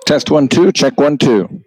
Test 1 2, check 1 2.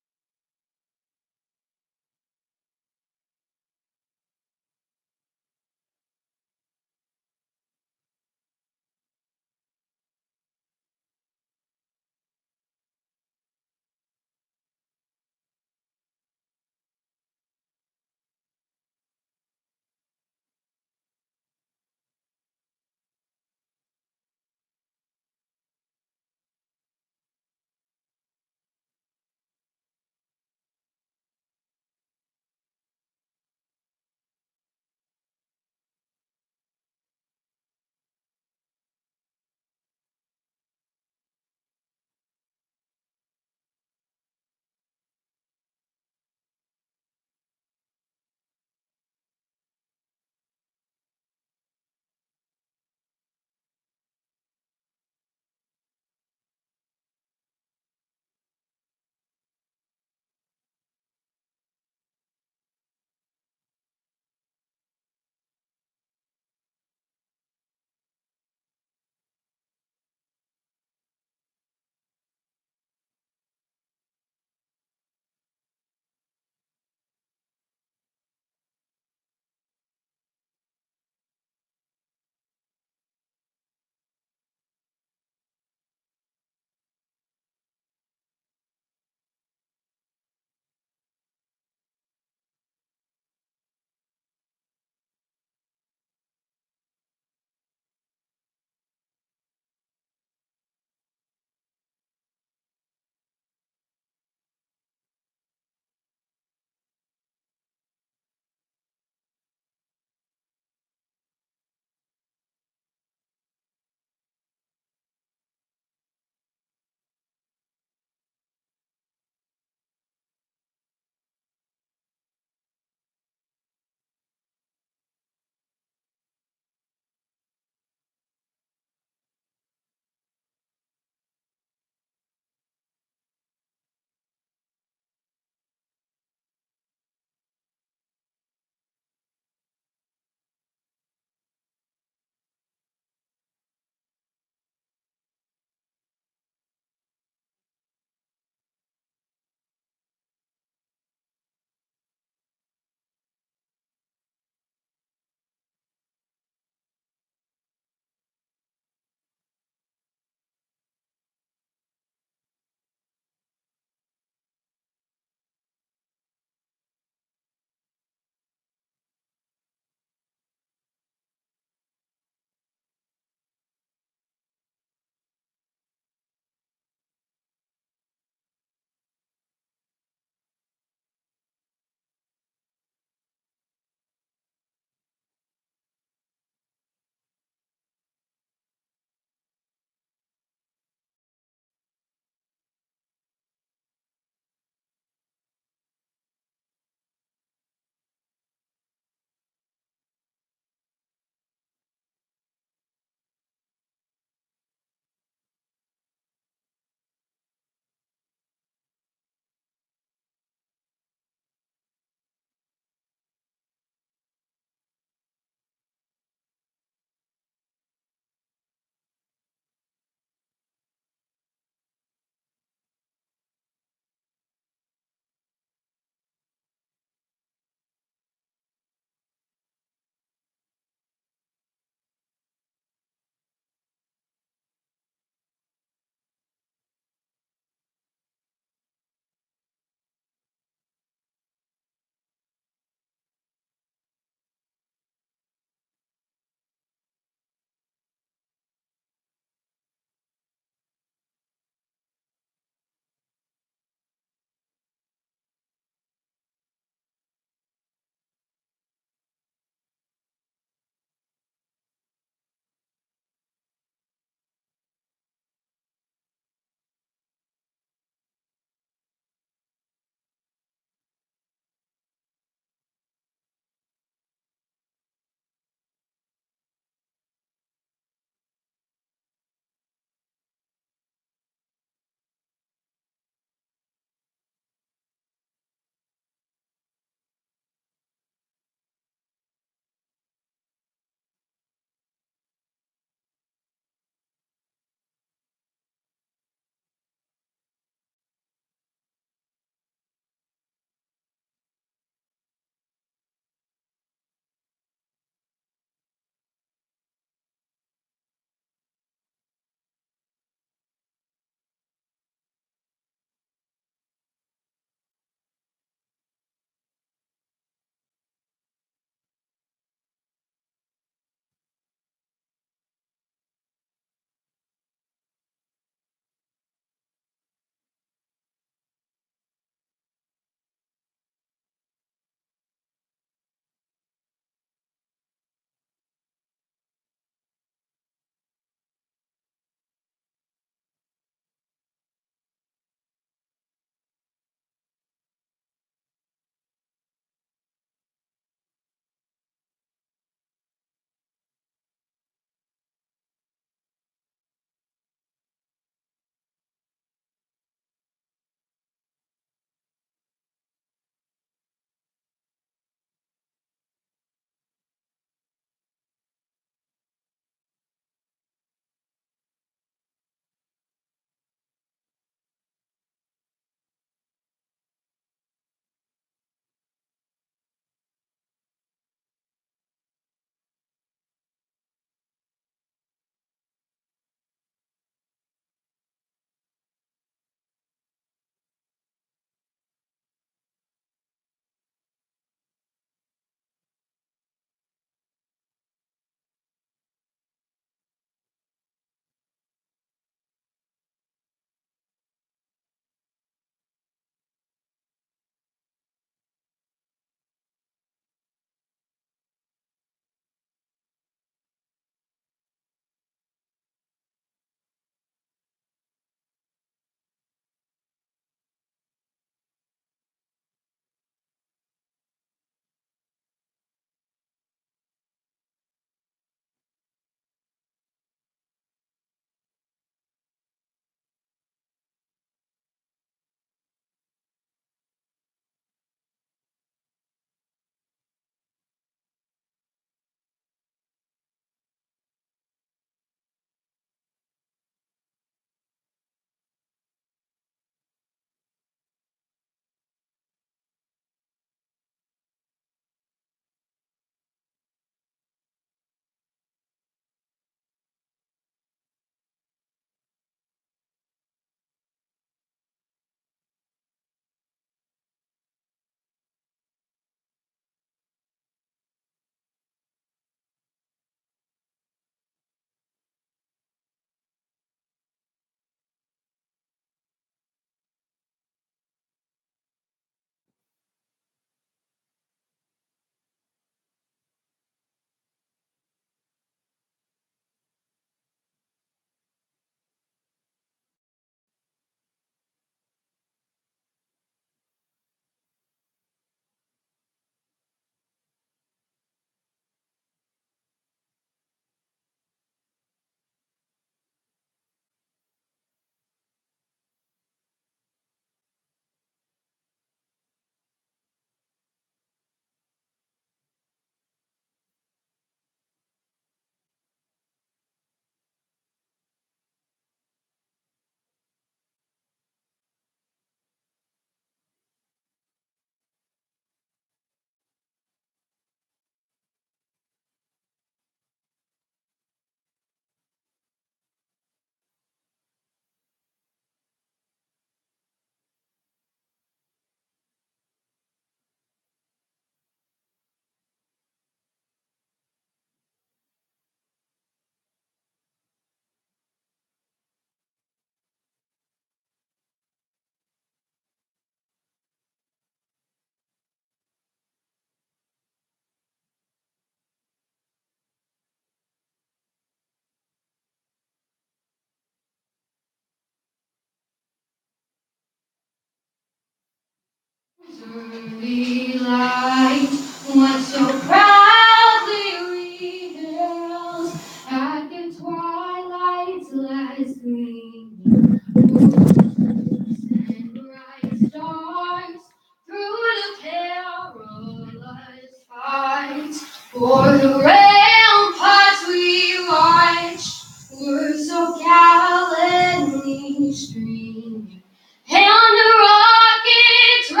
early light, what so proudly we hailed at the twilight's last gleaming, and bright stars through the perilous fight. For the ramparts we watched were so gallantly streaming, and the rockets' red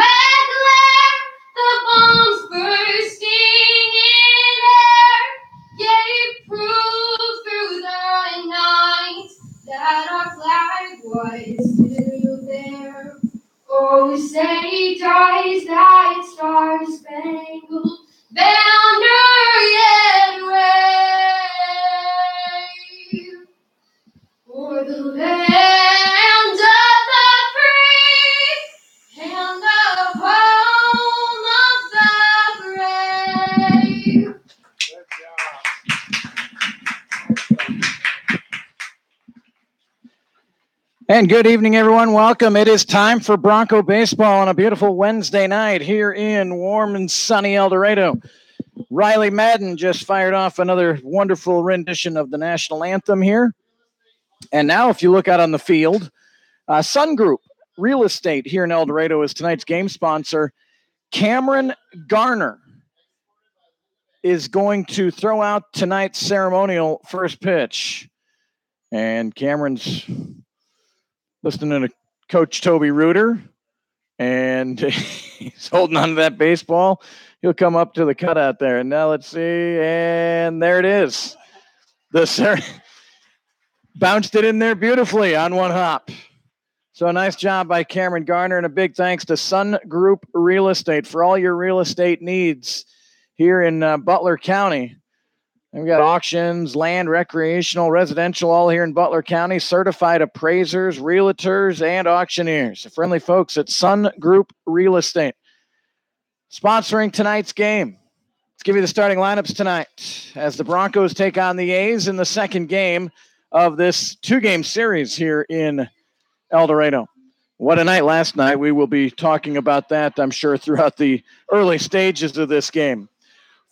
glare, the bombs bursting in air, gave proof through the night that our flag was still there. Oh, say does that star-spangled banner yet wave for the land of the free and the home of the brave? And good evening, everyone. Welcome. It is time for Bronco baseball on a beautiful Wednesday night here in warm and sunny El Dorado. Riley Madden just fired off another wonderful rendition of the national anthem here. And now, if you look out on the field, Sun Group Real Estate here in El Dorado is tonight's game sponsor. Cameron Garner is going to throw out tonight's ceremonial first pitch. And Cameron's listening to Coach Toby Reuter, and he's holding on to that baseball. He'll come up to the cutout there. And now let's see, and there it is. Bounced it in there beautifully on one hop. So a nice job by Cameron Garner, and a big thanks to Sun Group Real Estate for all your real estate needs here in Butler County. And we got auctions, land, recreational, residential, all here in Butler County. Certified appraisers, realtors, and auctioneers. The friendly folks at Sun Group Real Estate. Sponsoring tonight's game. Let's give you the starting lineups tonight as the Broncos take on the A's in the second game of this two-game series here in El Dorado. What a night last night. We will be talking about that, I'm sure, throughout the early stages of this game.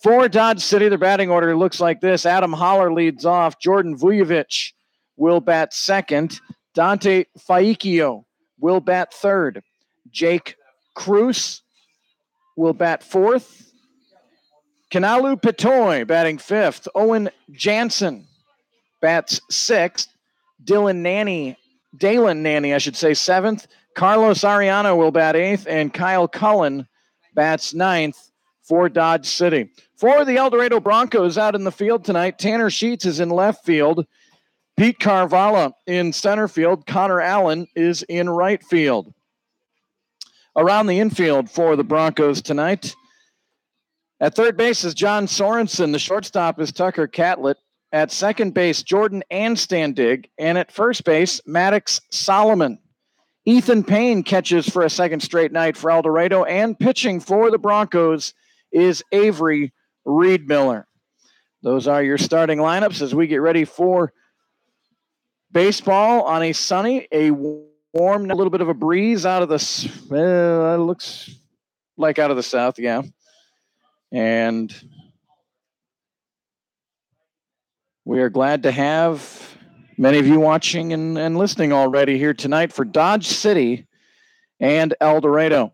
For Dodge City, their batting order looks like this. Adam Holler leads off. Jordan Vujovic will bat second. Dante Faicchio will bat third. Jake Cruz will bat fourth. Kanalu Petoy batting fifth. Owen Jansen bats sixth. Dalen Nanny, seventh. Carlos Ariano will bat eighth. And Kyle Cullen bats ninth for Dodge City. For the El Dorado Broncos out in the field tonight, Tanner Sheets is in left field. Pete Carvalho in center field. Connor Allen is in right field. Around the infield for the Broncos tonight, at third base is John Sorensen. The shortstop is Tucker Catlett. At second base, Jordan Anstandig. And at first base, Maddox Solomon. Ethan Payne catches for a second straight night for El Dorado. And pitching for the Broncos is Avery Reedmiller. Those are your starting lineups as we get ready for baseball on a sunny, a warm, a little bit of a breeze out of the, looks like out of the south, yeah. And we are glad to have many of you watching and listening already here tonight for Dodge City and El Dorado.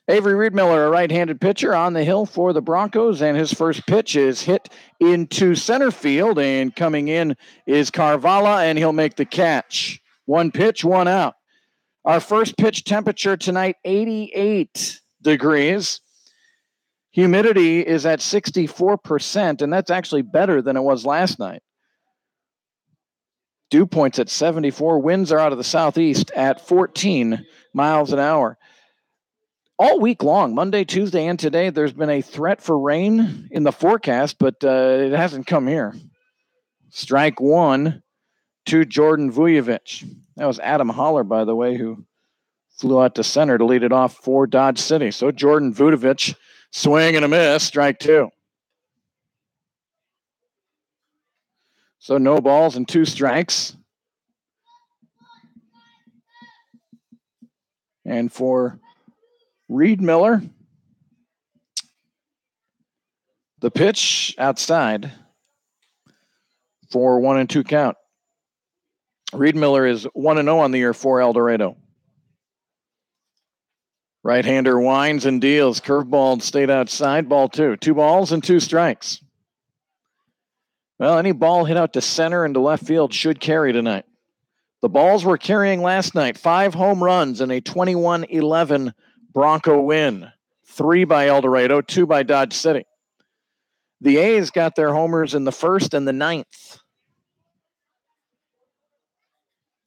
Avery Reedmiller, a right-handed pitcher on the hill for the Broncos, and his first pitch is hit into center field, and coming in is Carvalho, and he'll make the catch. One pitch, one out. Our first pitch temperature tonight, 88 degrees. Humidity is at 64%, and that's actually better than it was last night. Dew point's at 74. Winds are out of the southeast at 14 miles an hour. All week long, Monday, Tuesday, and today, there's been a threat for rain in the forecast, but it hasn't come here. Strike one to Jordan Vujovic. That was Adam Holler, by the way, who flew out to center to lead it off for Dodge City. So Jordan Vujovic, swing and a miss, strike two. So no balls and two strikes. And for Reed Miller, the pitch outside for 1-2 count. Reed Miller is 1-0 on the year for El Dorado. Right-hander winds and deals. Curveball stayed outside. Ball 2. 2 balls and 2 strikes. Well, any ball hit out to center and to left field should carry tonight. The balls were carrying last night. 5 home runs and a 21-11 Bronco win. 3 by El Dorado, 2 by Dodge City. The A's got their homers in the first and the 9th.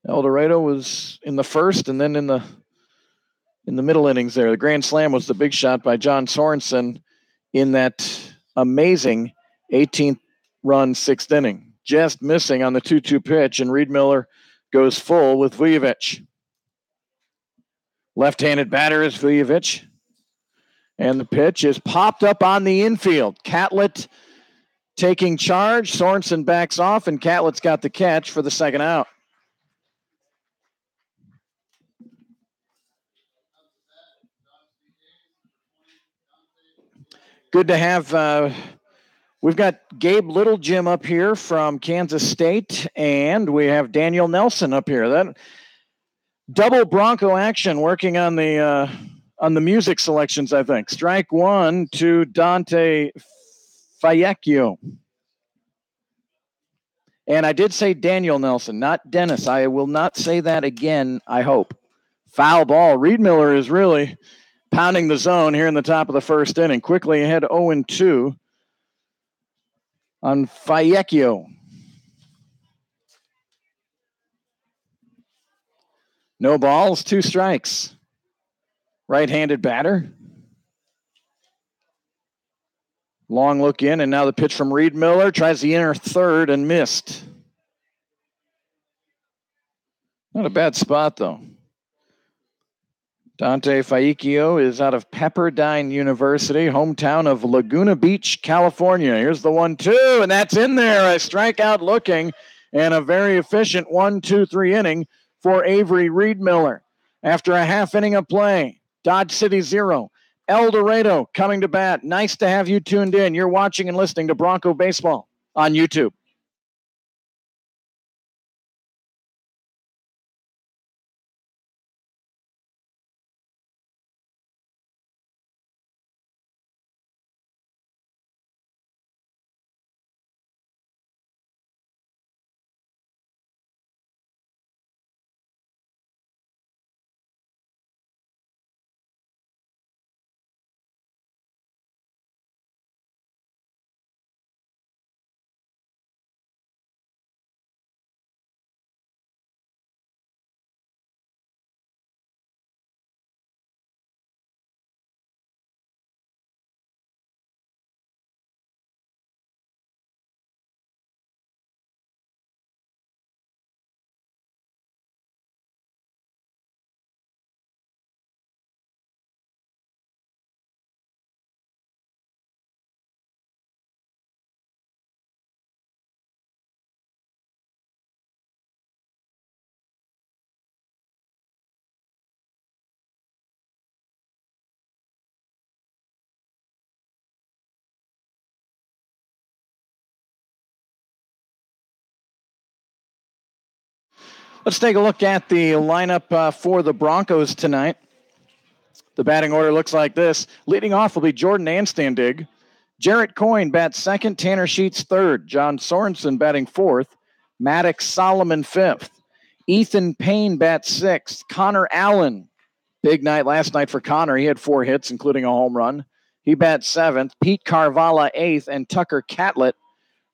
El Dorado was in the first and then in the middle innings there. The grand slam was the big shot by John Sorensen in that amazing 18th run 6th inning. Just missing on the 2-2 pitch, and Reed Miller goes full with Vujovic. Left-handed batter is Vujovic. And the pitch is popped up on the infield. Catlett taking charge. Sorensen backs off, and Catlett's got the catch for the second out. Good to have, we've got Gabe Littlejim up here from Kansas State, and we have Daniel Nelson up here. That double Bronco action working on the music selections, I think. Strike 1 to Dante Fayecchio. And I did say Daniel Nelson, not Dennis. I will not say that again, I hope. Foul ball. Reed Miller is really pounding the zone here in the top of the first inning. Quickly ahead 0-2 on Fayecchio. No balls, 2 strikes. Right-handed batter. Long look in, and now the pitch from Reed Miller. Tries the inner third and missed. Not a bad spot, though. Dante Fayecchio is out of Pepperdine University, hometown of Laguna Beach, California. Here's the 1-2, and that's in there. A strikeout looking, and a very efficient 1-2-3 inning for Avery Reed Miller. After a half inning of play, Dodge City 0. El Dorado coming to bat. Nice to have you tuned in. You're watching and listening to Bronco Baseball on YouTube. Let's take a look at the lineup for the Broncos tonight. The batting order looks like this. Leading off will be Jordan Anstandig. Jarrett Coyne bats second. Tanner Sheets third. John Sorensen batting fourth. Maddox Solomon fifth. Ethan Payne bats sixth. Connor Allen. Big night last night for Connor. He had 4 hits, including a home run. He bats seventh. Pete Carvala eighth. And Tucker Catlett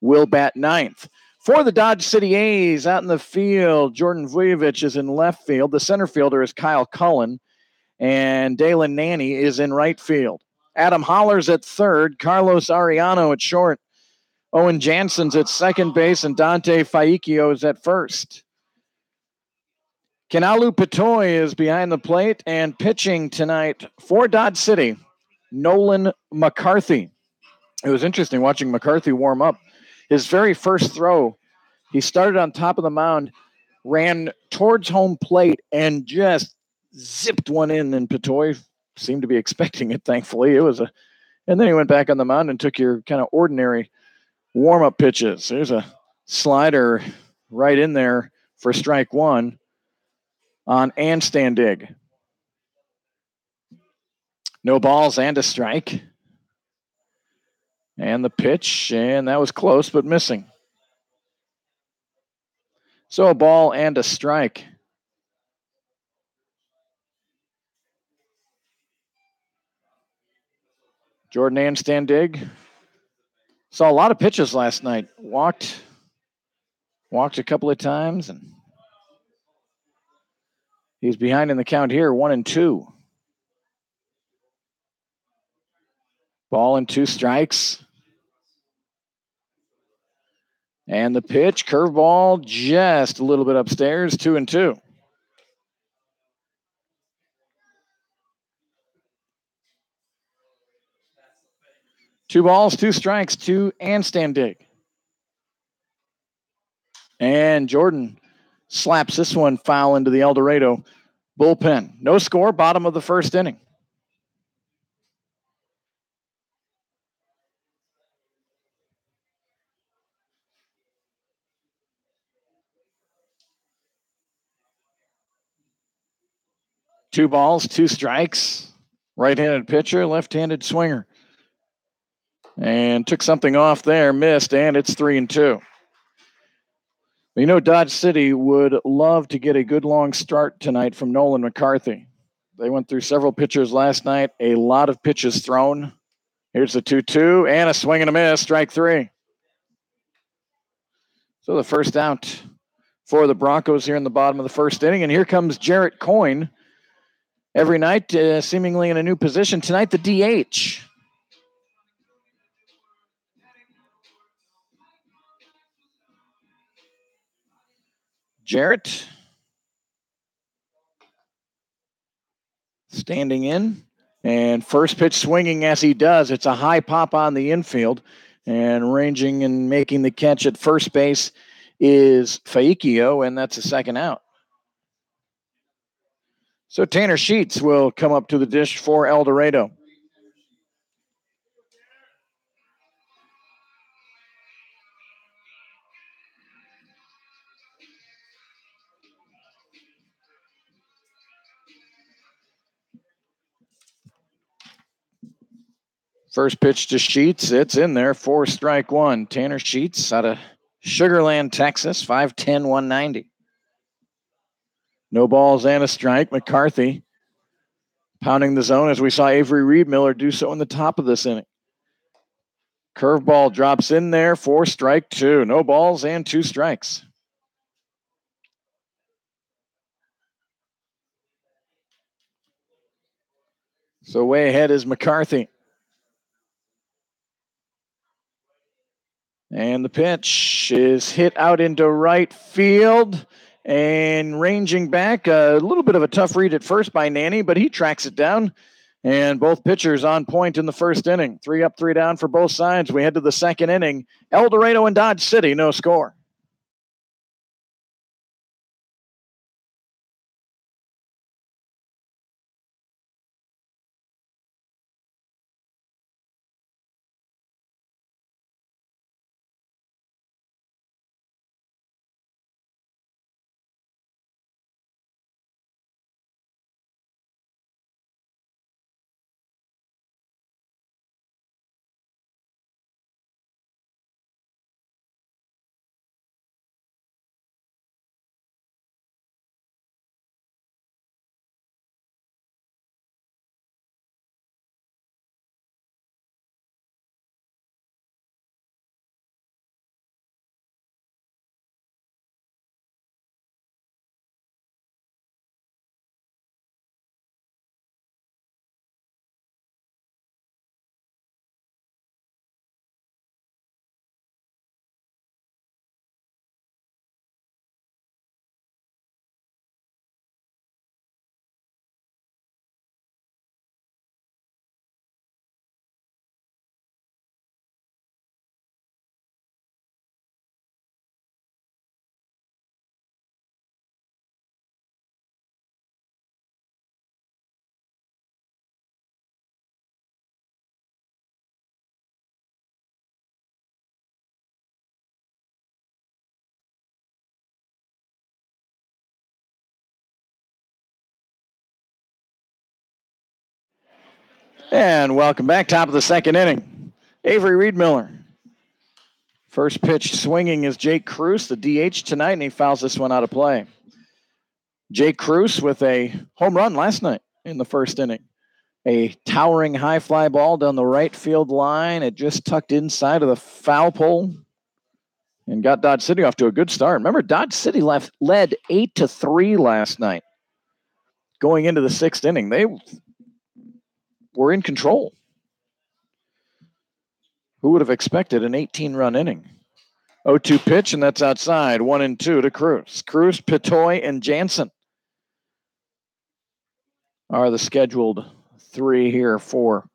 will bat ninth. For the Dodge City A's, out in the field, Jordan Vujovic is in left field. The center fielder is Kyle Cullen, and Dalen Nanny is in right field. Adam Holler's at third, Carlos Ariano at short. Owen Jansen's at second base, and Dante Fayecchio is at first. Kanalu Patoy is behind the plate, and pitching tonight for Dodge City, Nolan McCarthy. It was interesting watching McCarthy warm up. His very first throw, he started on top of the mound, ran towards home plate, and just zipped one in, and Petoy seemed to be expecting it, thankfully. And then he went back on the mound and took your kind of ordinary warm-up pitches. There's a slider right in there for strike one on Anstandig. No balls and a strike. And the pitch, and that was close, but missing. So a ball and a strike. Jordan Anstandig saw a lot of pitches last night. Walked a couple of times, and he's behind in the count here, 1-2. Ball and 2 strikes. And the pitch, curveball, just a little bit upstairs, 2-2. Two balls, 2 strikes to Anstandig. And Jordan slaps this one foul into the El Dorado bullpen. No score, bottom of the first inning. Two balls, 2 strikes. Right-handed pitcher, left-handed swinger. And took something off there, missed, and it's 3-2. You know, Dodge City would love to get a good long start tonight from Nolan McCarthy. They went through several pitchers last night, a lot of pitches thrown. Here's the 2-2, and a swing and a miss, strike 3. So the first out for the Broncos here in the bottom of the first inning. And here comes Jarrett Coyne. Every night, seemingly in a new position. Tonight, the DH. Jarrett standing in. And first pitch swinging as he does. It's a high pop on the infield. And ranging and making the catch at first base is Faikio, and that's a second out. So Tanner Sheets will come up to the dish for El Dorado. First pitch to Sheets. It's in there for strike 1. Tanner Sheets out of Sugar Land, Texas, 5'10", 190. No balls and a strike. McCarthy pounding the zone as we saw Avery Reed Miller do so in the top of this inning. Curveball drops in there for strike 2. No balls and 2 strikes. So way ahead is McCarthy. And the pitch is hit out into right field. And ranging back, a little bit of a tough read at first by Nanny, but he tracks it down. And both pitchers on point in the first inning. 3 up, 3 down for both sides. We head to the second inning. El Dorado and Dodge City, no score. And welcome back. Top of the second inning. Avery Reed-Miller. First pitch swinging is Jake Cruz, the DH tonight, and he fouls this one out of play. Jake Cruz with a home run last night in the first inning. A towering high fly ball down the right field line. It just tucked inside of the foul pole and got Dodge City off to a good start. Remember, Dodge City led 8-3 last night. Going into the sixth inning, they were in control. Who would have expected an 18-run inning? 0-2 pitch, and that's outside. 1-2 to Cruz. Cruz, Petoy, and Jansen are the scheduled three here for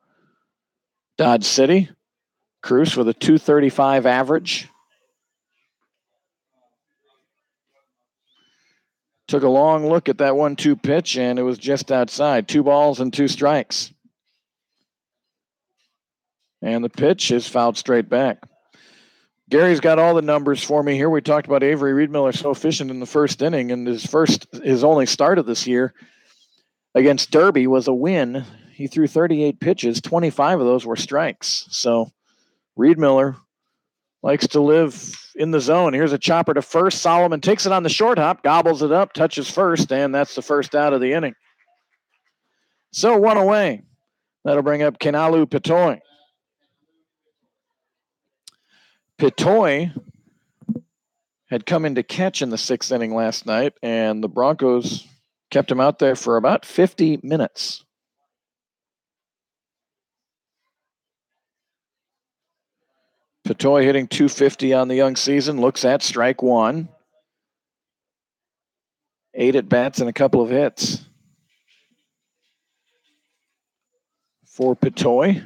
Dodge City. Cruz with a .235 average. Took a long look at that 1-2 pitch, and it was just outside. 2 balls and 2 strikes. And the pitch is fouled straight back. Gary's got all the numbers for me here. We talked about Avery Reed-Miller so efficient in the first inning, and his only start of this year against Derby was a win. He threw 38 pitches. 25 of those were strikes. So Reed-Miller likes to live in the zone. Here's a chopper to first. Solomon takes it on the short hop, gobbles it up, touches first, and that's the first out of the inning. So 1 away. That'll bring up Kenalu Petoy. Petoy had come in to catch in the sixth inning last night, and the Broncos kept him out there for about 50 minutes. Petoy hitting .250 on the young season, looks at strike 1. 8 at-bats and a couple of hits for Petoy.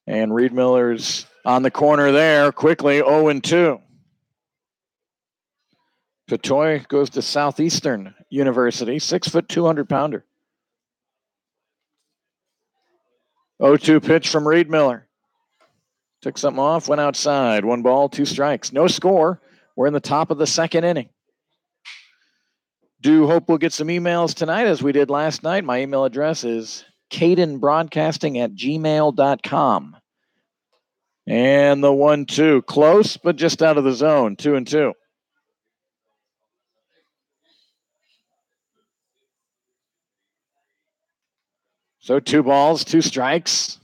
And Reed-Miller's on the corner there, quickly 0-2. Petoy goes to Southeastern University, 6', 200-pounder. 0-2 pitch from Reed-Miller. Took something off, went outside. 1 ball, 2 strikes. No score. We're in the top of the second inning. Do hope we'll get some emails tonight as we did last night. My email address is cadenbroadcasting@gmail.com. And the 1-2. Close, but just out of the zone. 2-2. So 2 balls, 2 strikes.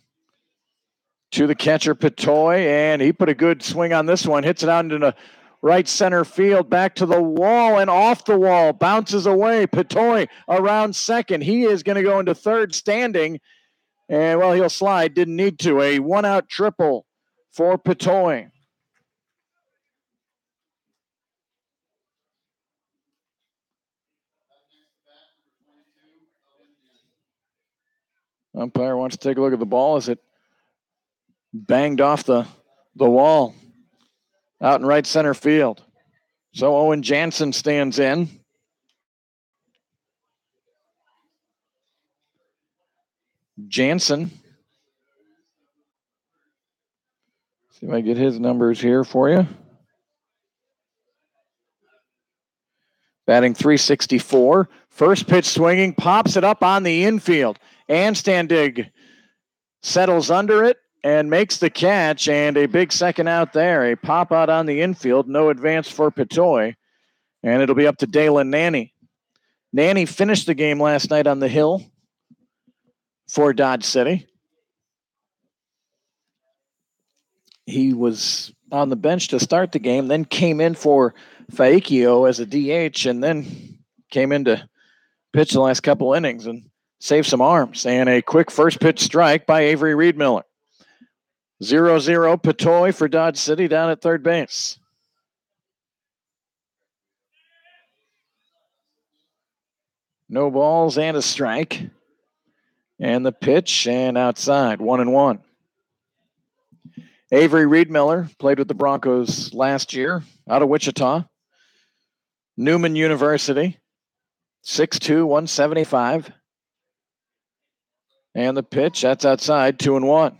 To the catcher, Petoy, and he put a good swing on this one. Hits it out into the right center field, back to the wall and off the wall. Bounces away. Petoy around second. He is going to go into third standing. And, well, he'll slide. Didn't need to. A 1-out triple for Petoy. Umpire wants to take a look at the ball as it banged off the wall out in right center field. So Owen Jansen stands in. Jansen. See if I get his numbers here for you. Batting .364. First pitch swinging, pops it up on the infield. And Standig settles under it and makes the catch, and a big second out there. A pop out on the infield, no advance for Petoy, and it'll be up to Dalen Nanny. Nanny finished the game last night on the hill for Dodge City. He was on the bench to start the game, then came in for Faikio as a DH, and then came in to pitch the last couple innings and save some arms. And a quick first pitch strike by Avery Reed-Miller. 0-0 Petoy for Dodge City down at third base. No balls and a strike. And the pitch and outside, 1-1. Avery Reed-Miller played with the Broncos last year out of Wichita. Newman University, 6'2", 175. And the pitch, that's outside, 2-1.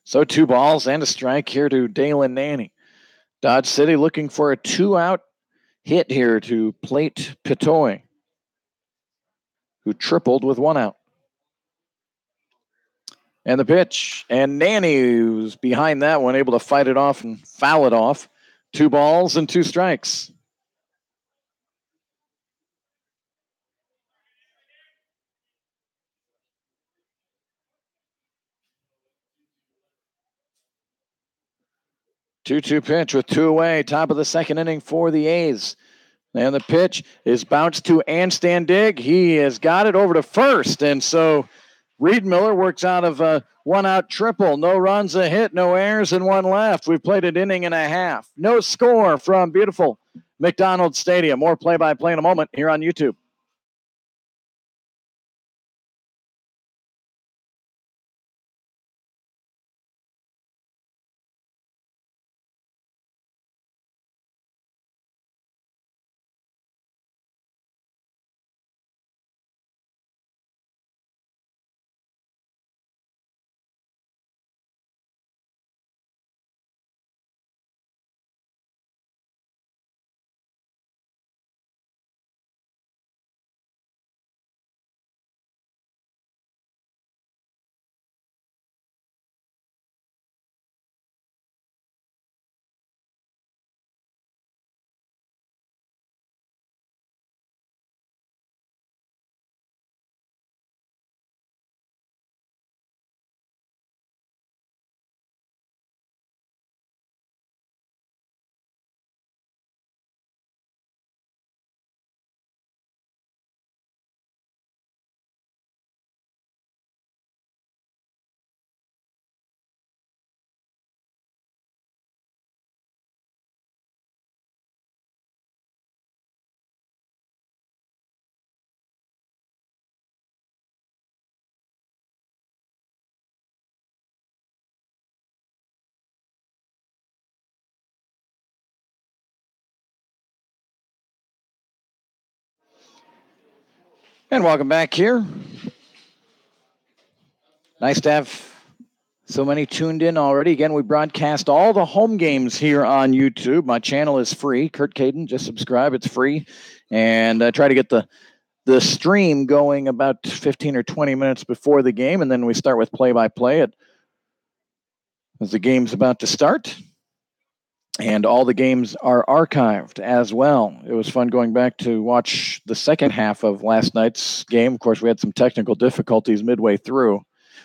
So 2 balls and a strike here to Dalen Nanny. Dodge City looking for a 2-out hit here to plate Petoy. who tripled with 1 out. And the pitch. And Nanny, who's behind that one, able to fight it off and foul it off. 2 balls and 2 strikes. Two-two pitch with 2 away. Top of the second inning for the A's. And the pitch is bounced to Anstan Dig. He has got it over to first. And so Reed Miller works out of a 1-out triple. No runs, a hit, no errors, and 1 left. We've played an inning and a half. No score from beautiful McDonald Stadium. More play-by-play in a moment here on YouTube. And welcome back here. Nice to have so many tuned in already. Again, we broadcast all the home games here on YouTube. My channel is free. Kurt Caden, just subscribe. It's free. And I try to get the stream going about 15 or 20 minutes before the game, and then we start with play-by-play as the game's about to start. And all the games are archived as well. It was fun going back to watch the second half of last night's game. Of course, we had some technical difficulties midway through.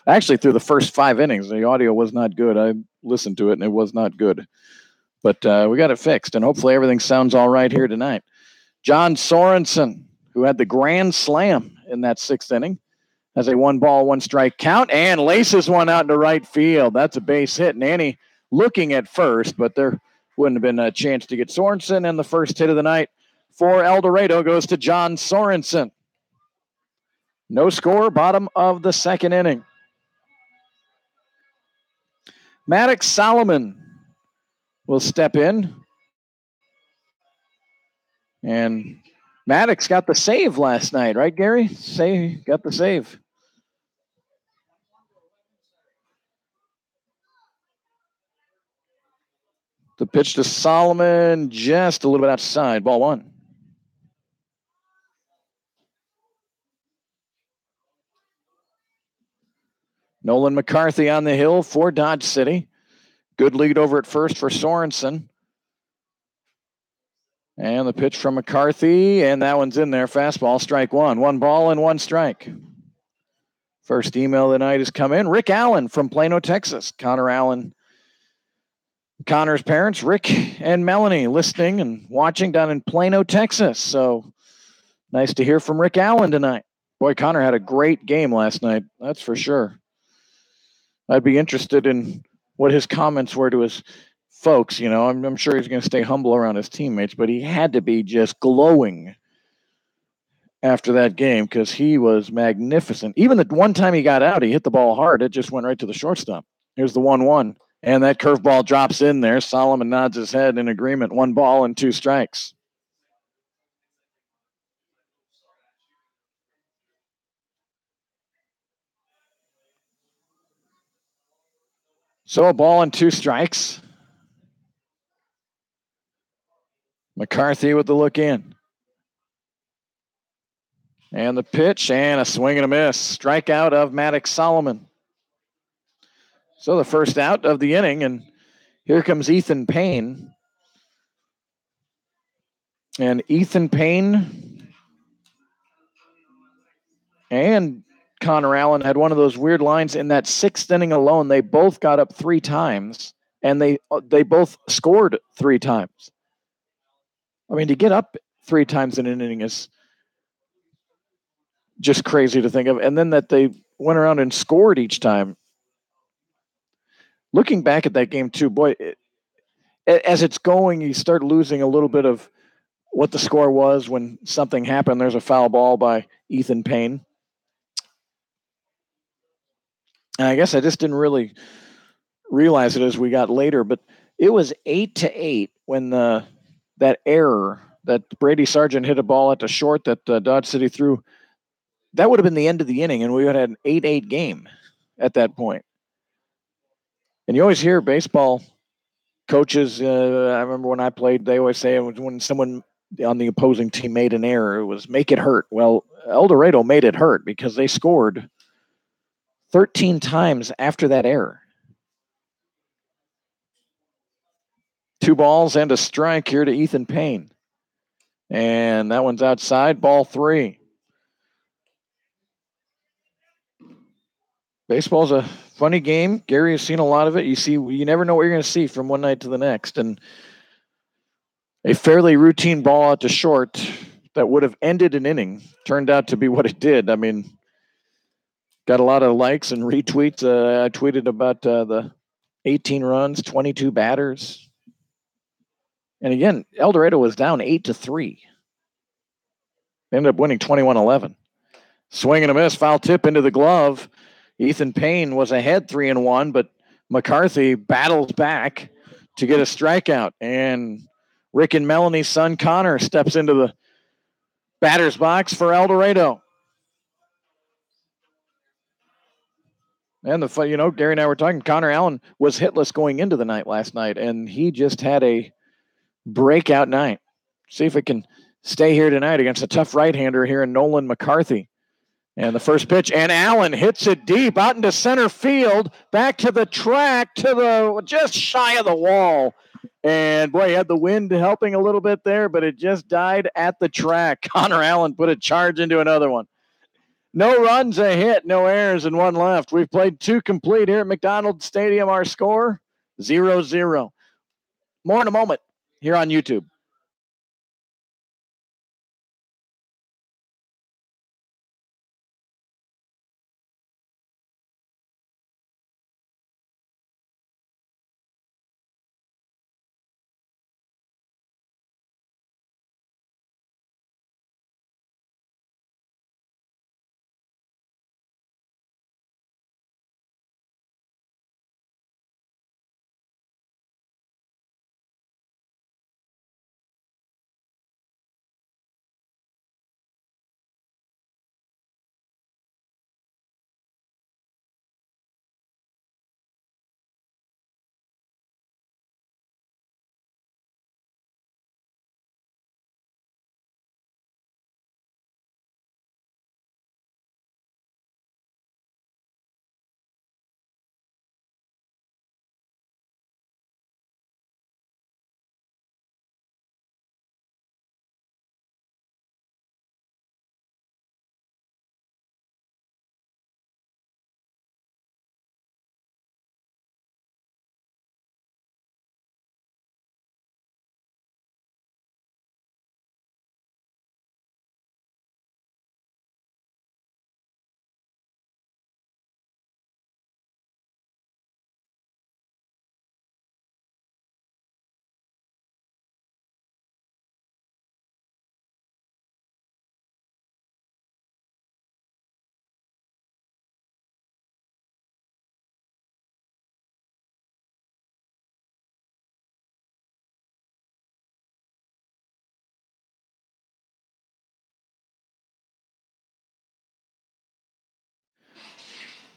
Actually, through the first 5 innings, the audio was not good. I listened to it, and it was not good. But we got it fixed, and hopefully everything sounds all right here tonight. John Sorensen, who had the grand slam in that 6th inning, has a 1-ball, 1-strike count, and laces one out into right field. That's a base hit. Nanny looking at first, but there wouldn't have been a chance to get Sorensen, and the first hit of the night for El Dorado goes to John Sorensen. No score, bottom of the 2nd inning. Maddox Solomon will step in. And Maddox got the save last night, right, Gary? Got the save. The pitch to Solomon, just a little bit outside, ball 1. Nolan McCarthy on the hill for Dodge City. Good lead over at first for Sorensen. And the pitch from McCarthy, and that one's in there. Fastball, strike 1. 1 ball and 1 strike. First email of the night has come in. Rick Allen from Plano, Texas. Connor Allen. Connor's parents, Rick and Melanie, listening and watching down in Plano, Texas. So nice to hear from Rick Allen tonight. Boy, Connor had a great game last night. That's for sure. I'd be interested in what his comments were to his folks. You know, I'm sure he's going to stay humble around his teammates, but he had to be just glowing after that game because he was magnificent. Even the one time he got out, he hit the ball hard. It just went right to the shortstop. Here's the 1-1. And that curveball drops in there. Solomon nods his head in agreement. 1 ball and 2 strikes. So a ball and 2 strikes. McCarthy with the look in. And the pitch and a swing and a miss. Strikeout of Maddox Solomon. So the first out of the inning, and here comes Ethan Payne. And Ethan Payne and Connor Allen had one of those weird lines in that sixth inning alone. They both got up 3 times, and they both scored 3 times. I mean, to get up 3 times in an inning is just crazy to think of. And then that they went around and scored each time. Looking back at that game too, boy, as it's going, you start losing a little bit of what the score was when something happened. There's a foul ball by Ethan Payne. And I guess I just didn't really realize it as we got later, but it was 8-8 when that error that Brady Sargent hit a ball at the short that Dodge City threw. That would have been the end of the inning, and we would have had an 8-8 game at that point. And you always hear baseball coaches, I remember when I played, they always say it was when someone on the opposing team made an error, it was make it hurt. Well, El Dorado made it hurt because they scored 13 times after that error. 2 balls and a strike here to Ethan Payne. And that one's outside, ball 3. Baseball's a funny game. Gary has seen a lot of it. You never know what you're going to see from one night to the next. And a fairly routine ball out to short that would have ended an inning turned out to be what it did. I mean, got a lot of likes and retweets. I tweeted about the 18 runs, 22 batters. And again, El Dorado was down 8-3. They ended up winning 21-11. Swing and a miss, foul tip into the glove. Ethan Payne was ahead 3-1, but McCarthy battles back to get a strikeout. And Rick and Melanie's son Connor steps into the batter's box for El Dorado. And Gary and I were talking, Connor Allen was hitless going into the night last night, and he just had a breakout night. See if it can stay here tonight against a tough right-hander here in Nolan McCarthy. And the first pitch, and Allen hits it deep out into center field, back to the track, just shy of the wall. And boy, he had the wind helping a little bit there, but it just died at the track. Connor Allen put a charge into another one. No runs, a hit, no errors, and 1 left. We've played 2 complete here at McDonald Stadium. Our score, 0-0. More in a moment here on YouTube.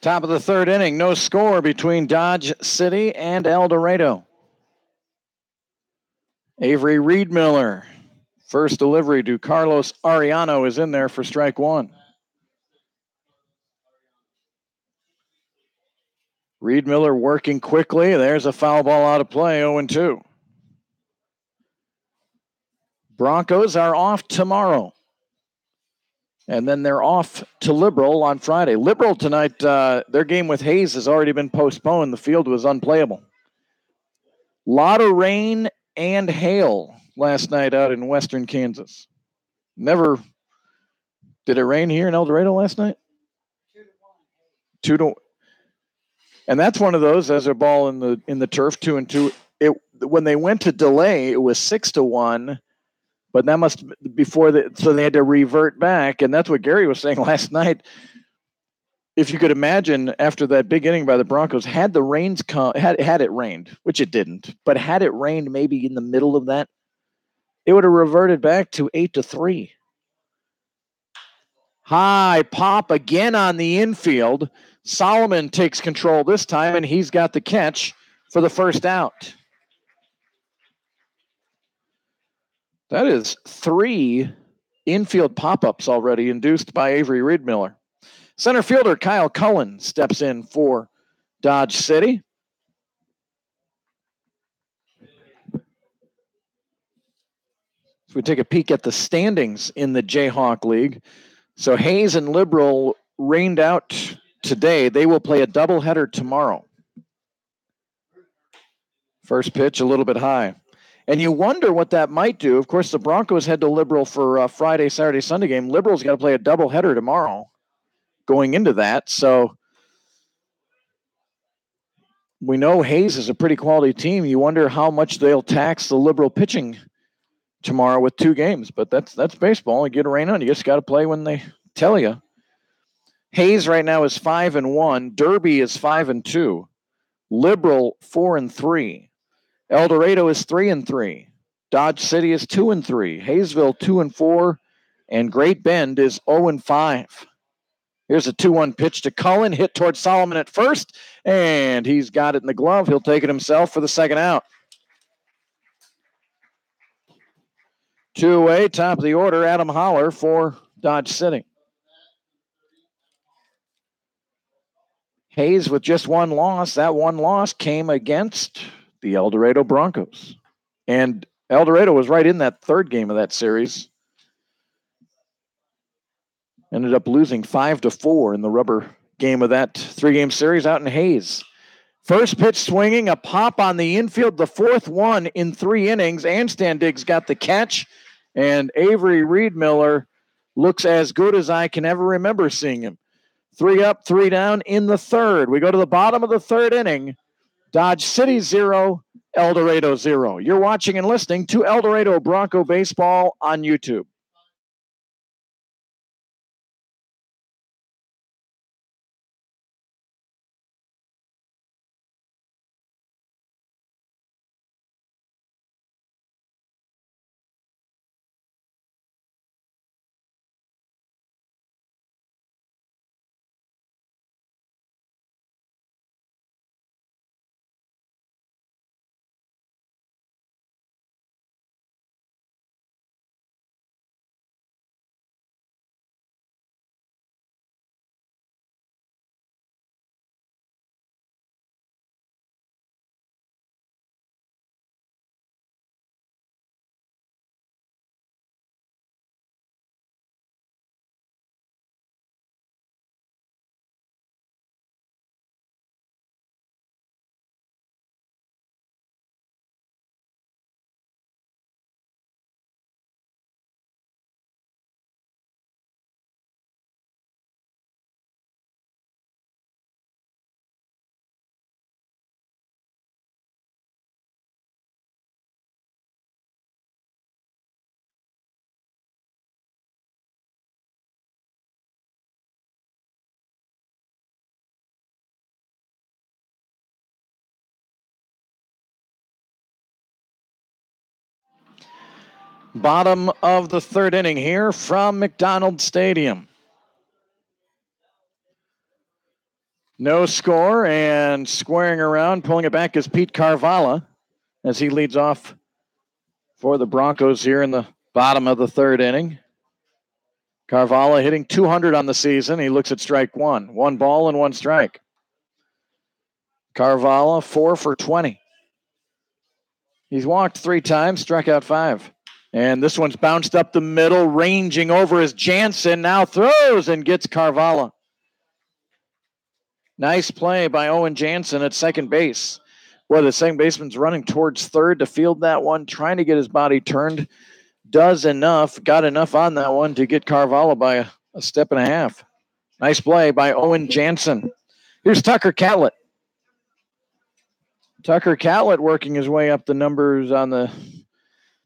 Top of the 3rd inning, no score between Dodge City and El Dorado. Avery Reedmiller First delivery to Carlos Ariano is in there for strike one. Reed Miller working quickly. There's a foul ball out of play, 0-2. Broncos are off tomorrow. And then they're off to Liberal on Friday. Liberal tonight, their game with Hayes has already been postponed. The field was unplayable. A lot of rain and hail last night out in western Kansas. Never did it rain here in El Dorado last night? 2-1. And that's one of those, as a ball in the turf, 2-2. When they went to delay, it was 6-1. But that must before so they had to revert back, and that's what Gary was saying last night. If you could imagine, after that big inning by the Broncos, had the rains come, had it rained, which it didn't, but had it rained maybe in the middle of that, it would have reverted back to 8-3. High pop again on the infield. Solomon takes control this time, and he's got the catch for the first out. That is 3 infield pop-ups already induced by Avery Reed Miller. Center fielder Kyle Cullen steps in for Dodge City. So we take a peek at the standings in the Jayhawk League. So Hayes and Liberal rained out today. They will play a doubleheader tomorrow. First pitch a little bit high. And you wonder what that might do. Of course, the Broncos head to Liberal for Friday, Saturday, Sunday game. Liberal's got to play a doubleheader tomorrow going into that. So we know Hayes is a pretty quality team. You wonder how much they'll tax the Liberal pitching tomorrow with 2 games. But that's baseball. You get a rain on. You just got to play when they tell you. Hayes right now is 5-1. Derby is 5-2. Liberal 4-3. El Dorado is 3-3. Dodge City is 2-3. Hayesville 2-4. And Great Bend is 0-5. Here's a 2-1 pitch to Cullen, hit towards Solomon at first, and he's got it in the glove. He'll take it himself for the second out. 2 away, top of the order, Adam Holler for Dodge City. Hayes with just 1 loss. That 1 loss came against the El Dorado Broncos. And El Dorado was right in that 3rd game of that series. Ended up losing 5-4 in the rubber game of that 3-game series out in Hayes. First pitch swinging, a pop on the infield, the 4th one in 3 innings. Anstandig's got the catch, and Avery Reed Miller looks as good as I can ever remember seeing him. 3 up, 3 down in the 3rd. We go to the bottom of the 3rd inning. Dodge City 0, El Dorado 0. You're watching and listening to El Dorado Bronco Baseball on YouTube. Bottom of the 3rd inning here from McDonald Stadium. No score, and squaring around, pulling it back is Pete Carvala as he leads off for the Broncos here in the Bottom of the third inning. Carvalho hitting 200 on the season. He looks at strike one. 1 ball and 1 strike. Carvalho 4 for 20. He's walked 3 times, struck out 5. And this one's bounced up the middle, ranging over is Jansen. Now throws and gets Carvalho. Nice play by Owen Jansen at second base. Well, the second baseman's running towards third to field that one, trying to get his body turned. Got enough on that one to get Carvalho by a step and a half. Nice play by Owen Jansen. Here's Tucker Catlett. Tucker Catlett working his way up the numbers on the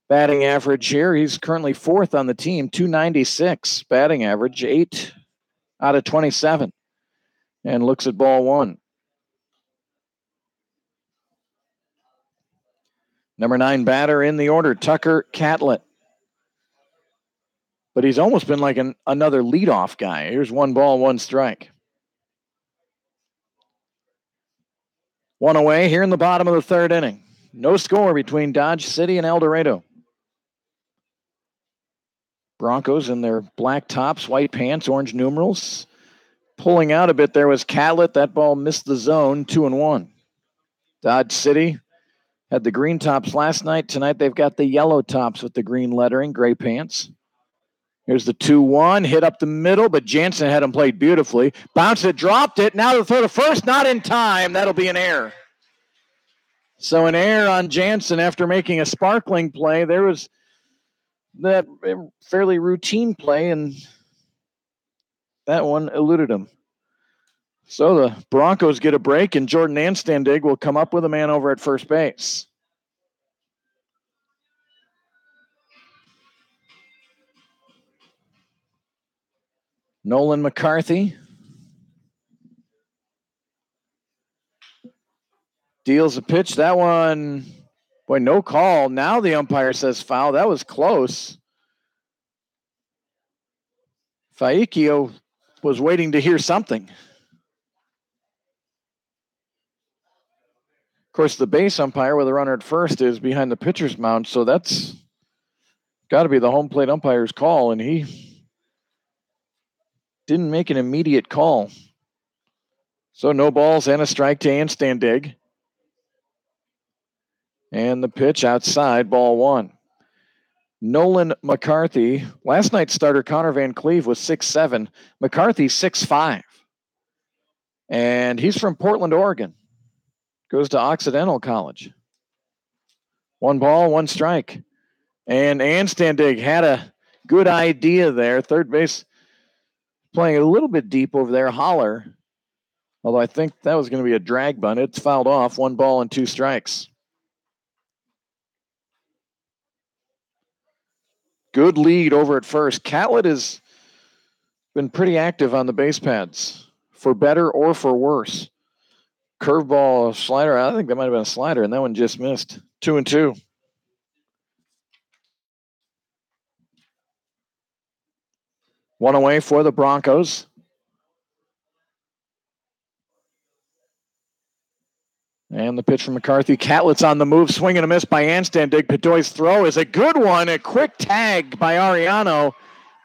batting average here. He's currently 4th on the team, 296 batting average, 8 out of 27. And looks at ball 1. Number 9 batter in the order, Tucker Catlett. But he's almost been like another leadoff guy. Here's 1 ball, 1 strike. 1 away here in the bottom of the third inning. No score between Dodge City and El Dorado. Broncos in their black tops, white pants, orange numerals. Pulling out a bit there was Catlett. That ball missed the zone, 2-1. Dodge City had the green tops last night. Tonight they've got the yellow tops with the green lettering, gray pants. Here's the 2-1, hit up the middle, but Jansen had him played beautifully. Bounced it, dropped it. Now the throw to first, not in time. That'll be an error. So an error on Jansen after making a sparkling play. There was that fairly routine play, and that one eluded him. So the Broncos get a break, and Jordan Anstandig will come up with a man over at first base. Nolan McCarthy deals a pitch. That one, boy, no call. Now the umpire says foul. That was close. Faikio was waiting to hear something. Of course, the base umpire with a runner at first is behind the pitcher's mound, so that's got to be the home plate umpire's call, and he didn't make an immediate call. So no balls and a strike to Anstandig. And the pitch outside, ball 1. Nolan McCarthy. Last night's starter, Connor Van Cleve, was 6'7". McCarthy, 6'5". And he's from Portland, Oregon. Goes to Occidental College. 1 ball, 1 strike. And Anstandig had a good idea there. Third base playing a little bit deep over there, Holler. Although I think that was going to be a drag bunt. It's fouled off. 1 ball and 2 strikes. Good lead over at first. Catlett has been pretty active on the base pads, for better or for worse. Curveball, slider. I think that might have been a slider, and that one just missed. 2-2. One away for the Broncos. And the pitch from McCarthy. Catlett's on the move, swing and a miss by Anstandig. Bedoy's throw is a good one. A quick tag by Ariano,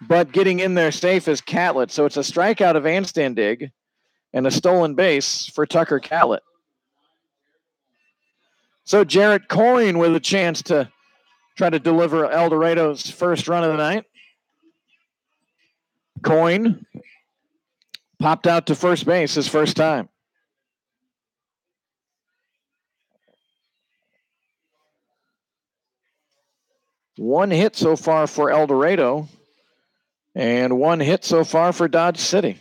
but getting in there safe is Catlett. So it's a strikeout of Anstandig and a stolen base for Tucker Catlett. So Jarrett Coyne with a chance to try to deliver El Dorado's first run of the night. Coyne popped out to first base his first time. One hit so far for El Dorado and 1 hit so far for Dodge City.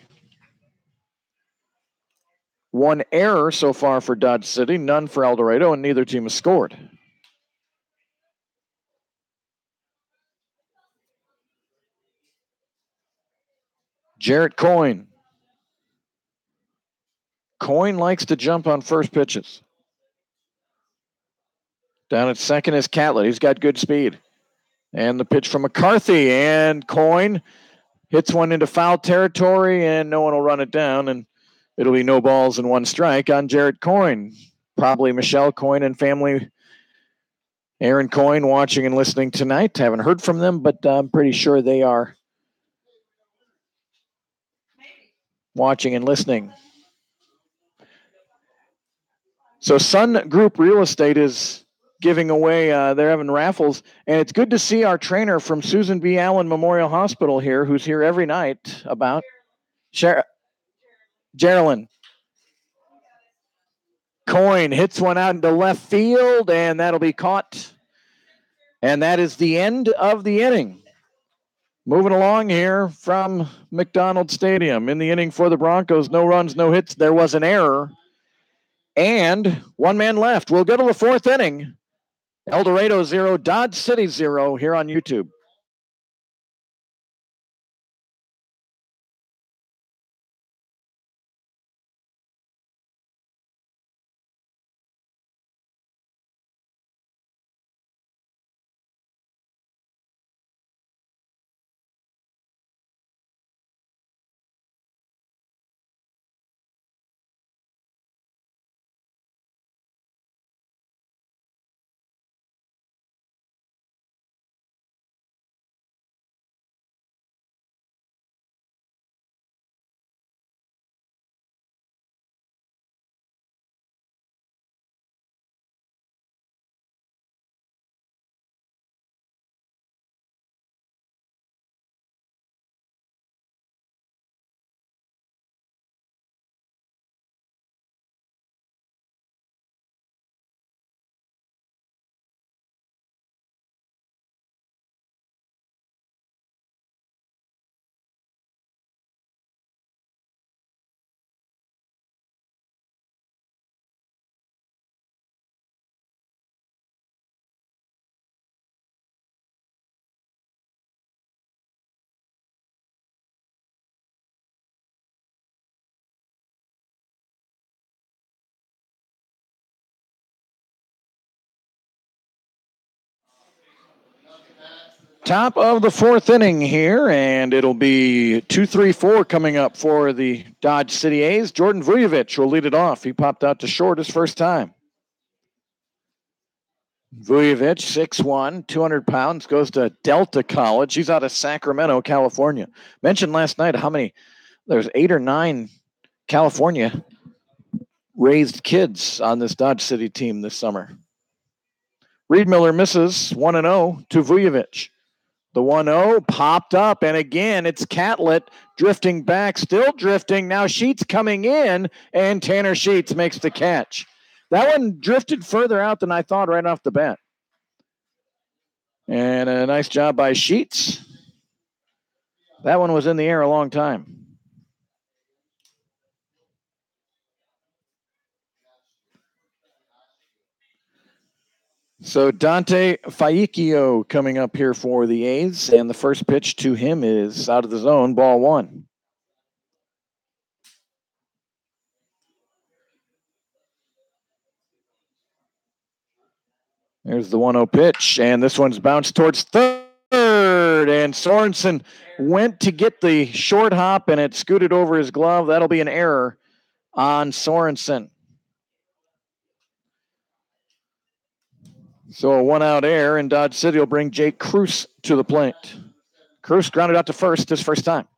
1 error so far for Dodge City, none for El Dorado, and neither team has scored. Jarrett Coyne. Coyne likes to jump on first pitches. Down at second is Catlett. He's got good speed. And the pitch from McCarthy, and Coyne hits one into foul territory, and no one will run it down, and it'll be no balls and 1 strike on Jarrett Coyne. Probably Michelle Coyne and family Aaron Coyne watching and listening tonight. Haven't heard from them, but I'm pretty sure they are watching and listening. So Sun Group Real Estate is giving away, they're having raffles, and it's good to see our trainer from Susan B. Allen Memorial Hospital here, who's here every night about. Geraldine. Coyne hits one out into left field, and that'll be caught. And that is the end of the inning. Moving along here from McDonald Stadium. In the inning for the Broncos, no runs, no hits. There was an error. And one man left. We'll go to the fourth inning. El Dorado 0, Dodge City 0 here on YouTube. Top of the fourth inning here, and it'll be 2-3-4 coming up for the Dodge City A's. Jordan Vujovic will lead it off. He popped out to short his first time. Vujovic, 6'1", 200 pounds, goes to Delta College. He's out of Sacramento, California. Mentioned last night how many, there's 8 or 9 California raised kids on this Dodge City team this summer. Reed Miller misses 1-0 to Vujovic. The 1-0 popped up, and again, it's Catlett drifting back, still drifting. Now Sheets coming in, and Tanner Sheets makes the catch. That one drifted further out than I thought right off the bat. And a nice job by Sheets. That one was in the air a long time. So Dante Faicchio coming up here for the A's, and the first pitch to him is out of the zone, ball 1. There's the 1-0 pitch, and this one's bounced towards third, and Sorensen went to get the short hop, and it scooted over his glove. That'll be an error on Sorensen. So a 1-out error, and Dodge City will bring Jake Cruz to the plate. Cruz grounded out to first his first time.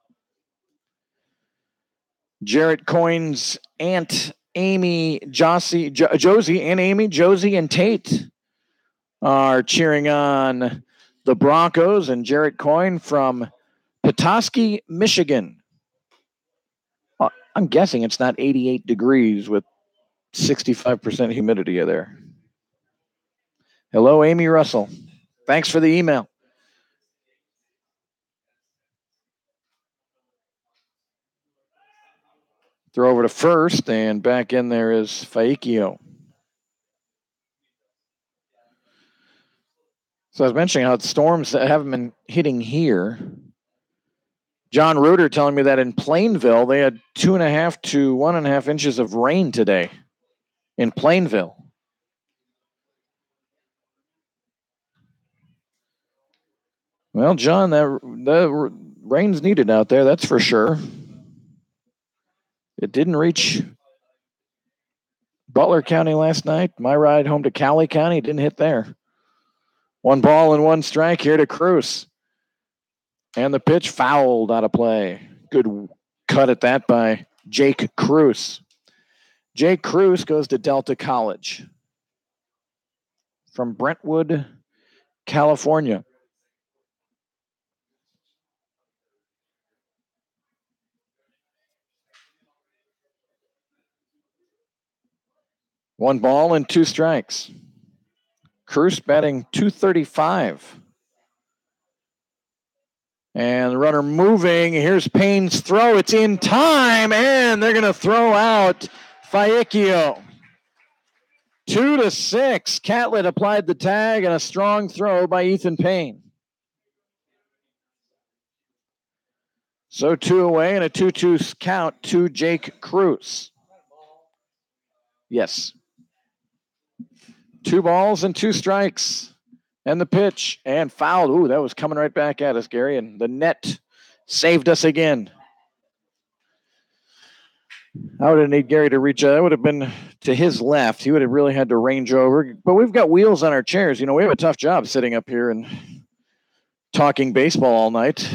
Jarrett Coyne's aunt, Amy, Josie, and Amy, Josie, and Tate are cheering on the Broncos, and Jarrett Coyne from Petoskey, Michigan. I'm guessing it's not 88 degrees with 65% humidity there. Hello, Amy Russell. Thanks for the email. Throw over to first, and back in there is Faicchio. So I was mentioning how the storms haven't been hitting here. John Reuter telling me that in Plainville, they had 2.5 to 1.5 inches of rain today in Plainville. Well, John, that rain's needed out there, that's for sure. It didn't reach Butler County last night. My ride home to Cowley County didn't hit there. 1 ball and 1 strike here to Cruz. And the pitch fouled out of play. Good cut at that by Jake Cruz. Jake Cruz goes to Delta College from Brentwood, California. One ball and 2 strikes. Cruz batting .235. And the runner moving. Here's Payne's throw. It's in time, and they're going to throw out Faicchio. 2-6. Catlett applied the tag, and a strong throw by Ethan Payne. So 2 away and a 2-2 count to Jake Cruz. Yes. 2 balls and 2 strikes. And the pitch, and fouled. Ooh, that was coming right back at us, Gary. And the net saved us again. I would have need Gary to reach out. That would have been to his left. He would have really had to range over. But we've got wheels on our chairs. You know, we have a tough job sitting up here and talking baseball all night.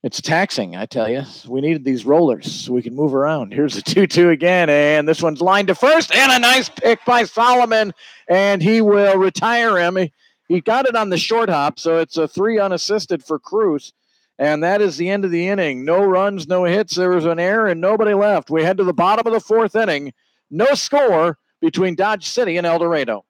It's taxing, I tell you. We needed these rollers so we can move around. Here's a 2-2 again, and this one's lined to first, and a nice pick by Solomon, and he will retire him. He got it on the short hop, so it's a 3 unassisted for Cruz, and that is the end of the inning. No runs, no hits. There was an error, and nobody left. We head to the bottom of the 4th inning. No score between Dodge City and El Dorado.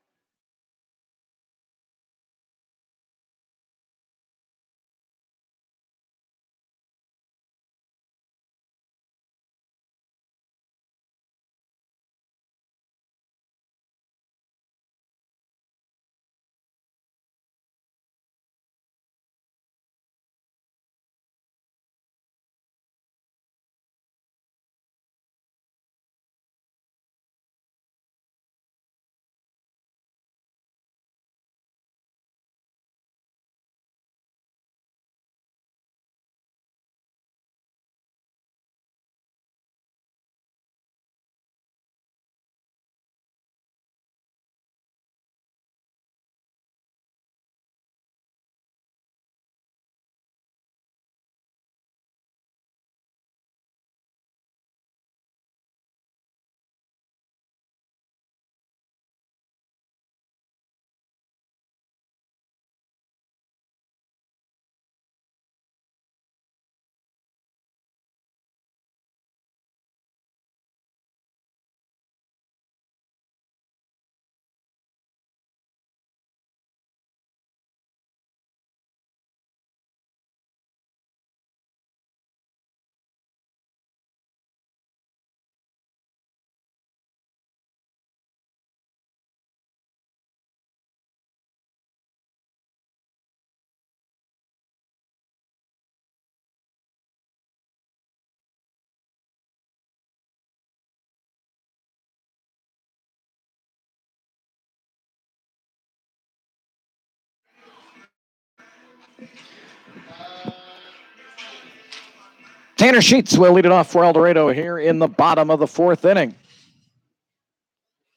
Tanner Sheets will lead it off for El Dorado here in the bottom of the 4th inning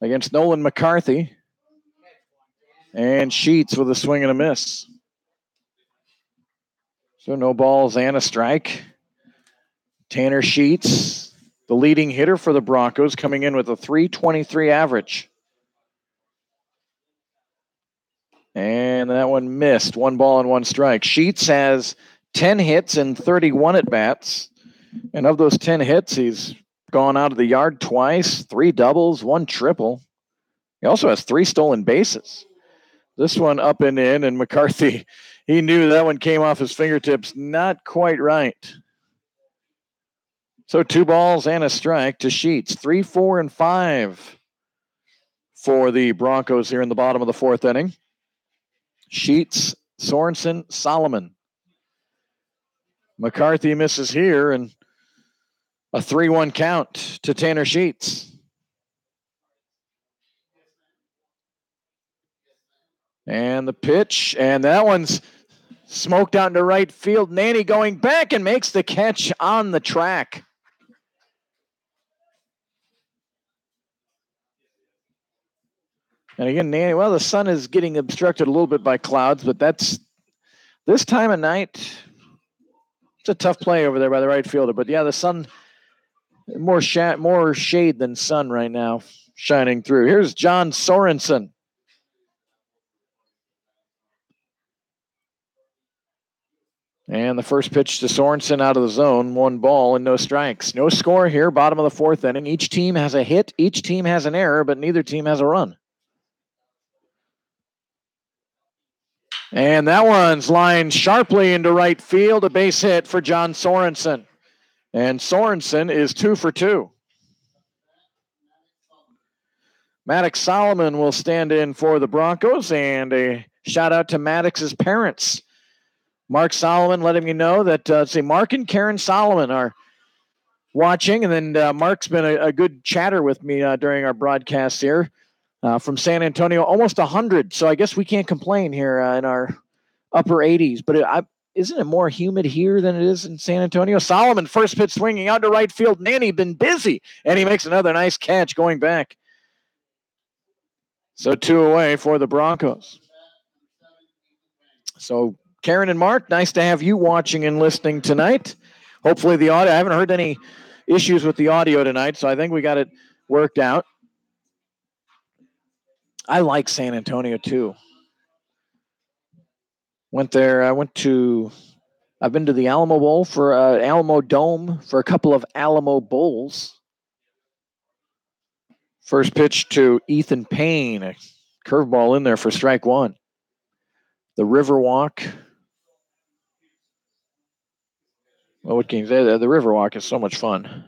against Nolan McCarthy. And Sheets with a swing and a miss. So no balls and a strike. Tanner Sheets, the leading hitter for the Broncos, coming in with a .323 average. And that one missed. 1 ball and 1 strike. Sheets has 10 hits and 31 at-bats. And of those 10 hits, he's gone out of the yard twice, 3 doubles, 1 triple. He also has 3 stolen bases. This one up and in, and McCarthy, he knew that one came off his fingertips not quite right. So 2 balls and a strike to Sheets. 3, 4, and 5 for the Broncos here in the bottom of the 4th inning. Sheets, Sorensen, Solomon. McCarthy misses here, and a 3-1 count to Tanner Sheets. And the pitch, and that one's smoked out into right field. Nanny going back and makes the catch on the track. And again, Nanny, well, the sun is getting obstructed a little bit by clouds, but that's this time of night. It's a tough play over there by the right fielder. But yeah, the sun, more shade than sun right now, shining through. Here's John Sorensen. And the first pitch to Sorensen out of the zone, 1 ball and no strikes. No score here, bottom of the 4th inning. Each team has a hit, each team has an error, but neither team has a run. And that one's lined sharply into right field, a base hit for John Sorensen. And Sorensen is 2 for 2. Maddox Solomon will stand in for the Broncos, and a shout out to Maddox's parents. Mark Solomon letting me know that, Mark and Karen Solomon are watching, and then Mark's been a good chatter with me during our broadcast here from San Antonio, almost 100. So I guess we can't complain here in our upper 80s. But isn't it more humid here than it is in San Antonio? Solomon, first pitch swinging out to right field. Nanny been busy, and he makes another nice catch going back. So 2 away for the Broncos. So Karen and Mark, nice to have you watching and listening tonight. Hopefully the audio, I haven't heard any issues with the audio tonight, so I think we got it worked out. I like San Antonio too. Went there. I've been to the Alamo Bowl for Alamo Dome for a couple of Alamo Bowls. First pitch to Ethan Payne, a curveball in there for strike 1. The Riverwalk. Well, what can you say? The Riverwalk is so much fun.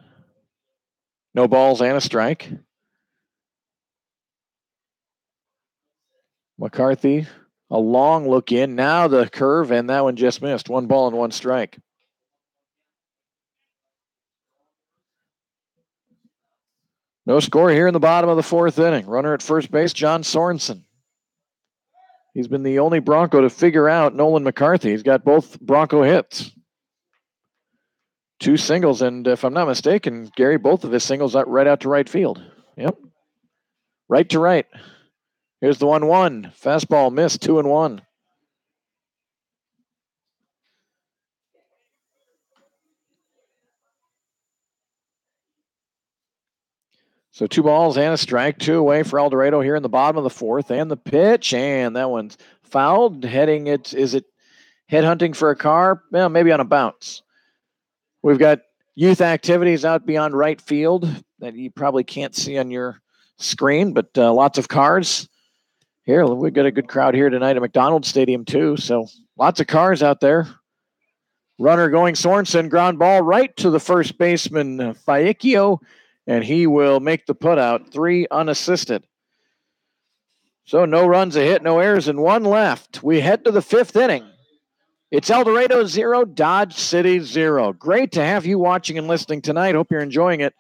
No balls and a strike. McCarthy, a long look in. Now the curve, and that one just missed. 1 ball and 1 strike. No score here in the bottom of the 4th inning. Runner at first base, John Sorensen. He's been the only Bronco to figure out Nolan McCarthy. He's got both Bronco hits. 2 singles, and if I'm not mistaken, Gary, both of his singles right out to right field. Yep. Right to right. Here's the 1-1. Fastball missed, 2-1. So 2 balls and a strike, 2 away for El Dorado here in the bottom of the 4th. And the pitch, and that one's fouled. Is it headhunting for a car? Well, maybe on a bounce. We've got youth activities out beyond right field that you probably can't see on your screen, but lots of cars. Here, we've got a good crowd here tonight at McDonald's Stadium too, so lots of cars out there. Runner going Sorensen, ground ball right to the first baseman, Faicchio, and he will make the putout, 3 unassisted. So no runs, a hit, no errors, and 1 left. We head to the 5th inning. It's El Dorado 0, Dodge City 0. Great to have you watching and listening tonight. Hope you're enjoying it.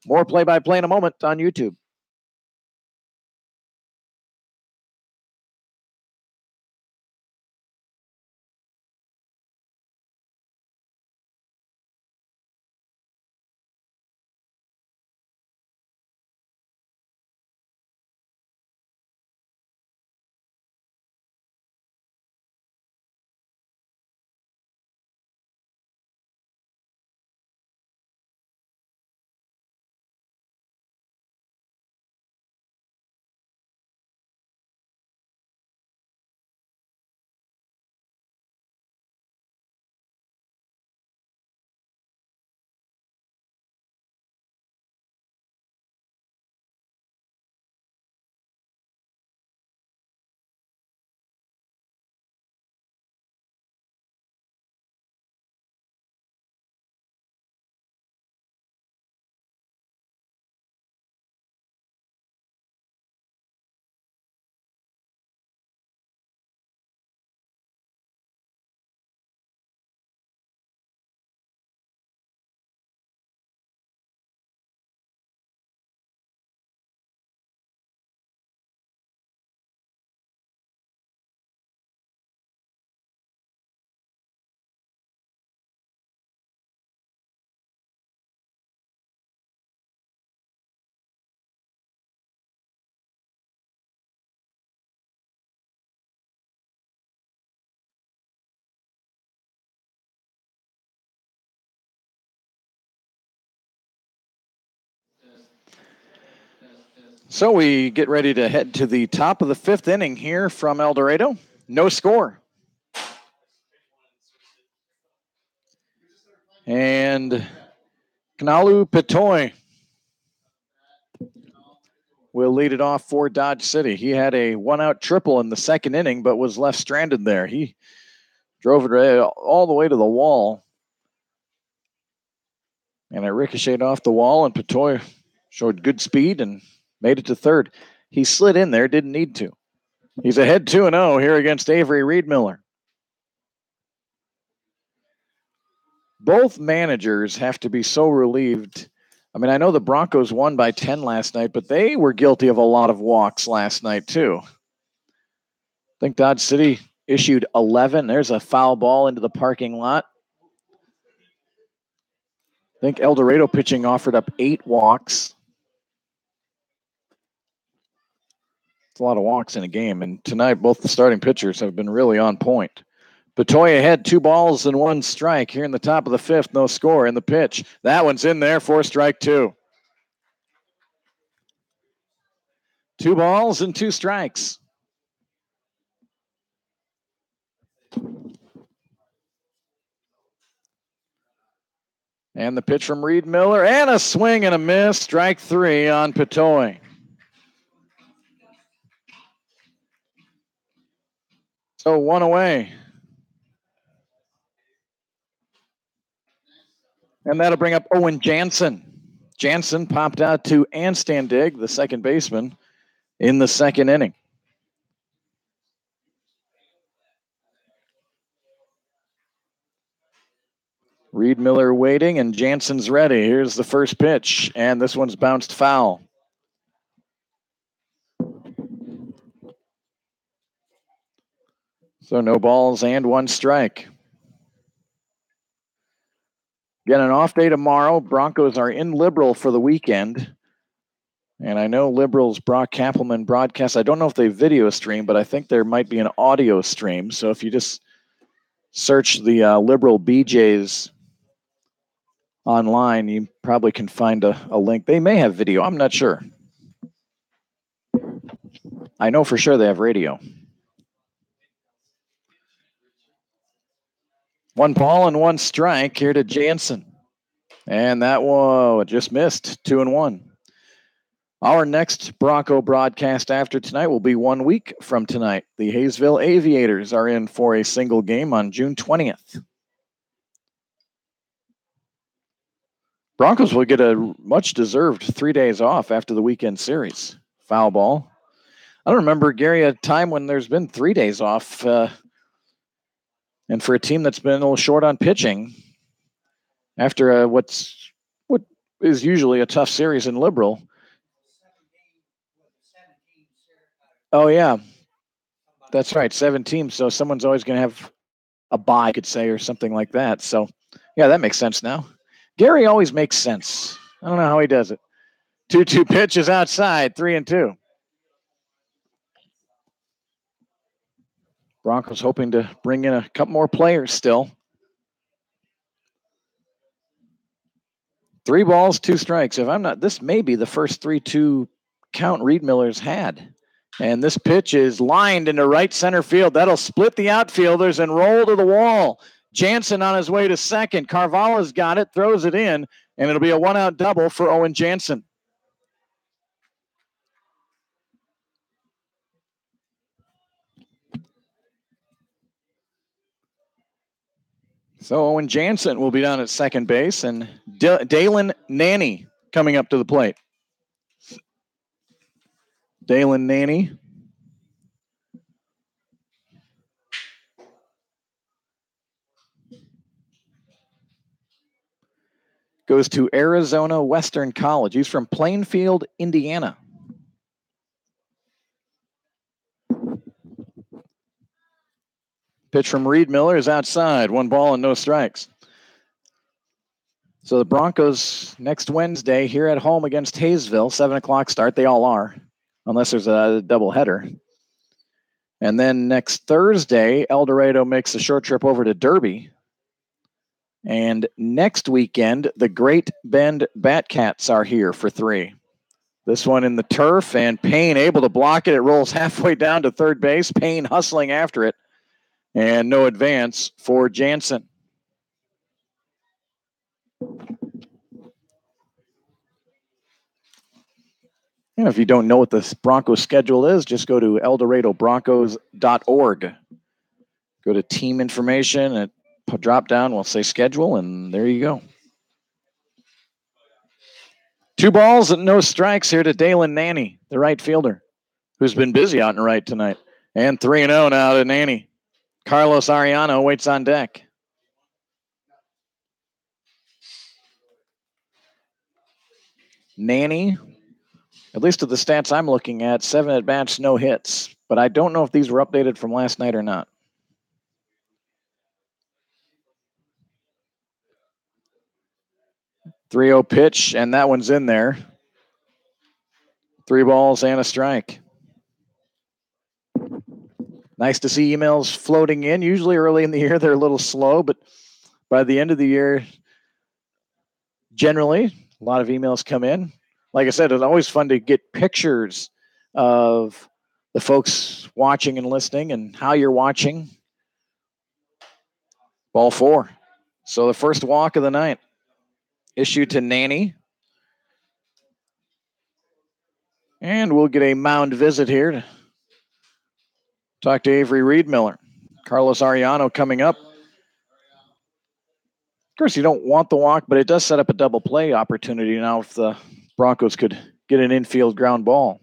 More play-by-play in a moment on YouTube. So we get ready to head to the top of the fifth inning here from El Dorado. No score. And Kanalu Petoy will lead it off for Dodge City. He had a one-out triple in the second inning, but was left stranded there. He drove it all the way to the wall. And it ricocheted off the wall, and Petoy showed good speed and made it to third. He slid in there, didn't need to. He's ahead 2-0 here against Avery Reedmiller. Both managers have to be so relieved. I mean, I know the Broncos won by 10 last night, but they were guilty of a lot of walks last night, too. I think Dodge City issued 11. There's a foul ball into the parking lot. I think El Dorado pitching offered up 8 walks. It's a lot of walks in a game, and tonight both the starting pitchers have been really on point. Petoy ahead, 2 balls and 1 strike here in the top of the fifth. No score in the pitch. That one's in there for strike 2. 2 balls and 2 strikes. And the pitch from Reedmiller, and a swing and a miss. Strike 3 on Petoy. So 1 away. And that'll bring up Owen Jansen. Jansen popped out to Anstandig, the second baseman, in the second inning. Reedmiller waiting, and Jansen's ready. Here's the first pitch, and this one's bounced foul. So no balls and 1 strike. Again, an off day tomorrow. Broncos are in Liberal for the weekend. And I know Liberal's Brock Kappelman broadcast. I don't know if they video stream, but I think there might be an audio stream. So if you just search the Liberal BJs online, you probably can find a link. They may have video. I'm not sure. I know for sure they have radio. 1 ball and 1 strike here to Jansen. And that one just missed. 2-1. Our next Bronco broadcast after tonight will be 1 week from tonight. The Hayesville Aviators are in for a single game on June 20th. Broncos will get a much-deserved 3 days off after the weekend series. Foul ball. I don't remember, Gary, a time when there's been 3 days off. And for a team that's been a little short on pitching, after what is usually a tough series in Liberal. Oh, yeah. That's right, 7 teams. So someone's always going to have a bye, I could say, or something like that. So, yeah, that makes sense now. Gary always makes sense. I don't know how he does it. 2-2 pitch is outside, 3-2. Broncos hoping to bring in a couple more players still. 3 balls, 2 strikes. If I'm not, this may be the first 3-2 count Reedmiller's had. And this pitch is lined into right center field. That'll split the outfielders and roll to the wall. Jansen on his way to second. Carvalho's got it, throws it in, and it'll be a 1-out double for Owen Jansen. So Owen Jansen will be down at second base, and Dalen Nanny coming up to the plate. Dalen Nanny. Goes to Arizona Western College. He's from Plainfield, Indiana. Pitch from Reedmiller is outside. 1 ball and no strikes. So the Broncos next Wednesday here at home against Hayesville, 7 o'clock start. They all are, unless there's a doubleheader. And then next Thursday, El Dorado makes a short trip over to Derby. And next weekend, the Great Bend Batcats are here for 3. This one in the turf, and Payne able to block it. It rolls halfway down to third base. Payne hustling after it, and no advance for Jansen. And if you don't know what the Broncos schedule is, just go to eldoradobroncos.org. Go to team information and drop down. We'll say schedule, and there you go. 2 balls and no strikes here to Dalen Nanny, the right fielder, who's been busy out in right tonight. And 3-0 now to Nanny. Carlos Arellano waits on deck. Nanny, at least to the stats I'm looking at, 7 at-bats, no hits. But I don't know if these were updated from last night or not. 3-0 pitch, and that one's in there. 3 balls and a strike. Nice to see emails floating in. Usually early in the year, they're a little slow, but by the end of the year, generally, a lot of emails come in. Like I said, it's always fun to get pictures of the folks watching and listening and how you're watching. Ball 4. So the first walk of the night issued to Nanny. And we'll get a mound visit here to talk to Avery Reedmiller. Carlos Arellano coming up. Of course, you don't want the walk, but it does set up a double play opportunity now if the Broncos could get an infield ground ball.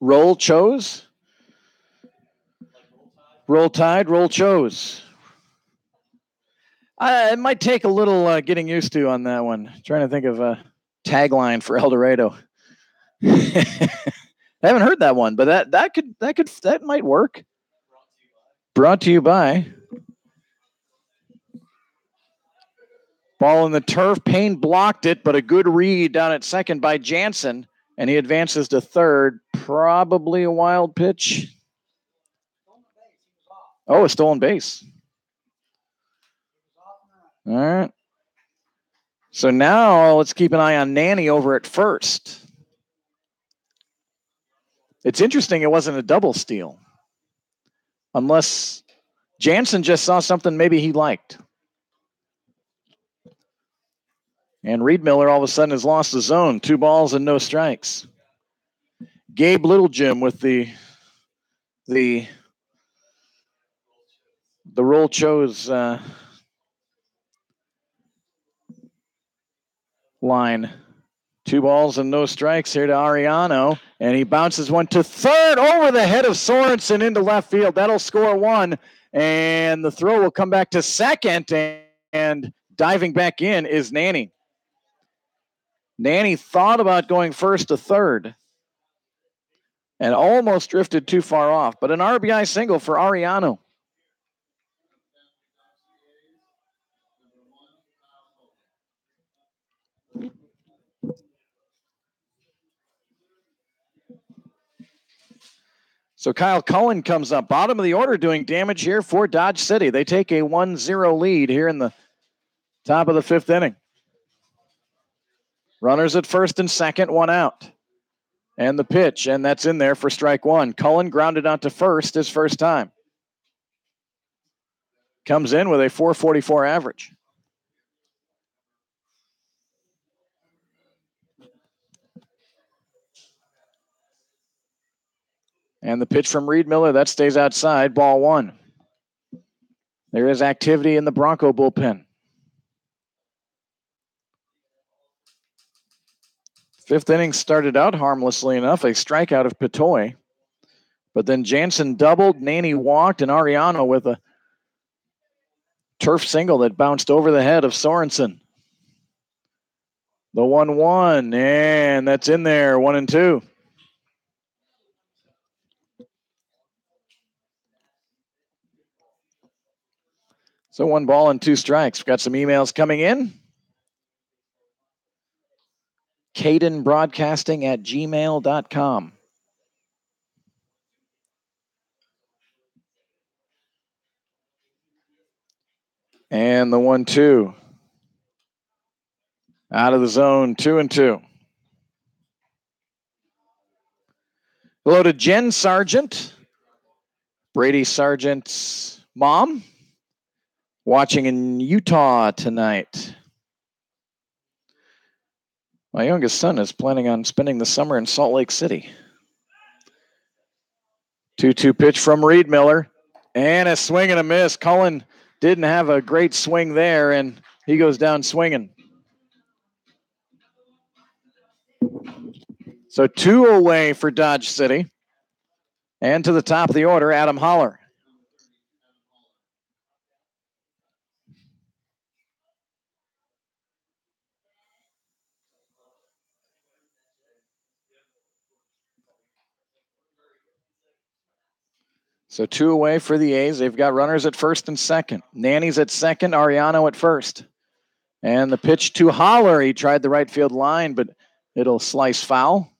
Roll chose. Roll Tide, roll chose. It might take a little getting used to on that one. Trying to think of a tagline for El Dorado. I haven't heard that one, but that might work. Brought to you by. Ball in the turf. Payne blocked it, but a good read down at second by Jansen, and he advances to third. Probably a wild pitch. Oh, a stolen base. All right. So now let's keep an eye on Nanny over at first. It's interesting it wasn't a double steal. Unless Jansen just saw something maybe he liked. And Reedmiller all of a sudden has lost the zone. 2 balls and no strikes. Gabe Littlejim with the roll chose line. 2 balls and no strikes here to Arellano. And he bounces one to third over the head of Sorensen into left field. That'll score 1. And the throw will come back to second. And diving back in is Nanny. Nanny thought about going first to third and almost drifted too far off. But an RBI single for Arellano. So Kyle Cullen comes up, bottom of the order, doing damage here for Dodge City. They take a 1-0 lead here in the top of the 5th inning. Runners at first and second, 1 out. And the pitch, and that's in there for strike 1. Cullen grounded out to first his first time. Comes in with a .444 average. And the pitch from Reedmiller, that stays outside, ball 1. There is activity in the Bronco bullpen. 5th inning started out harmlessly enough, a strikeout of Petoy. But then Jansen doubled, Nanny walked, and Arellano with a turf single that bounced over the head of Sorensen. The 1-1, and that's in there, 1-2. So 1 ball and 2 strikes. We've got some emails coming in. CadenBroadcasting@gmail.com. And the 1-2. Out of the zone, 2-2. Hello to Jen Sargent, Brady Sargent's mom, watching in Utah tonight. My youngest son is planning on spending the summer in Salt Lake City. 2-2 pitch from Reed Miller. And a swing and a miss. Cullen didn't have a great swing there, and he goes down swinging. So 2 away for Dodge City. And to the top of the order, Adam Holler. So 2 away for the A's. They've got runners at first and second. Nanny's at second, Ariano at first. And the pitch to Holler. He tried the right field line, but it'll slice foul.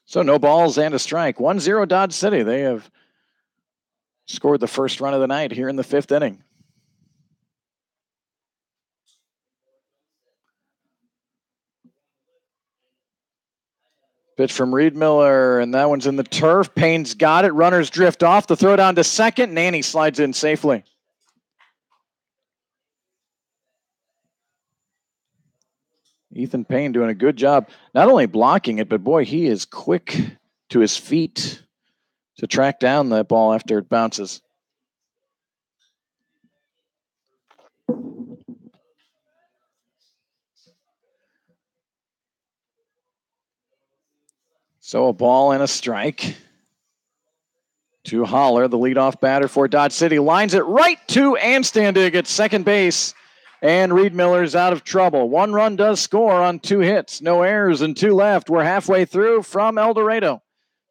So no balls and a strike. 1-0 Dodge City. They have scored the first run of the night here in the 5th inning. Pitch from Reed Miller, and that one's in the turf. Payne's got it. Runners drift off. The throw down to second. Nanny slides in safely. Ethan Payne doing a good job, not only blocking it, but boy, he is quick to his feet to track down that ball after it bounces. So a ball and a strike to Holler, the leadoff batter for Dodge City. Lines it right to Anstandig at second base. And Reed Miller's out of trouble. 1 run does score on 2 hits. No errors and 2 left. We're halfway through from El Dorado.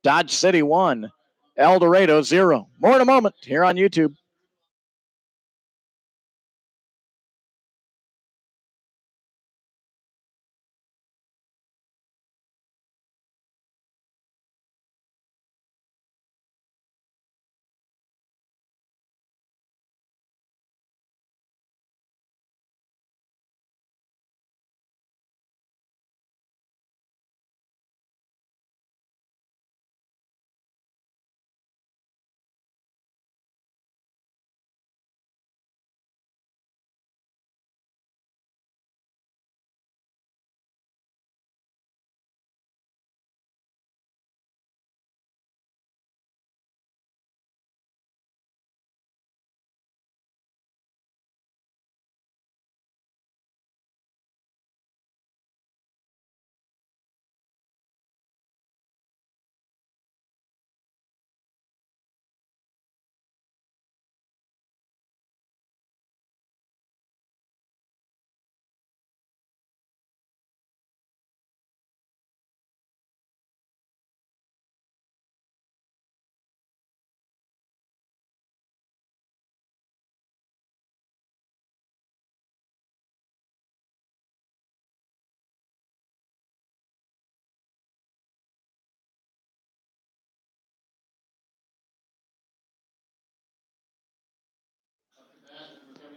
Dodge City 1, El Dorado 0. More in a moment here on YouTube.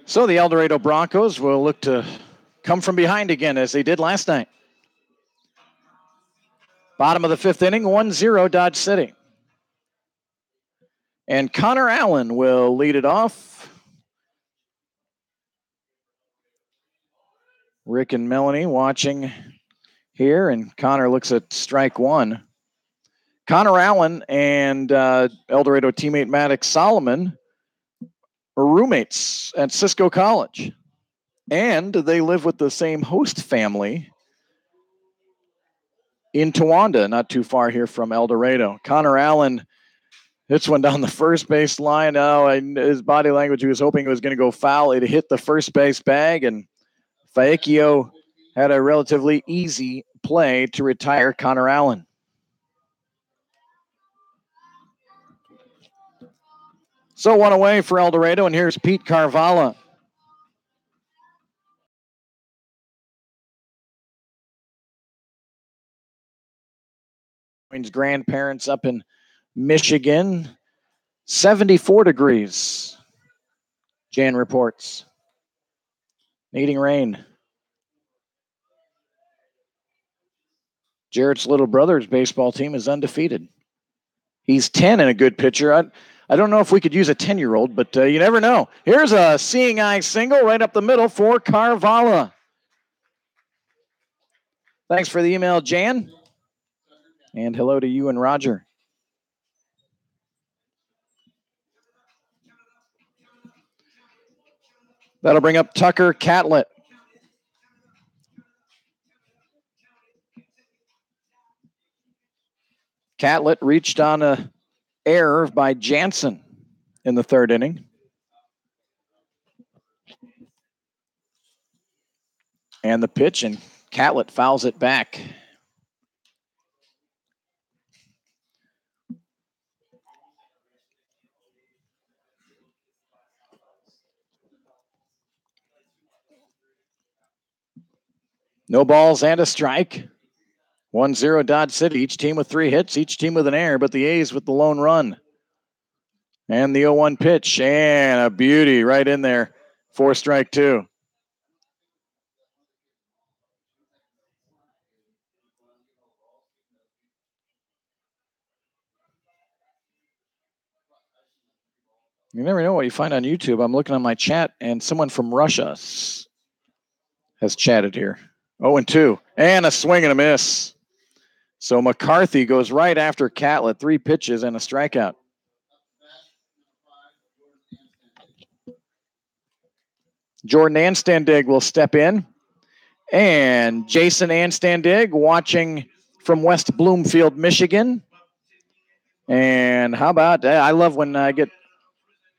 So the El Dorado Broncos will look to come from behind again as they did last night. Bottom of the 5th inning, 1-0 Dodge City. And Connor Allen will lead it off. Rick and Melanie watching here, and Connor looks at strike 1. Connor Allen and El Dorado teammate Maddox Solomon are roommates at Cisco College. And they live with the same host family in Towanda, not too far here from El Dorado. Connor Allen hits one down the first base line. Oh, and his body language, he was hoping it was going to go foul. It hit the first base bag, and Faekio had a relatively easy play to retire Connor Allen. So 1 away for El Dorado, and here's Pete Carvala. Coin's grandparents up in Michigan. 74 degrees. Jan reports. Needing rain. Jarrett's little brother's baseball team is undefeated. He's 10 and a good pitcher. I don't know if we could use a 10-year-old, but you never know. Here's a seeing eye single right up the middle for Carvalho. Thanks for the email, Jan. And hello to you and Roger. That'll bring up Tucker Catlett. Catlett reached on a error by Jansen in the third inning. And the pitch, and Catlett fouls it back. No balls and a strike. 1-0 Dodge City. Each team with 3 hits, each team with an error, but the A's with the lone run. And the 0-1 pitch, and a beauty right in there for strike 2. You never know what you find on YouTube. I'm looking on my chat, and someone from Russia has chatted here. 0-2, and a swing and a miss. So McCarthy goes right after Catlett, 3 pitches and a strikeout. Jordan Anstandig will step in. And Jason Anstandig watching from West Bloomfield, Michigan. And how about that? I love when I get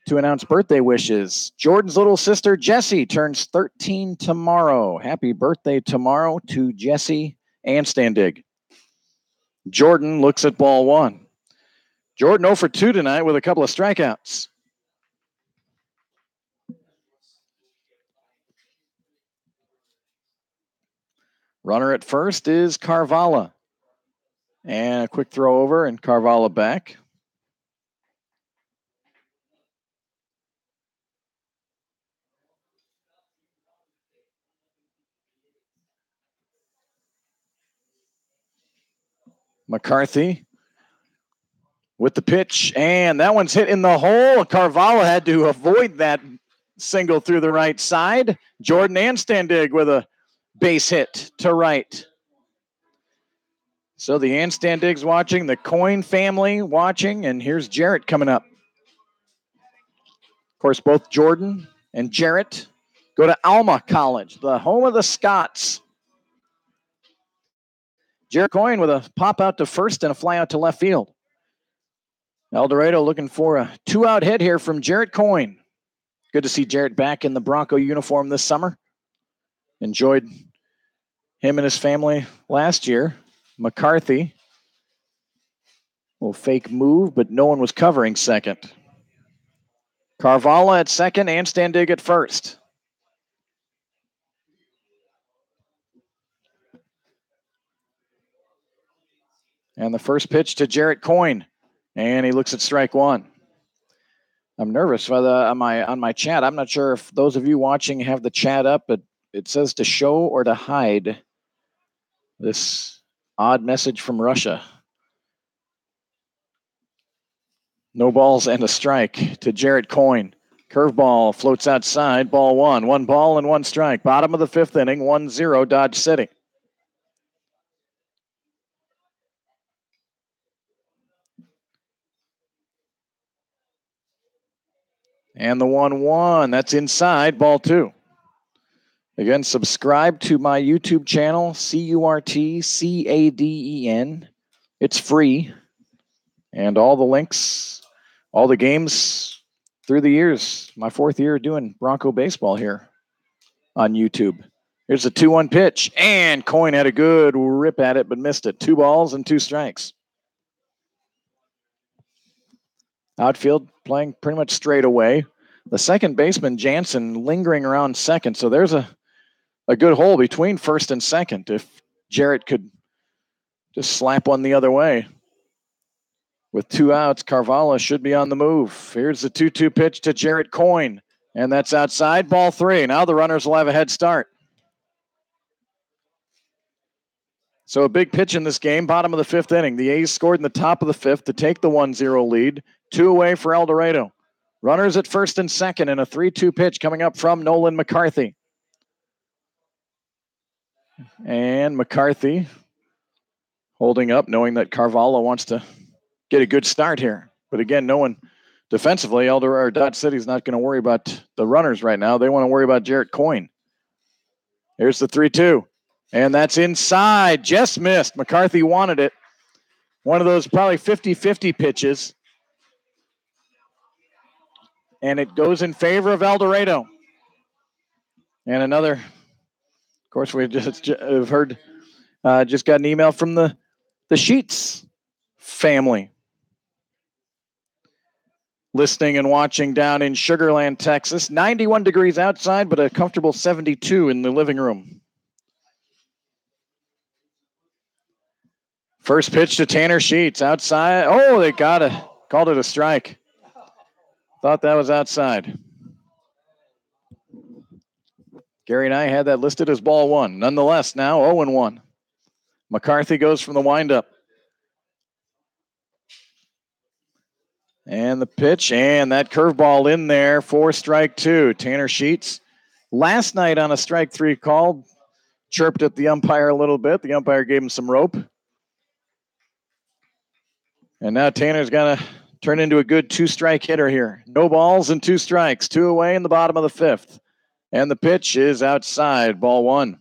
to announce birthday wishes. Jordan's little sister, Jessie, turns 13 tomorrow. Happy birthday tomorrow to Jessie Anstandig. Jordan looks at ball 1. Jordan 0 for 2 tonight with a couple of strikeouts. Runner at first is Carvalho. And a quick throw over, and Carvalho back. McCarthy with the pitch, and that one's hit in the hole. Carvalho had to avoid that single through the right side. Jordan Anstandig with a base hit to right. So the Anstandigs watching, the Coin family watching, and here's Jarrett coming up. Of course, both Jordan and Jarrett go to Alma College, the home of the Scots. Jarrett Coin with a pop out to first and a fly out to left field. El Dorado looking for a 2-out hit here from Jarrett Coin. Good to see Jarrett back in the Bronco uniform this summer. Enjoyed him and his family last year. McCarthy. Little fake move, but no one was covering second. Carvalho at second, Anstandig at first. And the first pitch to Jarrett Coin. And he looks at strike 1. I'm nervous on my chat. I'm not sure if those of you watching have the chat up, but it says to show or to hide this odd message from Russia. No balls and a strike to Jarrett Coin. Curveball floats outside, ball 1. 1 ball and 1 strike. Bottom of the 5th inning, 1-0 Dodge City. And the 1-1, that's inside, ball 2. Again, subscribe to my YouTube channel, CURTCADEN. It's free. And all the links, all the games through the years. My 4th year doing Bronco baseball here on YouTube. Here's a 2-1 pitch, and Coin had a good rip at it, but missed it. 2 balls and 2 strikes. Outfield playing pretty much straight away. The second baseman, Jansen, lingering around second. So there's a good hole between first and second if Jarrett could just slap one the other way. With 2 outs, Carvalho should be on the move. Here's the 2-2 pitch to Jarrett Coyne, and that's outside, ball 3. Now the runners will have a head start. So a big pitch in this game, bottom of the 5th inning. The A's scored in the top of the 5th to take the 1-0 lead. 2 away for El Dorado. Runners at first and second, and a 3-2 pitch coming up from Nolan McCarthy. And McCarthy holding up, knowing that Carvalho wants to get a good start here. But again, no one defensively, Dodge City's not going to worry about the runners right now. They want to worry about Jarrett Coyne. Here's the 3-2. And that's inside. Just missed. McCarthy wanted it. One of those probably 50-50 pitches. And it goes in favor of El Dorado. And another, of course, we just have heard, just got an email from the Sheets family. Listening and watching down in Sugar Land, Texas. 91 degrees outside, but a comfortable 72 in the living room. First pitch to Tanner Sheets outside. Oh, they called it a strike. Thought that was outside. Gary and I had that listed as ball 1. Nonetheless, now 0-1. McCarthy goes from the windup. And the pitch, and that curveball in there for strike 2. Tanner Sheets, last night on a strike 3 call, chirped at the umpire a little bit. The umpire gave him some rope. And now Tanner's got to turn into a good 2-strike hitter here. No balls and 2 strikes. 2 away in the bottom of the 5th. And the pitch is outside, ball 1.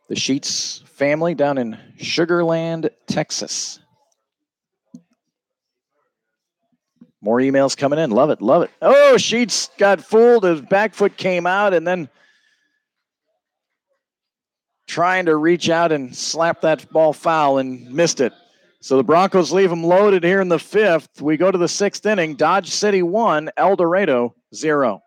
The Sheets family down in Sugar Land, Texas. More emails coming in. Love it, love it. Oh, Sheets got fooled. His back foot came out, and then trying to reach out and slap that ball foul and missed it. So the Broncos leave them loaded here in the 5th. We go to the 6th inning. Dodge City 1, El Dorado 0.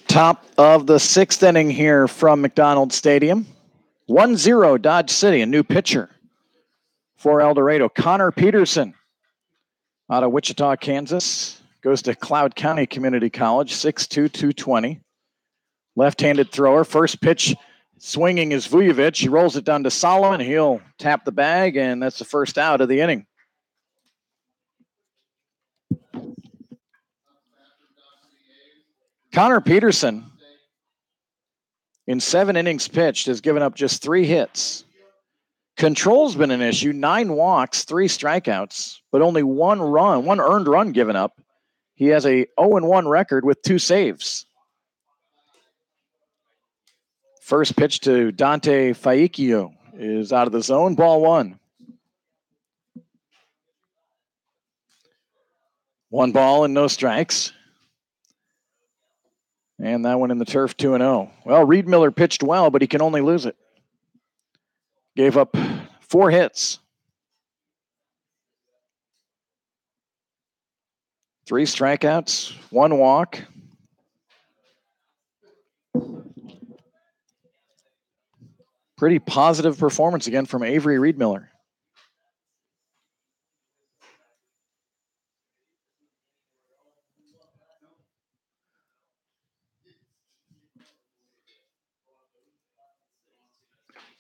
Top of the 6th inning here from McDonald Stadium. 1-0 Dodge City, a new pitcher for El Dorado. Connor Peterson out of Wichita, Kansas. Goes to Cloud County Community College, 6'2", 220. Left-handed thrower. First pitch swinging is Vujovic. He rolls it down to Solomon. He'll tap the bag, and that's the first out of the inning. Connor Peterson, in 7 innings pitched, has given up just 3 hits. Control's been an issue. 9 walks, 3 strikeouts, but only one earned run given up. He has a 0-1 record with 2 saves. First pitch to Dante Faicchio is out of the zone. Ball 1. 1 ball and no strikes. And that one in the turf, 2-0. Well, Reed Miller pitched well, but he can only lose it. Gave up 4 hits. 3 strikeouts, 1 walk. Pretty positive performance again from Avery Reed Miller.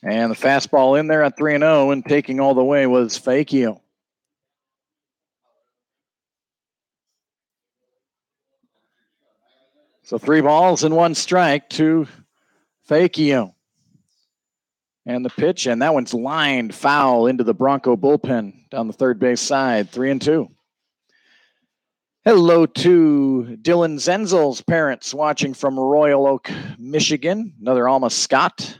And the fastball in there at 3-0, and taking all the way was Faicchio. So 3 balls and 1 strike to Faicchio. And the pitch, and that one's lined foul into the Bronco bullpen down the third base side, 3-2. Hello to Dylan Zenzel's parents watching from Royal Oak, Michigan. Another Alma Scott.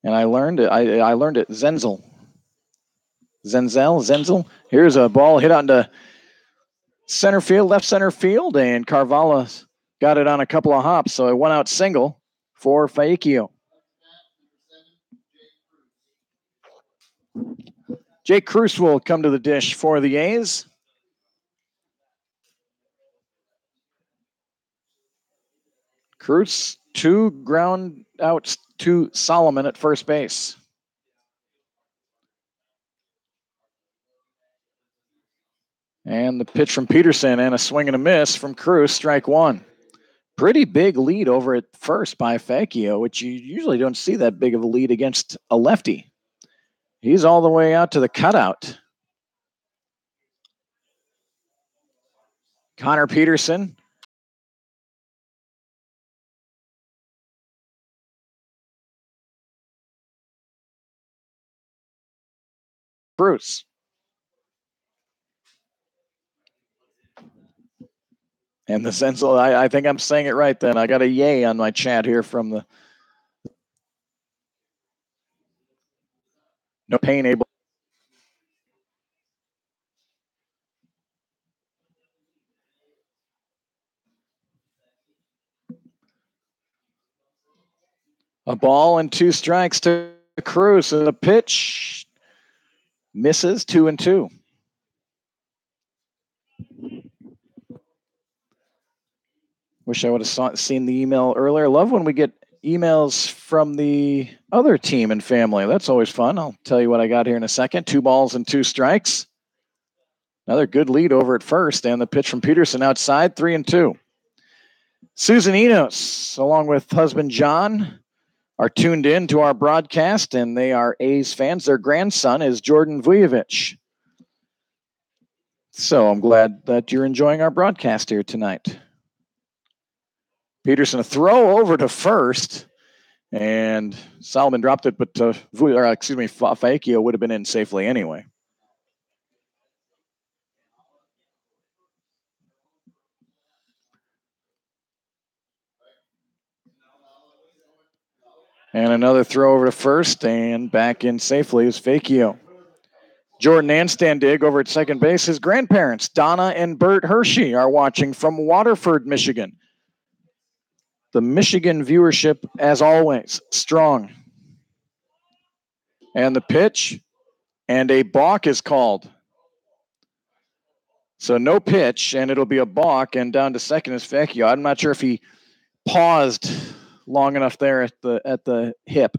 And I learned it. I learned it. Zenzel. Here's a ball hit onto center field, left center field, and Carvalho got it on a couple of hops. So a 1-out single for Faicchio. Jake Cruz will come to the dish for the A's. Cruz, 2 ground outs to Solomon at first base. And the pitch from Peterson and a swing and a miss from Cruz, strike 1. Pretty big lead over at first by Faicchio, which you usually don't see that big of a lead against a lefty. He's all the way out to the cutout. Connor Peterson. Bruce. And the Zenzel, I think I'm saying it right then. I got a yay on my chat here from the No Pain Able. A ball and 2 strikes to Cruz. And the pitch misses, 2-2. Wish I would have seen the email earlier. Love when we get emails from the other team and family. That's always fun. I'll tell you what I got here in a second. 2 balls and 2 strikes. Another good lead over at first. And the pitch from Peterson outside, 3-2. Susan Enos, along with husband John, are tuned in to our broadcast, and they are A's fans. Their grandson is Jordan Vujovic. So I'm glad that you're enjoying our broadcast here tonight. Peterson, a throw over to first, and Solomon dropped it, but Faicchio would have been in safely anyway. And another throw over to first, and back in safely is Faicchio. Jordan Anstandig over at second base. His grandparents, Donna and Bert Hershey, are watching from Waterford, Michigan. The Michigan viewership, as always, strong. And the pitch, and a balk is called. So no pitch, and it'll be a balk, and down to second is Faicchio. I'm not sure if he paused long enough there at the hip.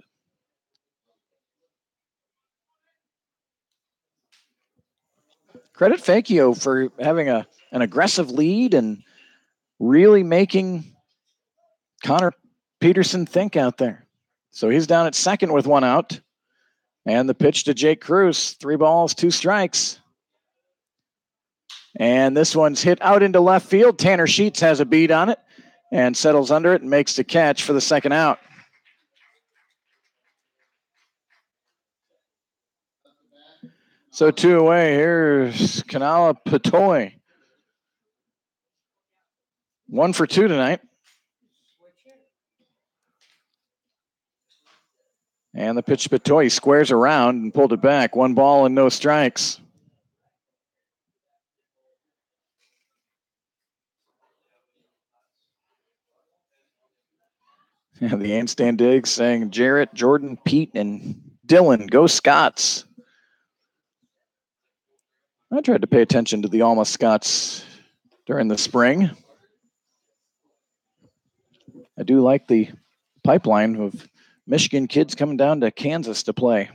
Credit Faicchio for having an aggressive lead and really making Connor Peterson think out there. So he's down at second with 1 out. And the pitch to Jake Cruz, 3 balls, 2 strikes. And this one's hit out into left field. Tanner Sheets has a beat on it and settles under it and makes the catch for the second out. So 2 away. Here's Kanala Patoy. 1 for 2 tonight. And the pitch to Patoy squares around and pulled it back. 1 ball and no strikes. And the handstand dig saying Jarrett, Jordan, Pete, and Dylan, go Scots. I tried to pay attention to the Alma Scots during the spring. I do like the pipeline of Michigan kids coming down to Kansas to play.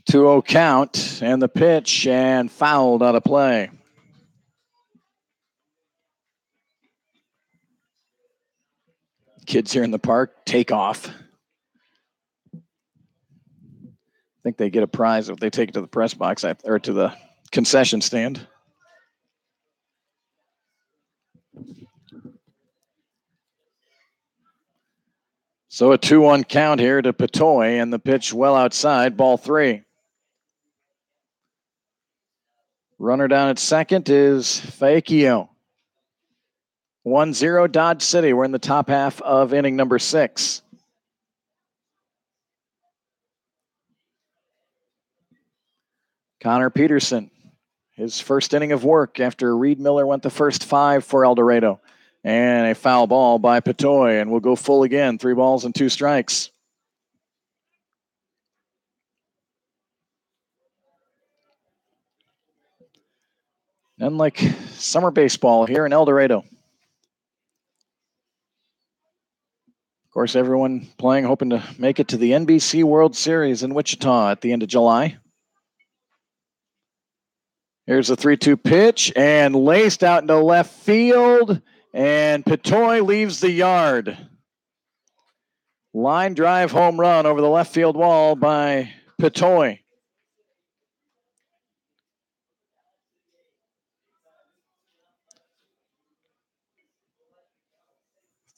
Two 2-0 count, and the pitch, and fouled out of play. Kids here in the park take off. I think they get a prize if they take it to the press box or to the concession stand. So a 2-1 count here to Patoy, and the pitch well outside, ball 3. Runner down at second is Faikio. 1-0 Dodge City. We're in the top half of inning number 6. Connor Peterson, his first inning of work after Reed Miller went the first 5 for El Dorado. And a foul ball by Patoy, and we'll go full again. 3 balls and 2 strikes. Unlike summer baseball here in El Dorado. Of course, everyone playing, hoping to make it to the NBC World Series in Wichita at the end of July. Here's a 3-2 pitch, and laced out into left field, and Patoy leaves the yard. Line drive home run over the left field wall by Patoy.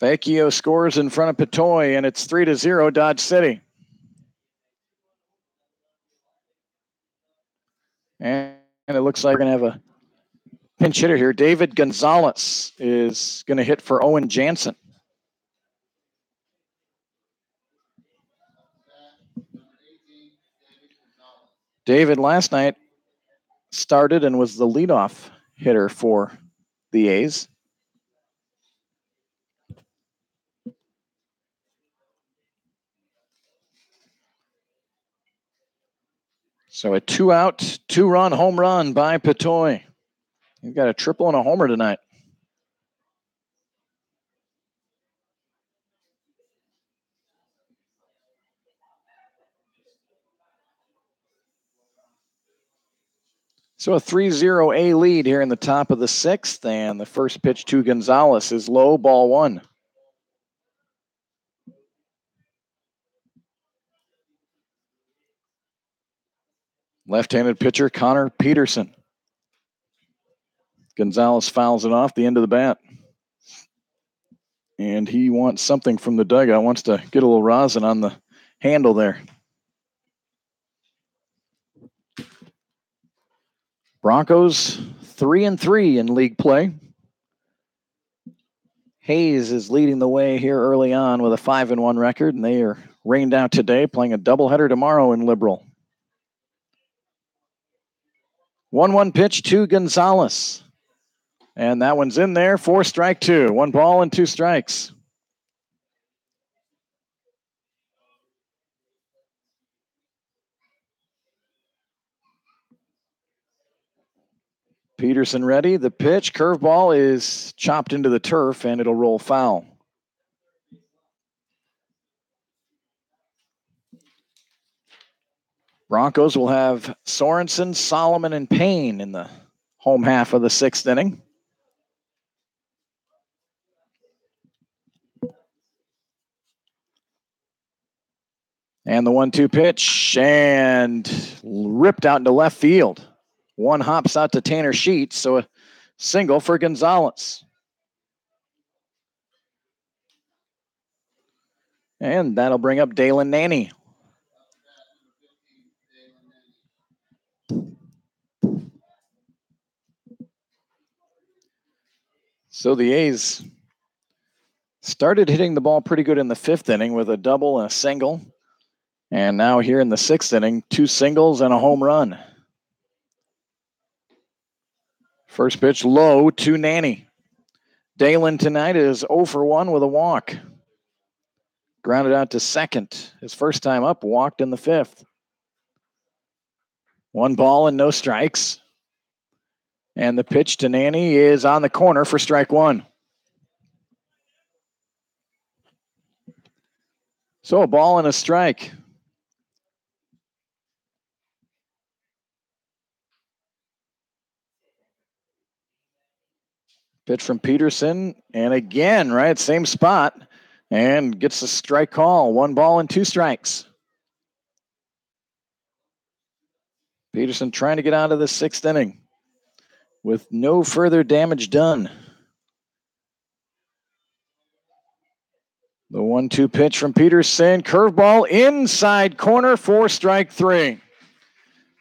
Faikio scores in front of Patoy, and it's 3-0 Dodge City. And it looks like we're going to have a pinch hitter here. David Gonzalez is going to hit for Owen Jansen. David last night started and was the leadoff hitter for the A's. So a 2-out, 2-run home run by Patoy. He's got a triple and a homer tonight. So a 3-0 A lead here in the top of the 6th, and the first pitch to Gonzalez is low, ball 1. Left-handed pitcher Connor Peterson. Gonzalez fouls it off the end of the bat. And he wants something from the dugout, wants to get a little rosin on the handle there. Broncos 3-3 in league play. Hayes is leading the way here early on with a 5-1 record, and they are rained out today, playing a doubleheader tomorrow in Liberal. 1-1 pitch to Gonzalez. And that one's in there for strike 2. 1 ball and 2 strikes. Peterson ready. The pitch, curveball is chopped into the turf, and it'll roll foul. Broncos will have Sorensen, Solomon, and Payne in the home half of the 6th inning. And the 1-2 pitch, and ripped out into left field. One hops out to Tanner Sheets, so a single for Gonzalez. And that'll bring up Dalen Nanny. So the A's started hitting the ball pretty good in the 5th inning with a double and a single. And now here in the 6th inning, 2 singles and a home run. First pitch low to Nanny. Dalen tonight is 0 for 1 with a walk. Grounded out to second. His first time up, walked in the 5th. 1 ball and no strikes. And the pitch to Nanny is on the corner for strike 1. So a ball and a strike. Pitch from Peterson, and again, right, same spot, and gets a strike call. 1 ball and 2 strikes. Peterson trying to get out of the 6th inning with no further damage done. The 1-2 pitch from Peterson, curveball inside corner for strike 3.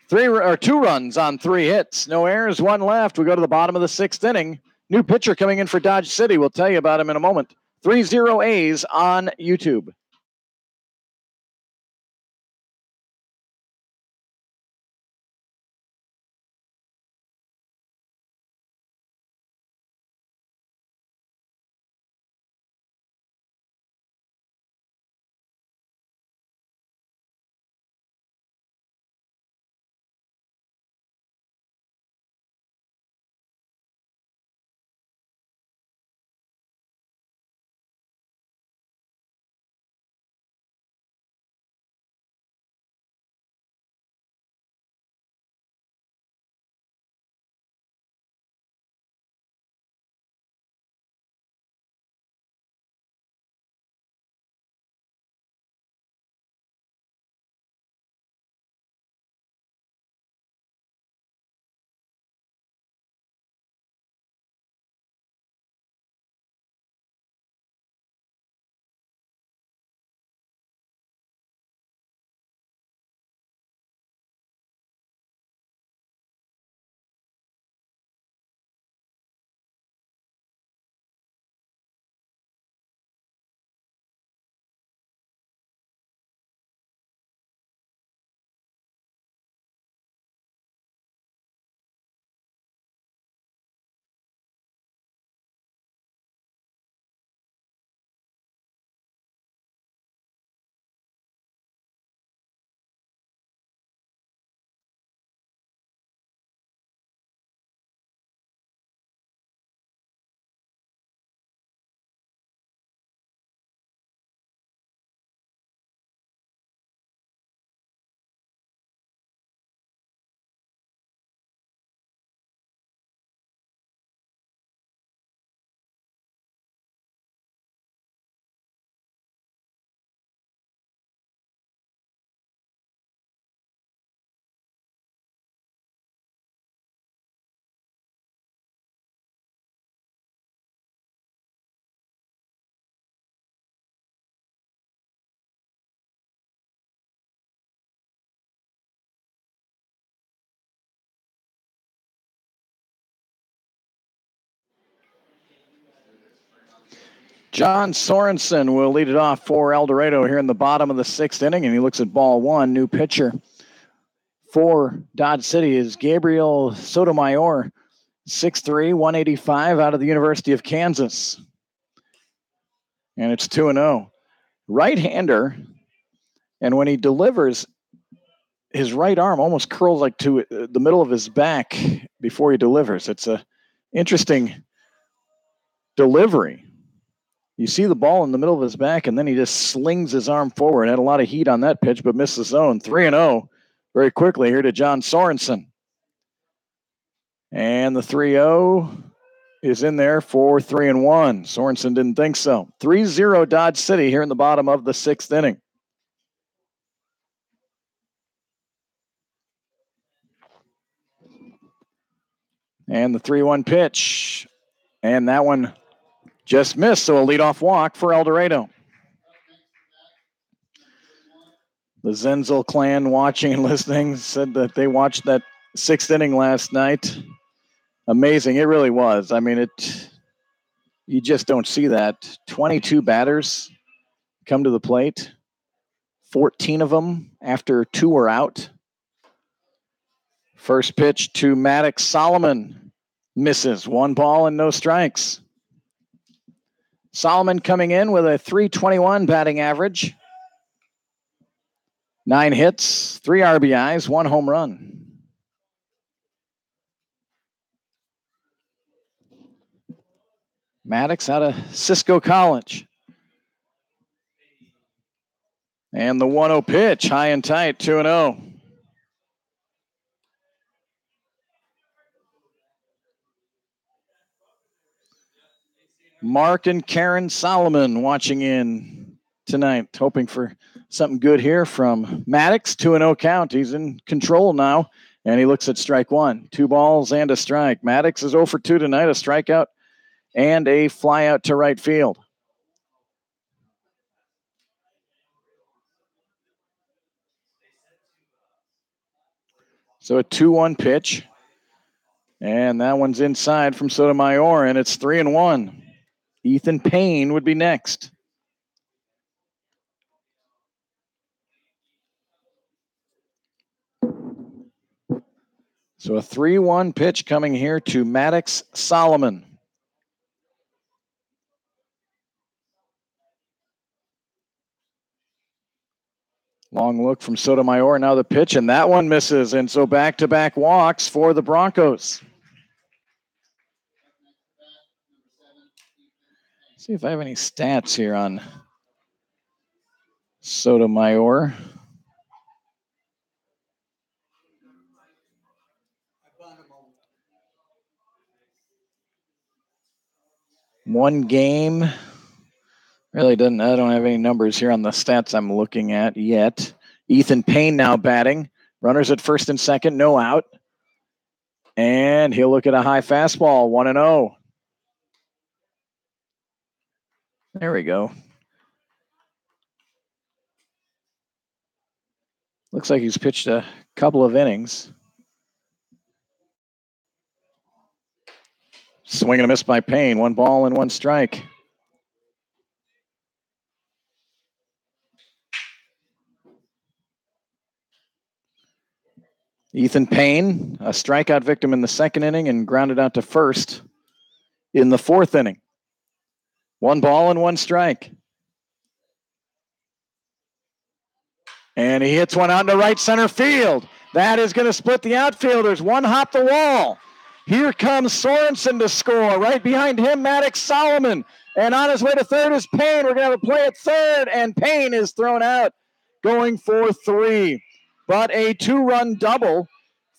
2 runs on 3 hits, no errors, 1 left. We go to the bottom of the 6th inning. New pitcher coming in for Dodge City. We'll tell you about him in a moment. 3-0 A's on YouTube. John Sorensen will lead it off for El Dorado here in the bottom of the 6th inning, and he looks at ball 1. New pitcher for Dodge City is Gabriel Sotomayor, 6'3", 185 out of the University of Kansas. And it's 2-0. Right-hander, and when he delivers, his right arm almost curls like to the middle of his back before he delivers. It's a interesting delivery. You see the ball in the middle of his back, and then he just slings his arm forward. Had a lot of heat on that pitch, but missed the zone. 3-0 very quickly here to John Sorensen. And the 3-0 is in there for 3-1. Sorensen didn't think so. 3-0 Dodge City here in the bottom of the 6th inning. And the 3-1 pitch. And that one just missed, so a leadoff walk for El Dorado. The Zenzel clan watching and listening said that they watched that 6th inning last night. Amazing. It really was. I mean, you just don't see that. 22 batters come to the plate. 14 of them after 2 were out. First pitch to Maddox Solomon. Misses. 1 ball and no strikes. Solomon coming in with a .321 batting average. 9 hits, 3 RBIs, 1 home run. Maddox out of Cisco College. And the 1-0 pitch, high and tight, 2-0. Mark and Karen Solomon watching in tonight, hoping for something good here from Maddox. 2-0 count. He's in control now, and he looks at strike 1. 2 balls and a strike. Maddox is 0 for 2 tonight, a strikeout and a fly out to right field. So a 2-1 pitch. And that one's inside from Sotomayor, and it's 3-1. Ethan Payne would be next. So a 3-1 pitch coming here to Maddox Solomon. Long look from Sotomayor. Now the pitch, and that one misses. And so back-to-back walks for the Broncos. See if I have any stats here on Sotomayor. One game. Really doesn't. I don't have any numbers here on the stats I'm looking at yet. Ethan Payne now batting. Runners at first and second, no out. And he'll look at a high fastball, 1-0. There we go. Looks like he's pitched a couple of innings. Swing and a miss by Payne. 1 ball and 1 strike. Ethan Payne, a strikeout victim in the 2nd inning and grounded out to first in the 4th inning. 1 ball and 1 strike. And he hits one out into right center field. That is going to split the outfielders. 1 hop the wall. Here comes Sorensen to score. Right behind him, Maddox Solomon. And on his way to third is Payne. We're going to have a play at third, and Payne is thrown out, going for 3. But a 2-run double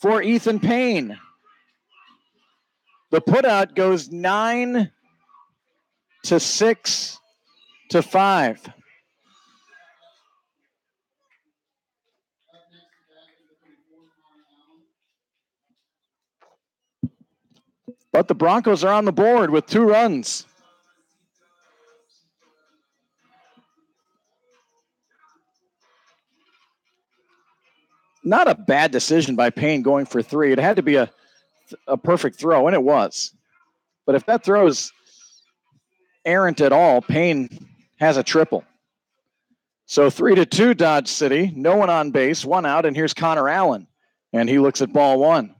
for Ethan Payne. The putout goes 9-6-5. But the Broncos are on the board with 2 runs. Not a bad decision by Payne going for 3. It had to be a perfect throw, and it was. But if that throw is errant at all, Payne has a triple. So 3-2 Dodge City. No one on base, 1 out, and here's Connor Allen. And he looks at ball 1.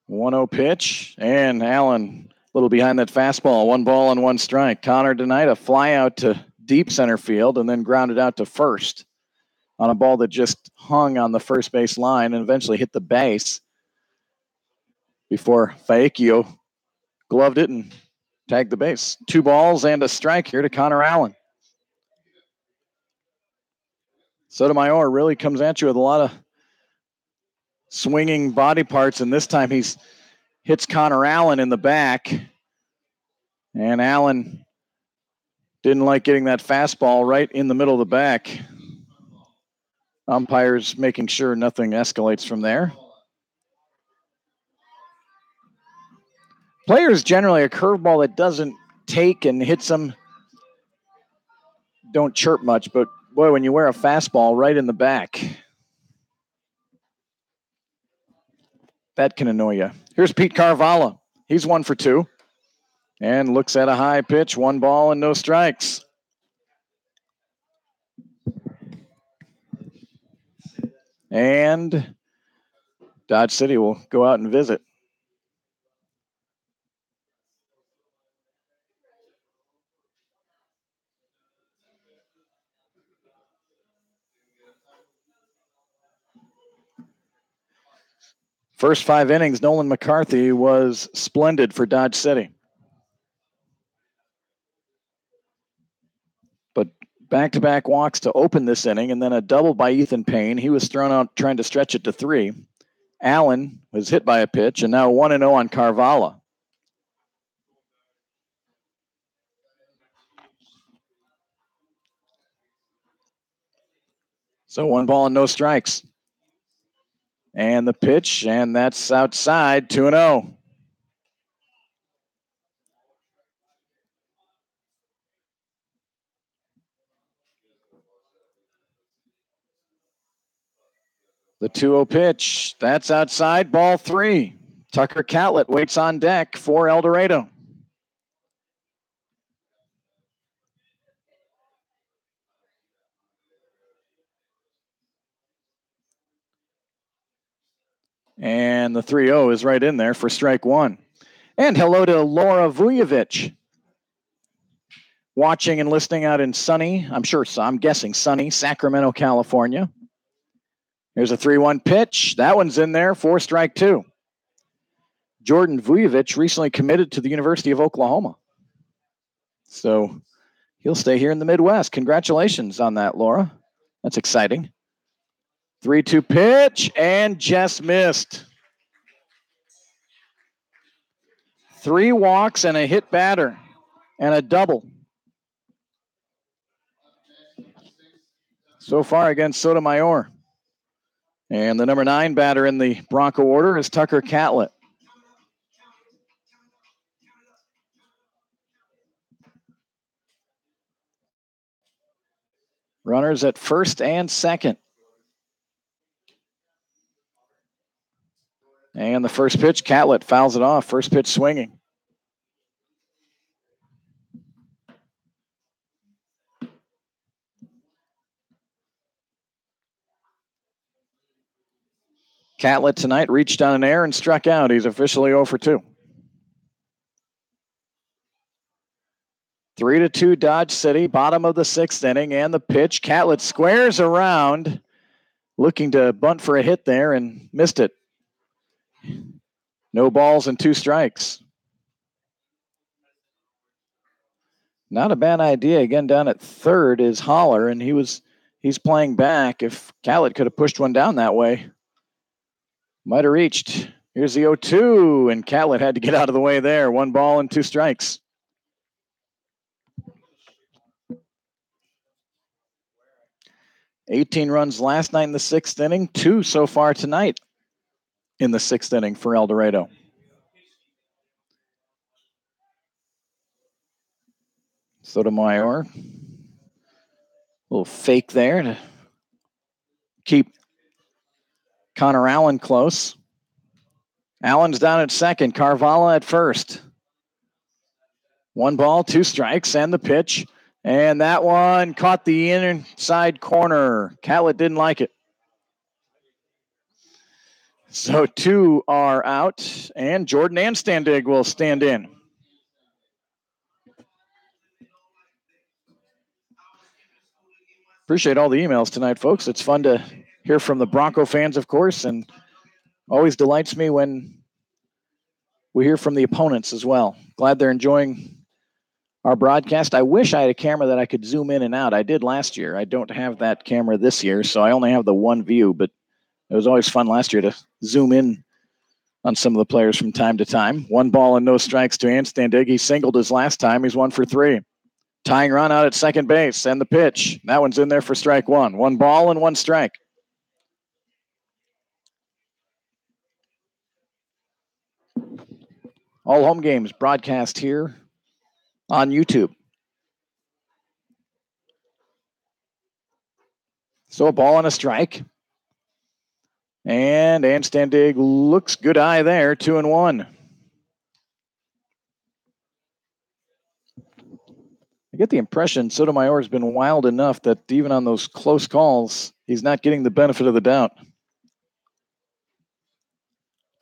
One-zero pitch, and Allen a little behind that fastball. 1 ball and 1 strike. Connor tonight a fly out to deep center field and then grounded out to first on a ball that just hung on the first base line and eventually hit the base before Faekio gloved it and tagged the base. 2 balls and a strike here to Connor Allen. Sotomayor really comes at you with a lot of swinging body parts, and this time he's hits Connor Allen in the back. And Allen Didn't like getting that fastball right in the middle of the back. Umpires making sure nothing escalates from there. Players generally, a curveball that doesn't take and hits them don't chirp much, but boy, when you wear a fastball right in the back, that can annoy you. Here's Pete Carvalho. He's 1 for 2 and looks at a high pitch, 1 ball and no strikes. And Dodge City will go out and visit. First 5 innings, Nolan McCarthy was splendid for Dodge City. But back-to-back walks to open this inning, and then a double by Ethan Payne. He was thrown out trying to stretch it to 3. Allen was hit by a pitch, and now 1-0 on Carvalho. So 1 ball and no strikes. And the pitch, and that's outside, 2-0. The 2-0 pitch, that's outside, ball 3. Tucker Catlett waits on deck for El Dorado. And the 3-0 is right in there for strike 1. And hello to Laura Vujovic. Watching and listening out in sunny, I'm guessing sunny, Sacramento, California. Here's a 3-1 pitch. That one's in there for strike 2. Jordan Vujovic recently committed to the University of Oklahoma. So he'll stay here in the Midwest. Congratulations on that, Laura. That's exciting. 3-2 pitch and just missed. 3 walks and a hit batter and a double. So far against Sotomayor. And the number 9 batter in the Bronco order is Tucker Catlett. Runners at first and second. And the first pitch, Catlett fouls it off. First pitch swinging. Catlett tonight reached on an air and struck out. He's officially 0 for 2. 3-2 Dodge City, bottom of the 6th inning, and the pitch. Catlett squares around, looking to bunt for a hit there and missed it. No balls and 2 strikes. Not a bad idea. Again, down at third is Holler, and he's playing back. If Catlett could have pushed one down that way, might have reached. Here's the 0-2, and Catlett had to get out of the way there. 1 ball and 2 strikes. $18 runs last night in the 6th inning, 2 so far tonight in the 6th inning for El Dorado. Sotomayor, a little fake there to keep Connor Allen close. Allen's down at second, Carvalho at first. 1 ball, 2 strikes, and the pitch. And that one caught the inside corner. Catlett didn't like it. So 2 are out, and Jordan Anstandig will stand in. Appreciate all the emails tonight, folks. It's fun to hear from the Bronco fans, of course, and always delights me when we hear from the opponents as well. Glad they're enjoying our broadcast. I wish I had a camera that I could zoom in and out. I did last year. I don't have that camera this year, so I only have the one view, but it was always fun last year to zoom in on some of the players from time to time. 1 ball and no strikes to Anstandig. He singled his last time. He's 1 for 3. Tying run out at second base, and the pitch. That one's in there for strike one. 1 ball and 1 strike. All home games broadcast here on YouTube. So a ball and a strike. And Anstandig looks good eye there, 2-1. I get the impression Sotomayor's been wild enough that even on those close calls, he's not getting the benefit of the doubt.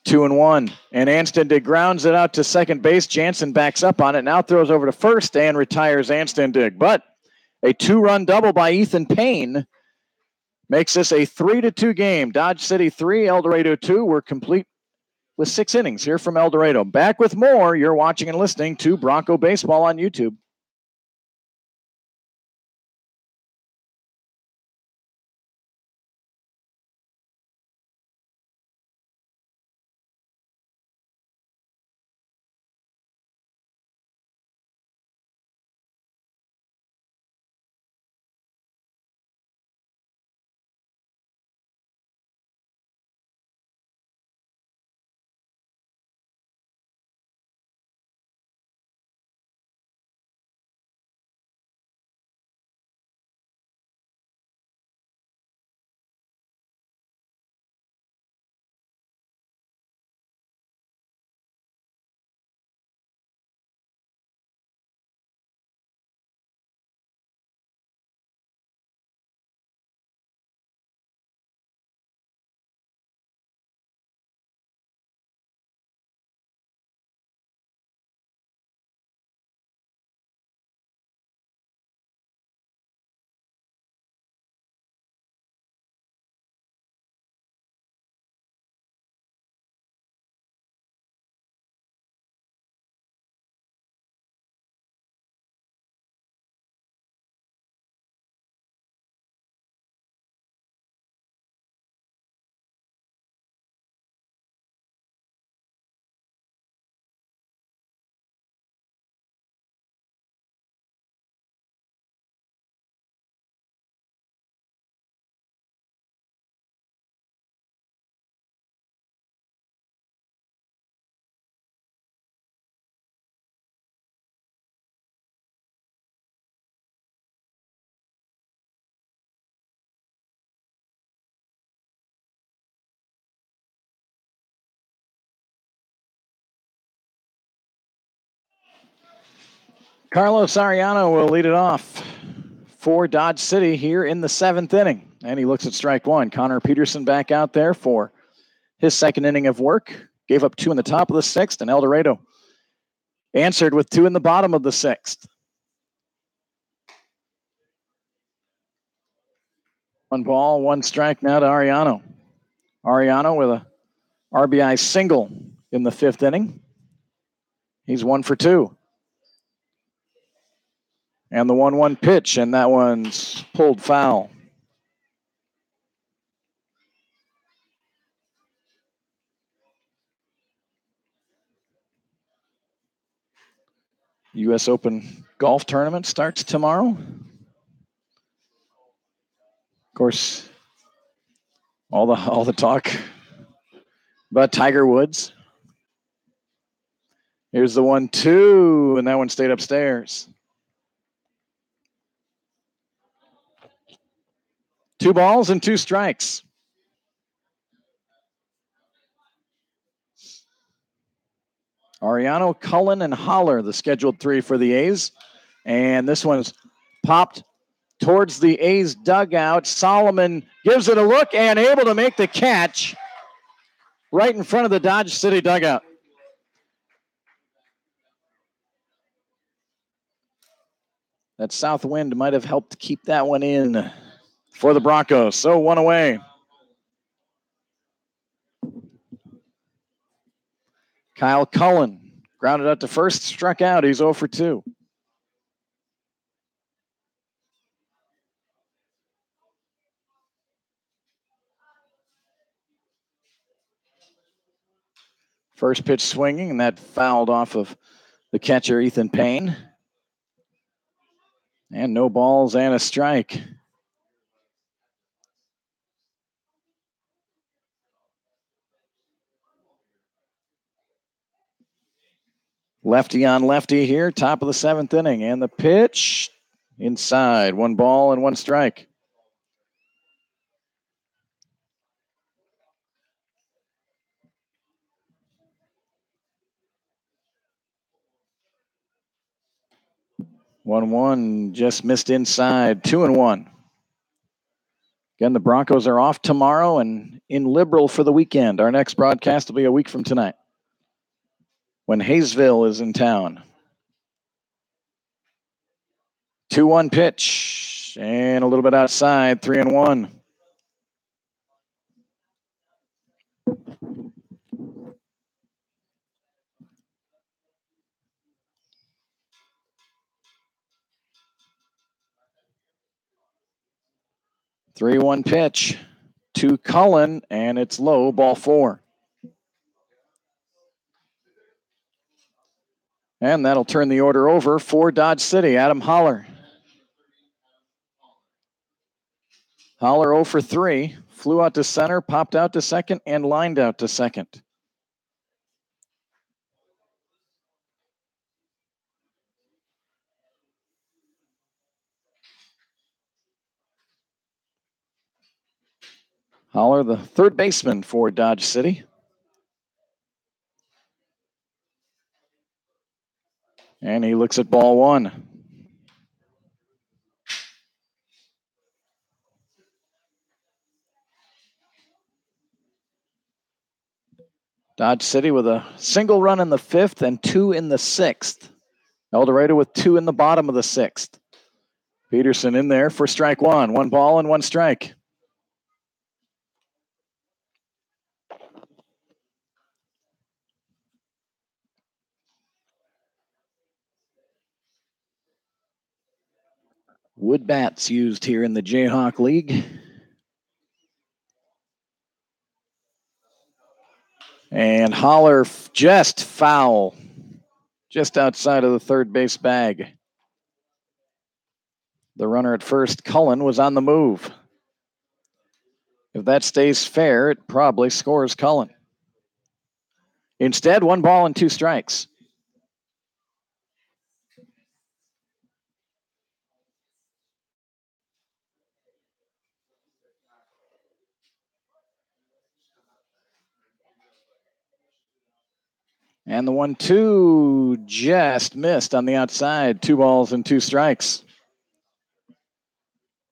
2-1. And Anstandig grounds it out to second base. Jansen backs up on it, now throws over to first and retires Anstandig. But a 2-run double by Ethan Payne makes this a 3-2 game. Dodge City 3, El Dorado 2. We're complete with 6 innings here from El Dorado. Back with more. You're watching and listening to Bronco Baseball on YouTube. Carlos Ariano will lead it off for Dodge City here in the 7th inning. And he looks at strike one. Connor Peterson back out there for his second inning of work. Gave up 2 in the top of the 6th, and El Dorado answered with 2 in the bottom of the 6th. 1 ball, 1 strike now to Ariano. Ariano with a RBI single in the 5th inning. He's 1 for 2. And the 1-1 pitch, and that one's pulled foul. U.S. Open golf tournament starts tomorrow. Of course, all the talk about Tiger Woods. Here's the 1-2, and that one stayed upstairs. 2 balls and 2 strikes. Ariano, Cullen, and Holler, the scheduled 3 for the A's. And this one's popped towards the A's dugout. Solomon gives it a look and able to make the catch right in front of the Dodge City dugout. That south wind might have helped keep that one in for the Broncos. So 1 away. Kyle Cullen grounded out to first, struck out. He's 0 for 2. First pitch swinging, and that fouled off of the catcher, Ethan Payne. And no balls and a strike. Lefty on lefty here, top of the 7th inning. And the pitch inside. 1 ball and 1 strike. One just missed inside. 2-1. Again, the Broncos are off tomorrow and in Liberal for the weekend. Our next broadcast will be a week from tonight when Hayesville is in town. 2-1 pitch and a little bit outside. 3-1. Three-one pitch to Cullen, and it's low, ball 4. And that'll turn the order over for Dodge City. Adam Holler. Holler 0 for 3. Flew out to center, popped out to second, and lined out to second. Holler, the third baseman for Dodge City. And he looks at ball 1. Dodge City with a single run in the 5th and 2 in the 6th. El Dorado with 2 in the bottom of the 6th. Peterson in there for strike 1. 1 ball and 1 strike. Wood bats used here in the Jayhawk League. And Holler just foul, just outside of the third base bag. The runner at first, Cullen, was on the move. If that stays fair, it probably scores Cullen. Instead, 1 ball and 2 strikes. And the 1-2 just missed on the outside. 2 balls and 2 strikes.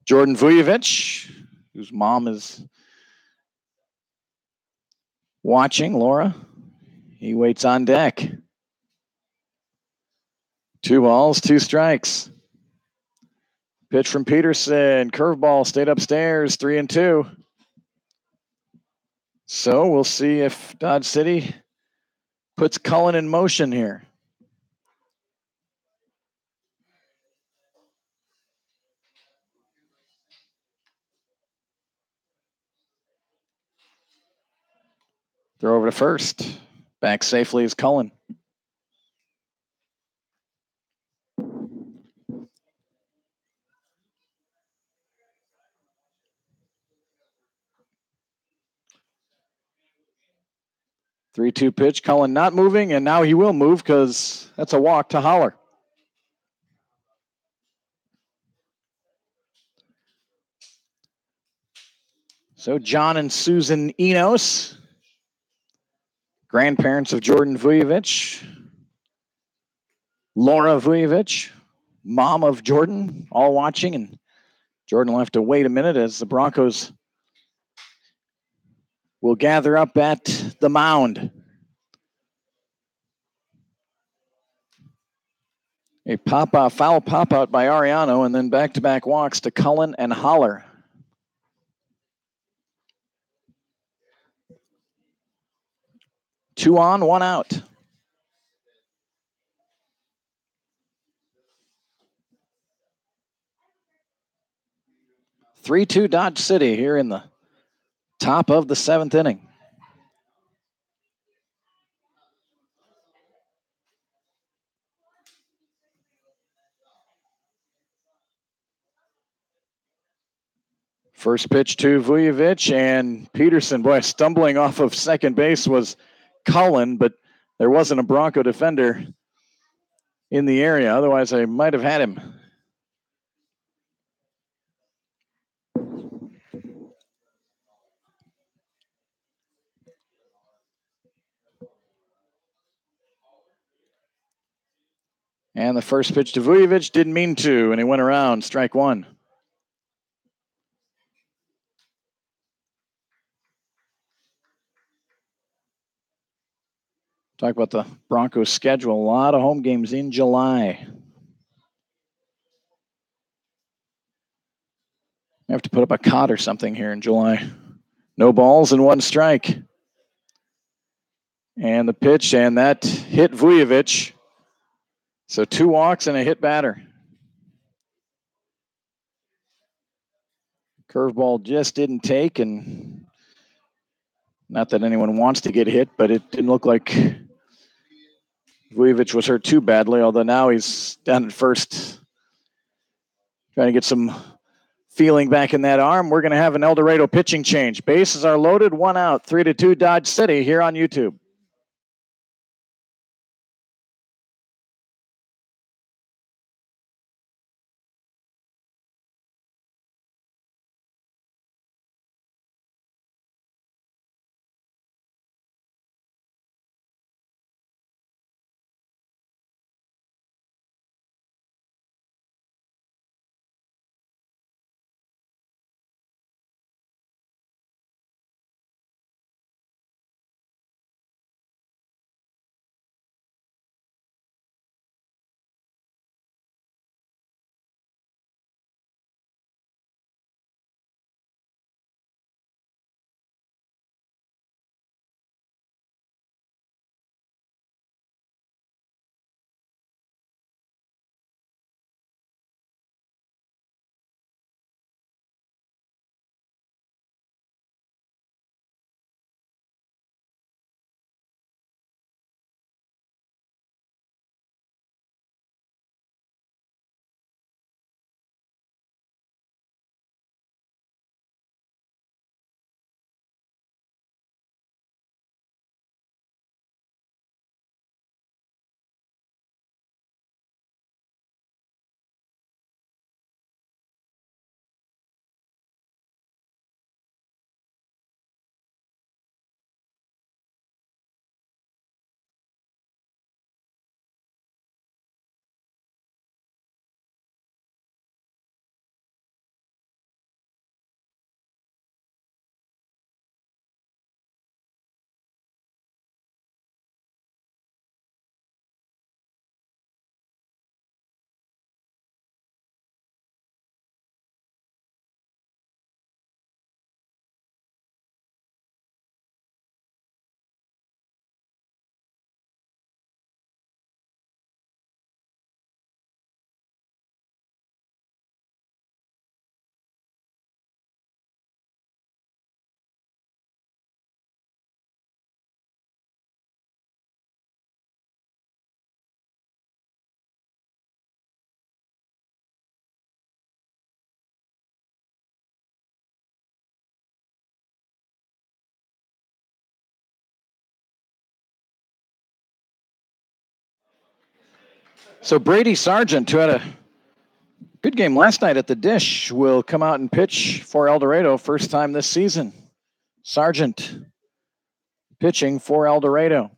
Jordan Vujovic, whose mom is watching, Laura. He waits on deck. 2 balls, 2 strikes. Pitch from Peterson. Curveball stayed upstairs. 3-2. So we'll see if Dodge City puts Cullen in motion here. Throw over to first. Back safely is Cullen. Three-two pitch. Cullen not moving, and now he will move because that's a walk to Holler. So John and Susan Enos, grandparents of Jordan Vujovic, Laura Vujovic, mom of Jordan, all watching, and Jordan will have to wait a minute as the Broncos will gather up at the mound. A foul pop out by Ariano, and then back-to-back walks to Cullen and Holler. Two on, 1 out. 3-2 Dodge City here in the top of the 7th inning. First pitch to Vujovic, and Peterson, boy, stumbling off of second base was Cullen, but there wasn't a Bronco defender in the area. Otherwise, I might have had him. And the first pitch to Vujovic didn't mean to, and he went around, strike one. Talk about the Broncos schedule. A lot of home games in July. I have to put up a cot or something here in July. No balls and one strike. And the pitch, and that hit Vujovic. So 2 walks and a hit batter. Curveball just didn't take, and not that anyone wants to get hit, but it didn't look like Vujovic was hurt too badly, although now he's down at first trying to get some feeling back in that arm. We're going to have an El Dorado pitching change. Bases are loaded, 1 out, 3-2 Dodge City here on YouTube. So Brady Sargent, who had a good game last night at the Dish, will come out and pitch for El Dorado, first time this season. Sargent pitching for El Dorado.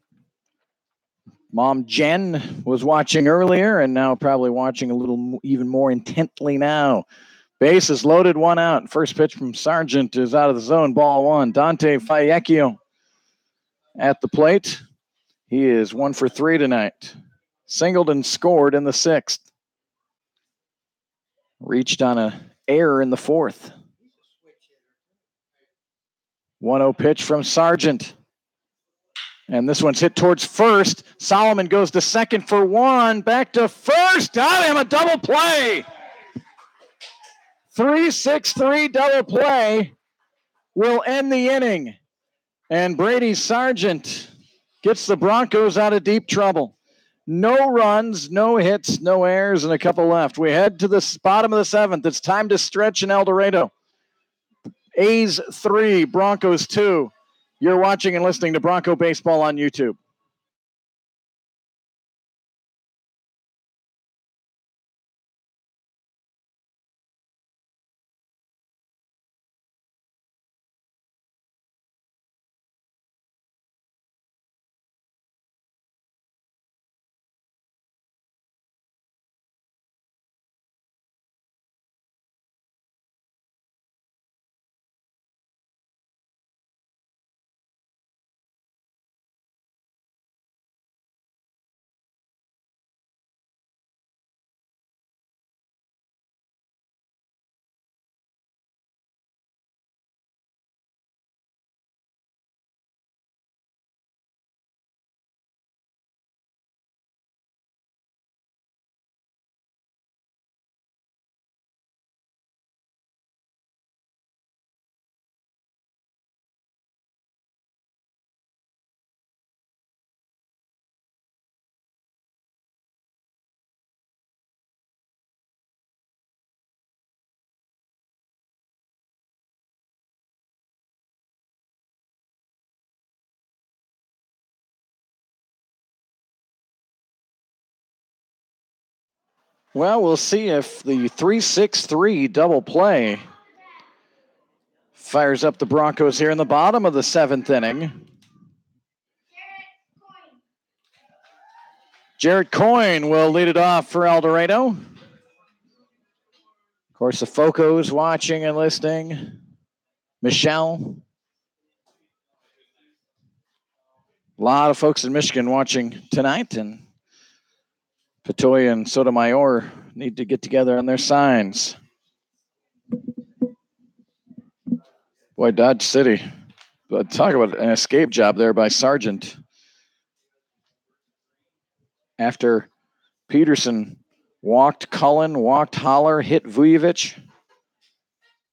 Mom Jen was watching earlier and now probably watching a little even more intently now. Base is loaded, 1 out. First pitch from Sargent is out of the zone, ball 1. Dante Fayecchio at the plate. He is 1 for 3 tonight. Singled and scored in the 6th. Reached on an error in the 4th. 1-0 pitch from Sargent. And this one's hit towards first. Solomon goes to second for 1. Back to first. Got him, a double play. 3-6-3 double play will end the inning. And Brady Sargent gets the Broncos out of deep trouble. No runs, no hits, no errors, and a couple left. We head to the bottom of the 7th. It's time to stretch in El Dorado. A's 3, Broncos 2. You're watching and listening to Bronco Baseball on YouTube. Well, we'll see if the 3-6-3 double play fires up the Broncos here in the bottom of the 7th inning. Jarrett Coyne will lead it off for El Dorado. Of course, the Foco's watching and listening. Michelle. A lot of folks in Michigan watching tonight, and Petoy and Sotomayor need to get together on their signs. Boy, Dodge City. But talk about an escape job there by Sargent. After Peterson walked Cullen, walked Holler, hit Vujovic,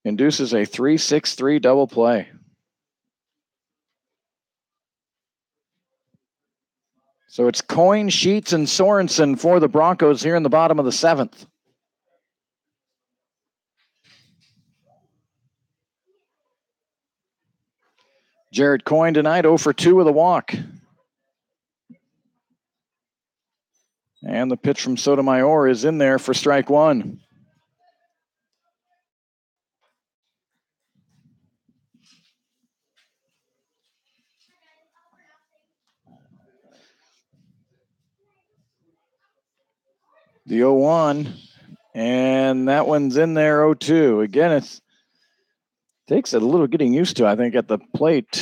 induces a 3-6-3 double play. So it's Coyne, Sheets, and Sorensen for the Broncos here in the bottom of the 7th. Jarrett Coyne tonight 0 for 2 with a walk. And the pitch from Sotomayor is in there for strike 1. The 0-1, and that one's in there 0-2. Again, it takes a little getting used to, I think, at the plate.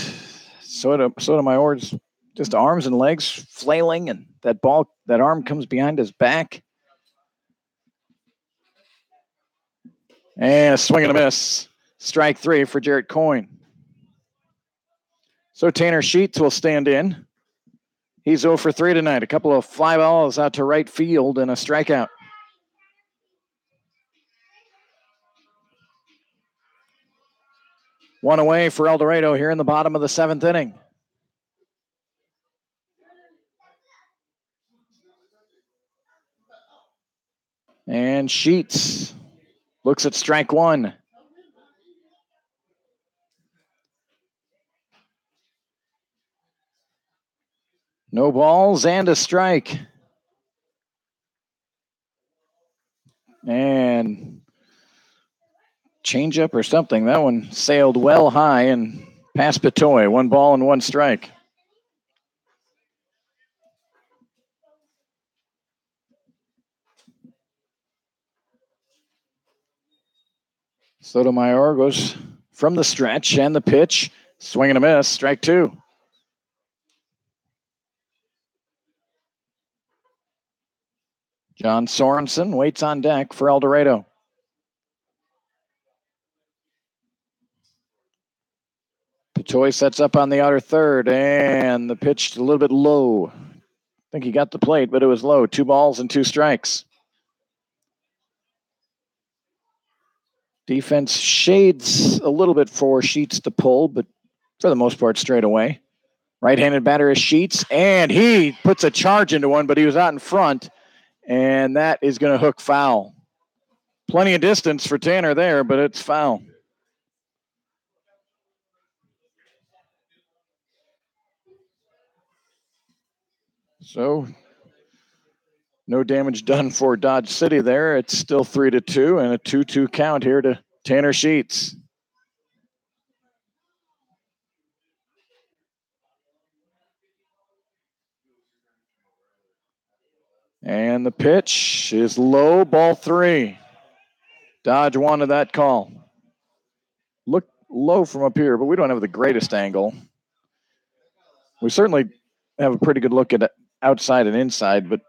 Sotomayor's just arms and legs flailing, and that arm comes behind his back. And a swing and a miss. Strike 3 for Jarrett Coyne. So Tanner Sheets will stand in. He's 0 for 3 tonight. A couple of fly balls out to right field and a strikeout. One away for El Dorado here in the bottom of the 7th inning. And Sheets looks at strike 1. No balls and a strike. And changeup or something. That one sailed well high and past Petoy. 1 ball and 1 strike. Sotomayor goes from the stretch and the pitch. Swing and a miss. Strike 2. John Sorensen waits on deck for El Dorado. Petoy sets up on the outer third, and the pitch a little bit low. I think he got the plate, but it was low. 2 balls and 2 strikes. Defense shades a little bit for Sheets to pull, but for the most part, straight away. Right-handed batter is Sheets, and he puts a charge into one, but he was out in front, and that is going to hook foul. Plenty of distance for Tanner there, but it's foul. So no damage done for Dodge City there. It's still 3-2 and a 2-2 count here to Tanner Sheets. And the pitch is low, ball 3. Dodge wanted that call. Look low from up here, but we don't have the greatest angle. We certainly have a pretty good look at outside and inside, but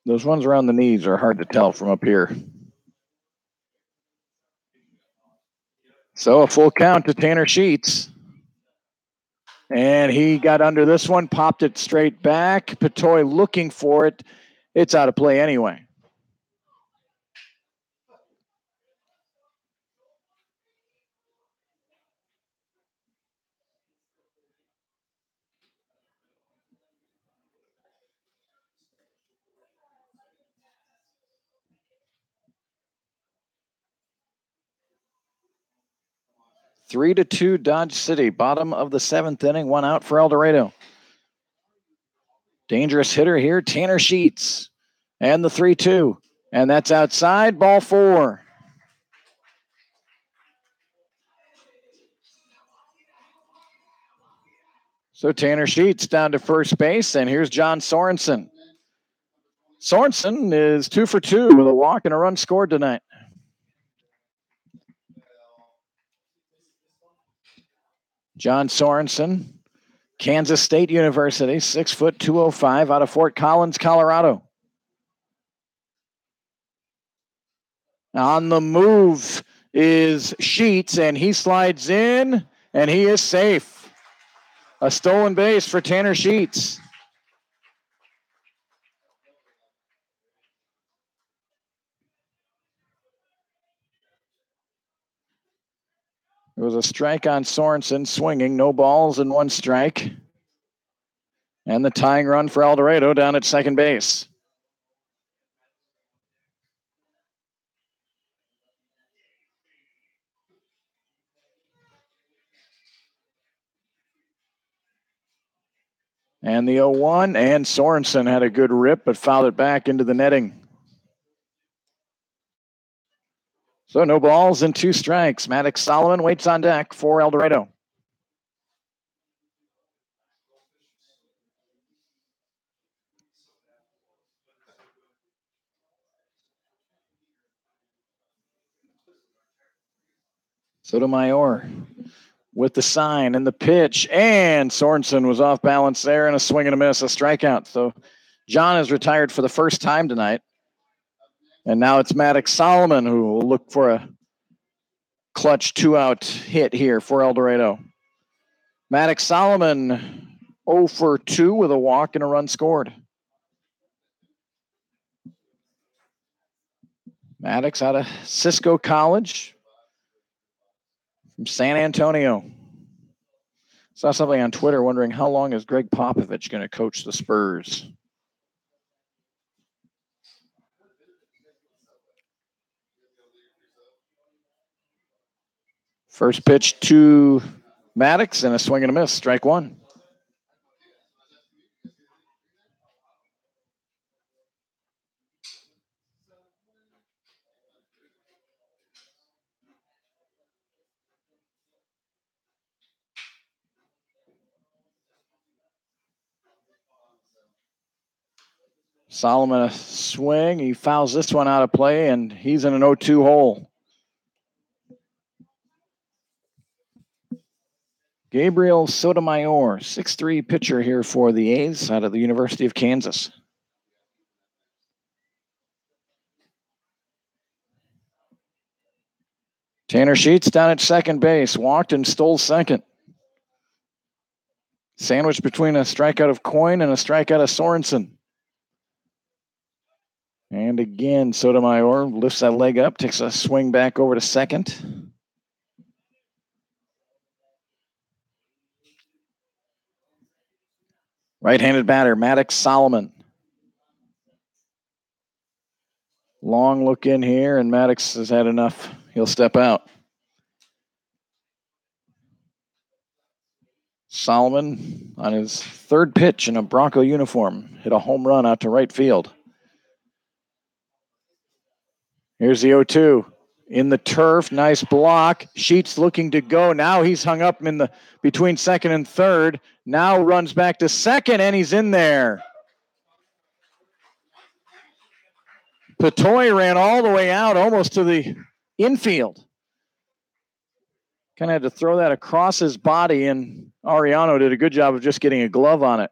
those ones around the knees are hard to tell from up here. So a full count to Tanner Sheets. And he got under this one, popped it straight back. Patoy looking for it. It's out of play anyway. Three to two Dodge City. Bottom of the 7th inning. 1 out for El Dorado. Dangerous hitter here, Tanner Sheets. And the 3-2. And that's outside, ball 4. So Tanner Sheets down to first base, and here's John Sorensen. Sorensen is 2 for 2 with a walk and a run scored tonight. John Sorensen, Kansas State University, 6 foot 205 out of Fort Collins, Colorado. On the move is Sheets, and he slides in, and he is safe. A stolen base for Tanner Sheets. It was a strike on Sorensen, swinging, no balls and 1 strike. And the tying run for El Dorado down at second base. And the 0-1, and Sorensen had a good rip, but fouled it back into the netting. So no balls and 2 strikes. Maddox Solomon waits on deck for El Dorado. Sotomayor with the sign and the pitch, and Sorensen was off balance there and a swing and a miss, a strikeout. So John is retired for the first time tonight. And now it's Maddox Solomon who will look for a clutch 2-out hit here for El Dorado. Maddox Solomon 0 for 2 with a walk and a run scored. Maddox out of Cisco College from San Antonio. Saw something on Twitter wondering how long is Greg Popovich going to coach the Spurs? First pitch to Maddox and a swing and a miss, strike 1. Solomon a swing. He fouls this one out of play, and he's in an 0-2 hole. Gabriel Sotomayor, 6'3" pitcher here for the A's out of the University of Kansas. Tanner Sheets down at second base, walked and stole second. Sandwiched between a strikeout of Coyne and a strikeout of Sorensen. And again, Sotomayor lifts that leg up, takes a swing back over to second. Right-handed batter, Maddox Solomon. Long look in here, and Maddox has had enough. He'll step out. Solomon, on his third pitch in a Bronco uniform, hit a home run out to right field. Here's the 0-2. In the turf, nice block. Sheets looking to go. Now he's hung up in the between second and third. Now runs back to second, and he's in there. Patoy ran all the way out, almost to the infield. Kind of had to throw that across his body, and Ariano did a good job of just getting a glove on it.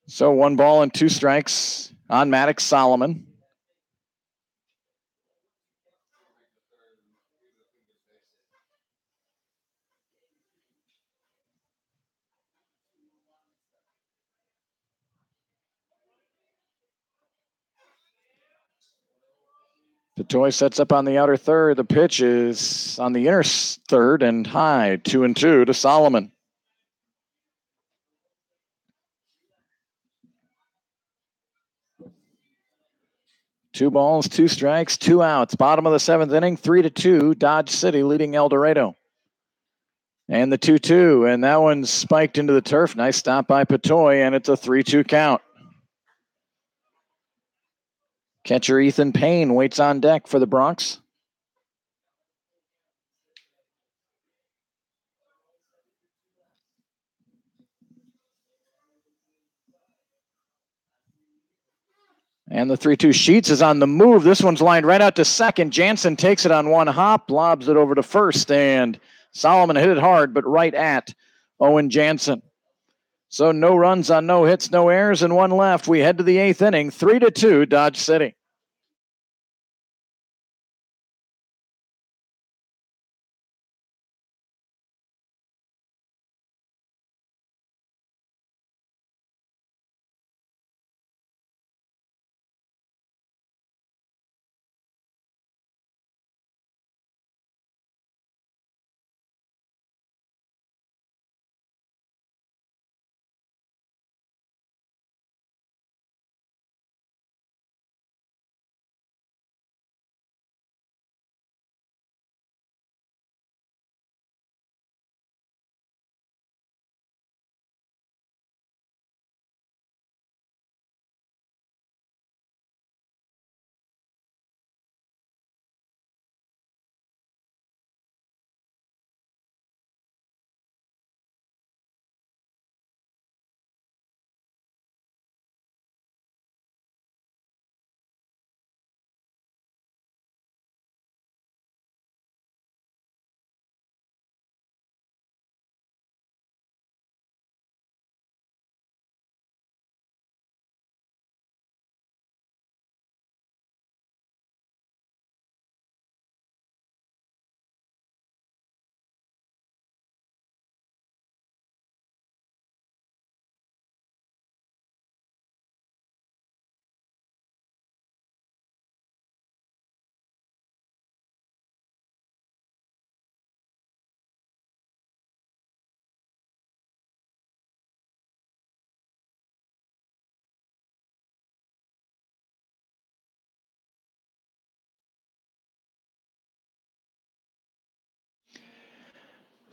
So 1 ball and 2 strikes on Maddox Solomon. Patoy sets up on the outer third. The pitch is on the inner third and high. 2-2 to Solomon. 2 balls, 2 strikes, 2 outs. Bottom of the 7th inning, 3-2. Dodge City leading El Dorado. And the 2-2, and that one's spiked into the turf. Nice stop by Patoy, and it's a 3-2 count. Catcher Ethan Payne waits on deck for the Bronx. And the 3-2. Sheets is on the move. This one's lined right out to second. Jansen takes it on one hop, lobs it over to first, and Solomon hit it hard, but right at Owen Jansen. So no runs on no hits, no errors, and 1 left. We head to the 8th inning, 3-2 Dodge City.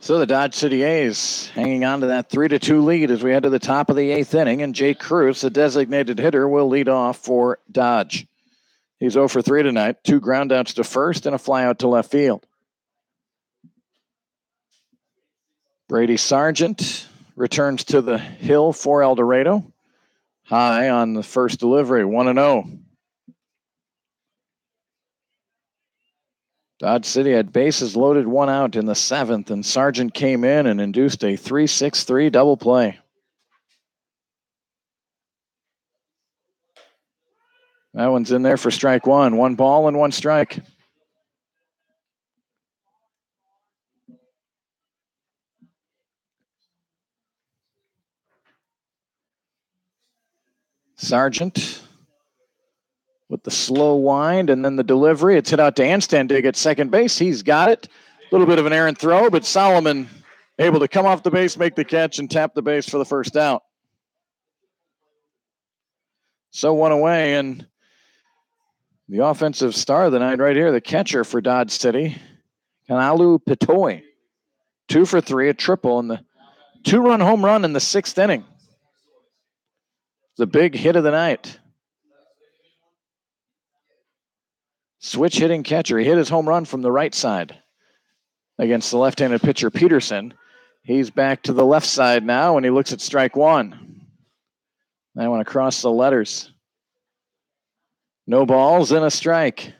So the Dodge City A's hanging on to that 3-2 lead as we head to the top of the 8th inning, and Jake Cruz, the designated hitter, will lead off for Dodge. He's 0 for 3 tonight, 2 groundouts to first and a flyout to left field. Brady Sargent returns to the hill for El Dorado. High on the first delivery, 1-0. Dodge City had bases loaded, 1 out in the 7th, and Sargent came in and induced a 3-6-3 double play. That one's in there for strike 1. 1 ball and 1 strike. Sargent with the slow wind and then the delivery. It's hit out to Anstandig at second base. He's got it. A little bit of an errant throw, but Solomon able to come off the base, make the catch, and tap the base for the first out. So 1 away, and the offensive star of the night right here, the catcher for Dodge City, Kanalu Patoy. 2 for 3, a triple, and the 2-run home run in the 6th inning. The big hit of the night. Switch hitting catcher. He hit his home run from the right side against the left-handed pitcher Peterson. He's back to the left side now, and he looks at strike one. I want to cross the letters. No balls and a strike.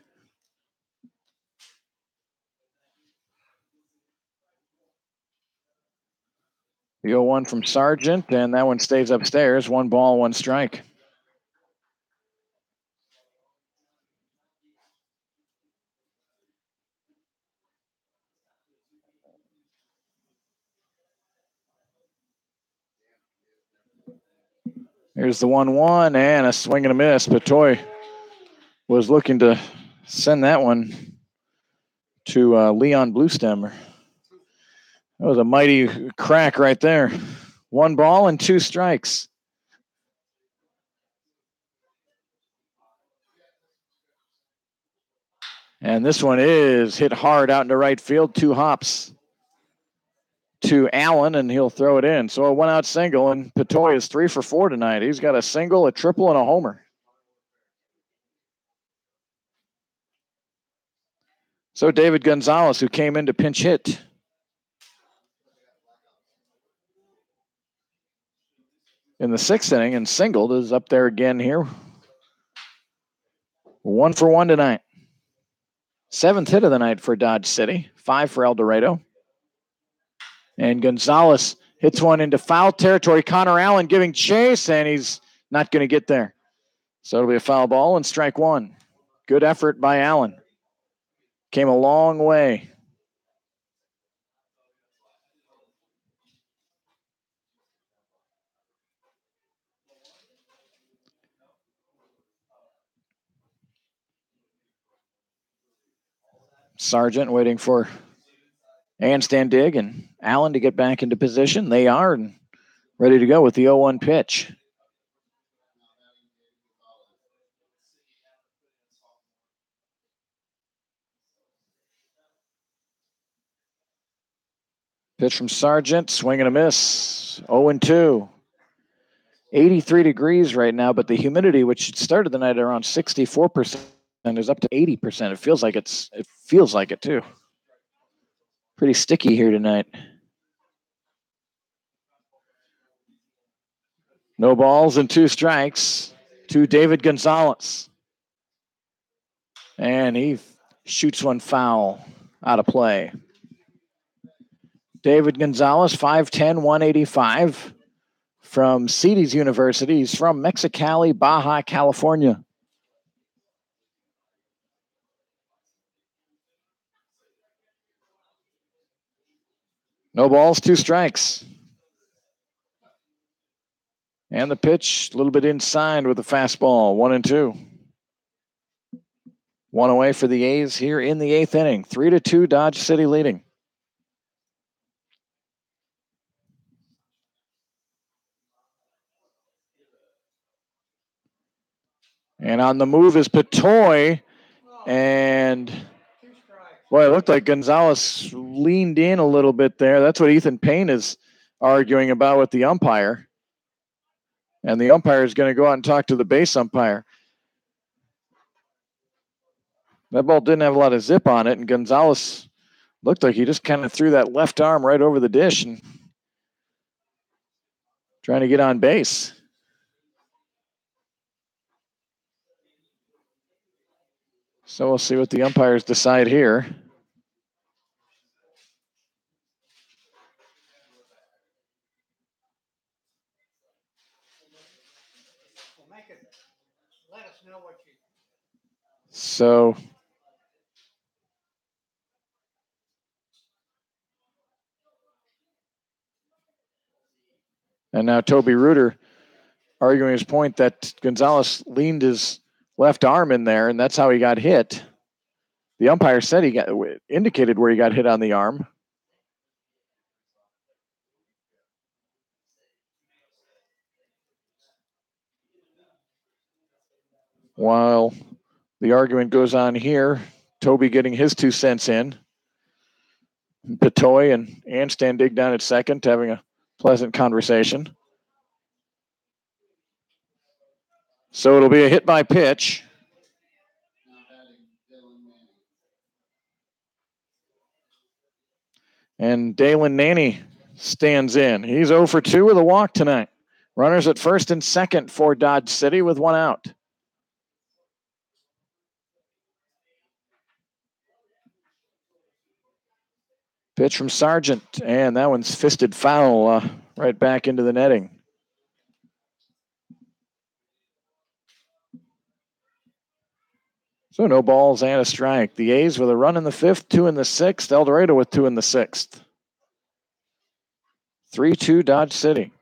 The 0-1 from Sargent, and that one stays upstairs. 1 ball, 1 strike. Here's the 1-1 and a swing and a miss. Patoy was looking to send that one to Leon Bluestem. That was a mighty crack right there. 1 ball and 2 strikes. And this one is hit hard out into right field. 2 hops to Allen, and he'll throw it in. So a 1-out single, and Patoy is 3 for 4 tonight. He's got a single, a triple, and a homer. So David Gonzalez, who came in to pinch hit in the 6th inning and singled, is up there again here. 1 for 1 tonight. 7th hit of the night for Dodge City. 5 for El Dorado. And Gonzalez hits one into foul territory. Connor Allen giving chase, and he's not going to get there. So it'll be a foul ball and strike 1. Good effort by Allen. Came a long way. Sargent waiting for handstand dig and Allen to get back into position. They are, and ready to go with the 0-1 pitch. Pitch from Sargent, swing and a miss. 0-2. 83 degrees right now, but the humidity, which started the night around 64%, is up to 80%. It feels like it too. Pretty sticky here tonight. No balls and 2 strikes to David Gonzalez. And he shoots one foul out of play. David Gonzalez, 5'10", 185, from CITES University. He's from Mexicali, Baja, California. No balls, 2 strikes. And the pitch, a little bit inside with a fastball, 1-2. 1 away for the A's here in the 8th inning. 3-2, Dodge City leading. And on the move is Patoy. And, boy, it looked like Gonzalez leaned in a little bit there. That's what Ethan Payne is arguing about with the umpire. And the umpire is going to go out and talk to the base umpire. That ball didn't have a lot of zip on it, and Gonzalez looked like he just kind of threw that left arm right over the dish and trying to get on base. So we'll see what the umpires decide here. So and now Toby Reuter arguing his point that Gonzalez leaned his left arm in there, and that's how he got hit. The umpire said he got indicated where he got hit on the arm. While the argument goes on here, Toby getting his 2 cents in. Petoy and Anstandig down at second, having a pleasant conversation. So it'll be a hit by pitch. And Dalen Nanny stands in. He's 0 for 2 with a walk tonight. Runners at first and second for Dodge City with one out. Pitch from Sargent, and that one's fisted foul right back into the netting. So no balls and a strike. The A's with a run in the fifth, 2 in the sixth. El Dorado with 2 in the sixth. 3-2 Dodge City.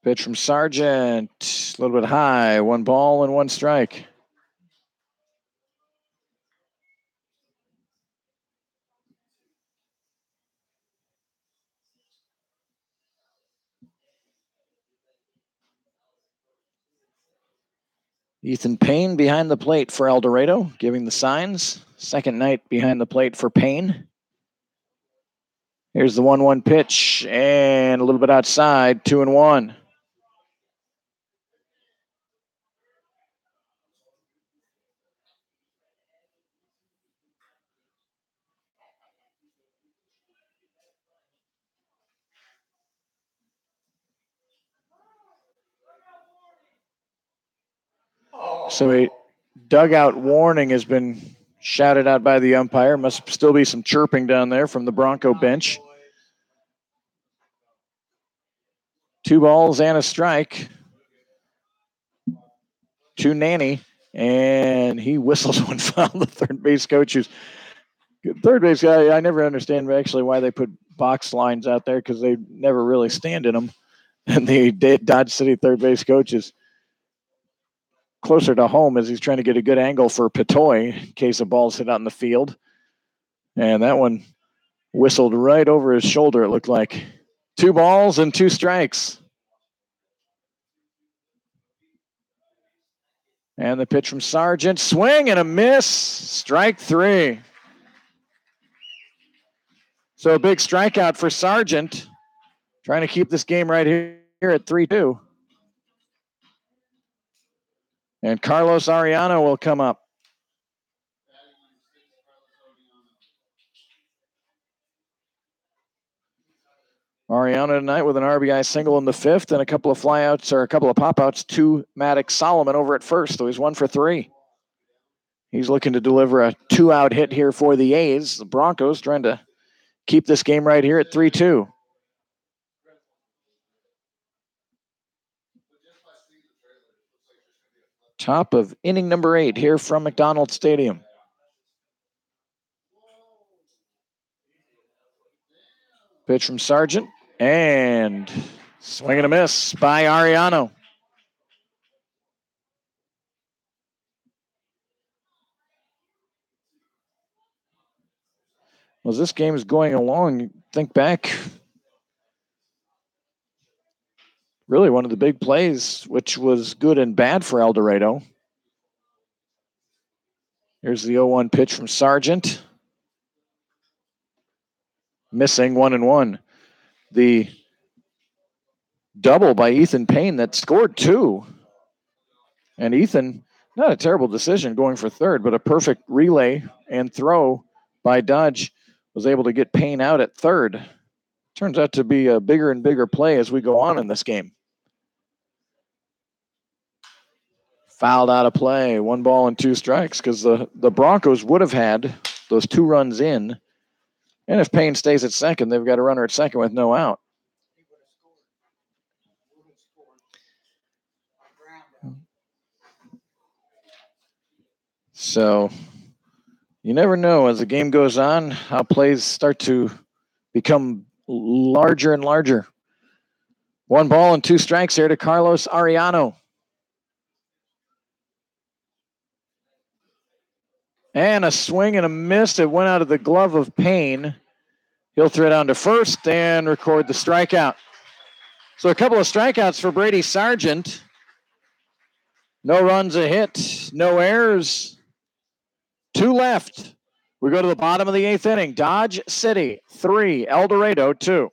Pitch from Sargent, a little bit high. 1 ball and 1 strike. Ethan Payne behind the plate for El Dorado, giving the signs. Second night behind the plate for Payne. Here's the 1-1 pitch, and a little bit outside, 2-1. So a dugout warning has been shouted out by the umpire. Must still be some chirping down there from the Bronco bench. 2 balls and a strike to Nanny, and he whistles one foul. The third base coach is third base guy. I never understand actually why they put box lines out there because they never really stand in them. And the Dodge City third base coach is closer to home as he's trying to get a good angle for Petoy in case the ball's hit out in the field. And that one whistled right over his shoulder, it looked like. 2 balls and 2 strikes. And the pitch from Sargent. Swing and a miss. Strike 3. So a big strikeout for Sargent. Trying to keep this game right here at 3-2. And Carlos Arellano will come up. Arellano tonight with an RBI single in the fifth and a couple of flyouts or a couple of pop-outs to Maddox Solomon over at first. So he's 1 for 3. He's looking to deliver a 2-out hit here for the A's. The Broncos trying to keep this game right here at 3-2. Top of inning number 8 here from McDonald Stadium. Pitch from Sargent, and swing and a miss by Arellano. Well, as this game is going along, think back, really one of the big plays, which was good and bad for El Dorado. Here's the 0-1 pitch from Sargent. Missing 1-1. The double by Ethan Payne that scored 2. And Ethan, not a terrible decision going for third, but a perfect relay and throw by Dodge was able to get Payne out at third. Turns out to be a bigger and bigger play as we go on in this game. Fouled out of play, 1 ball and 2 strikes because the Broncos would have had those 2 runs in. And if Payne stays at second, they've got a runner at second with no out. So you never know as the game goes on how plays start to become larger and larger. 1 ball and 2 strikes here to Carlos Arellano. And a swing and a miss. It went out of the glove of Payne. He'll throw it down to first and record the strikeout. So a couple of strikeouts for Brady Sargent. No runs, a hit, no errors. 2 left. We go to the bottom of the 8th inning. Dodge City 3, El Dorado 2.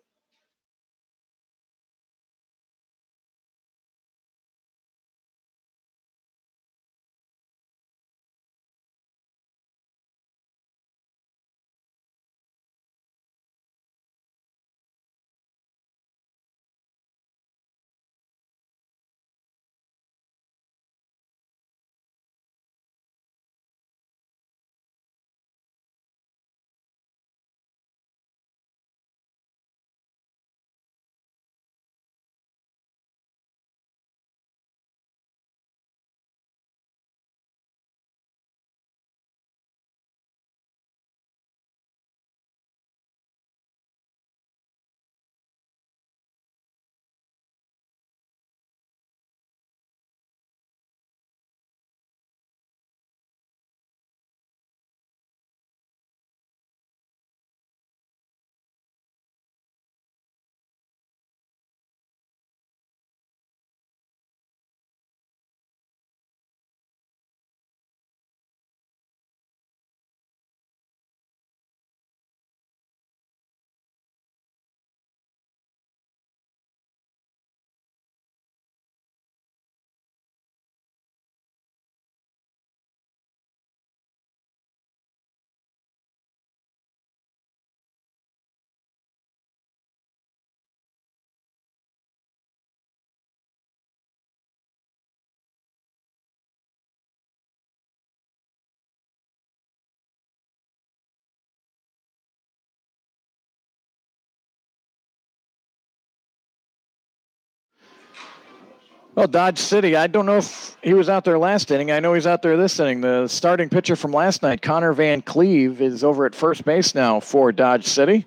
Well, Dodge City, I don't know if he was out there last inning. I know he's out there this inning. The starting pitcher from last night, Connor Van Cleve, is over at first base now for Dodge City.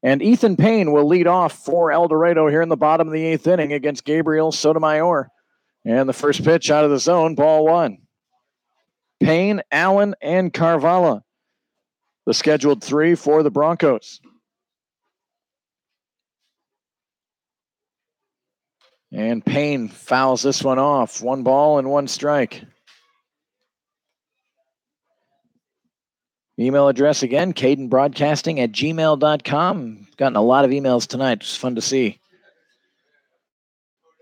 And Ethan Payne will lead off for El Dorado here in the bottom of the 8th inning against Gabriel Sotomayor. And the first pitch out of the zone, ball 1. Payne, Allen, and Carvalho, the scheduled 3 for the Broncos. And Payne fouls this one off. 1 ball and 1 strike. Email address again, cadenbroadcasting@gmail.com. Gotten a lot of emails tonight. It's fun to see.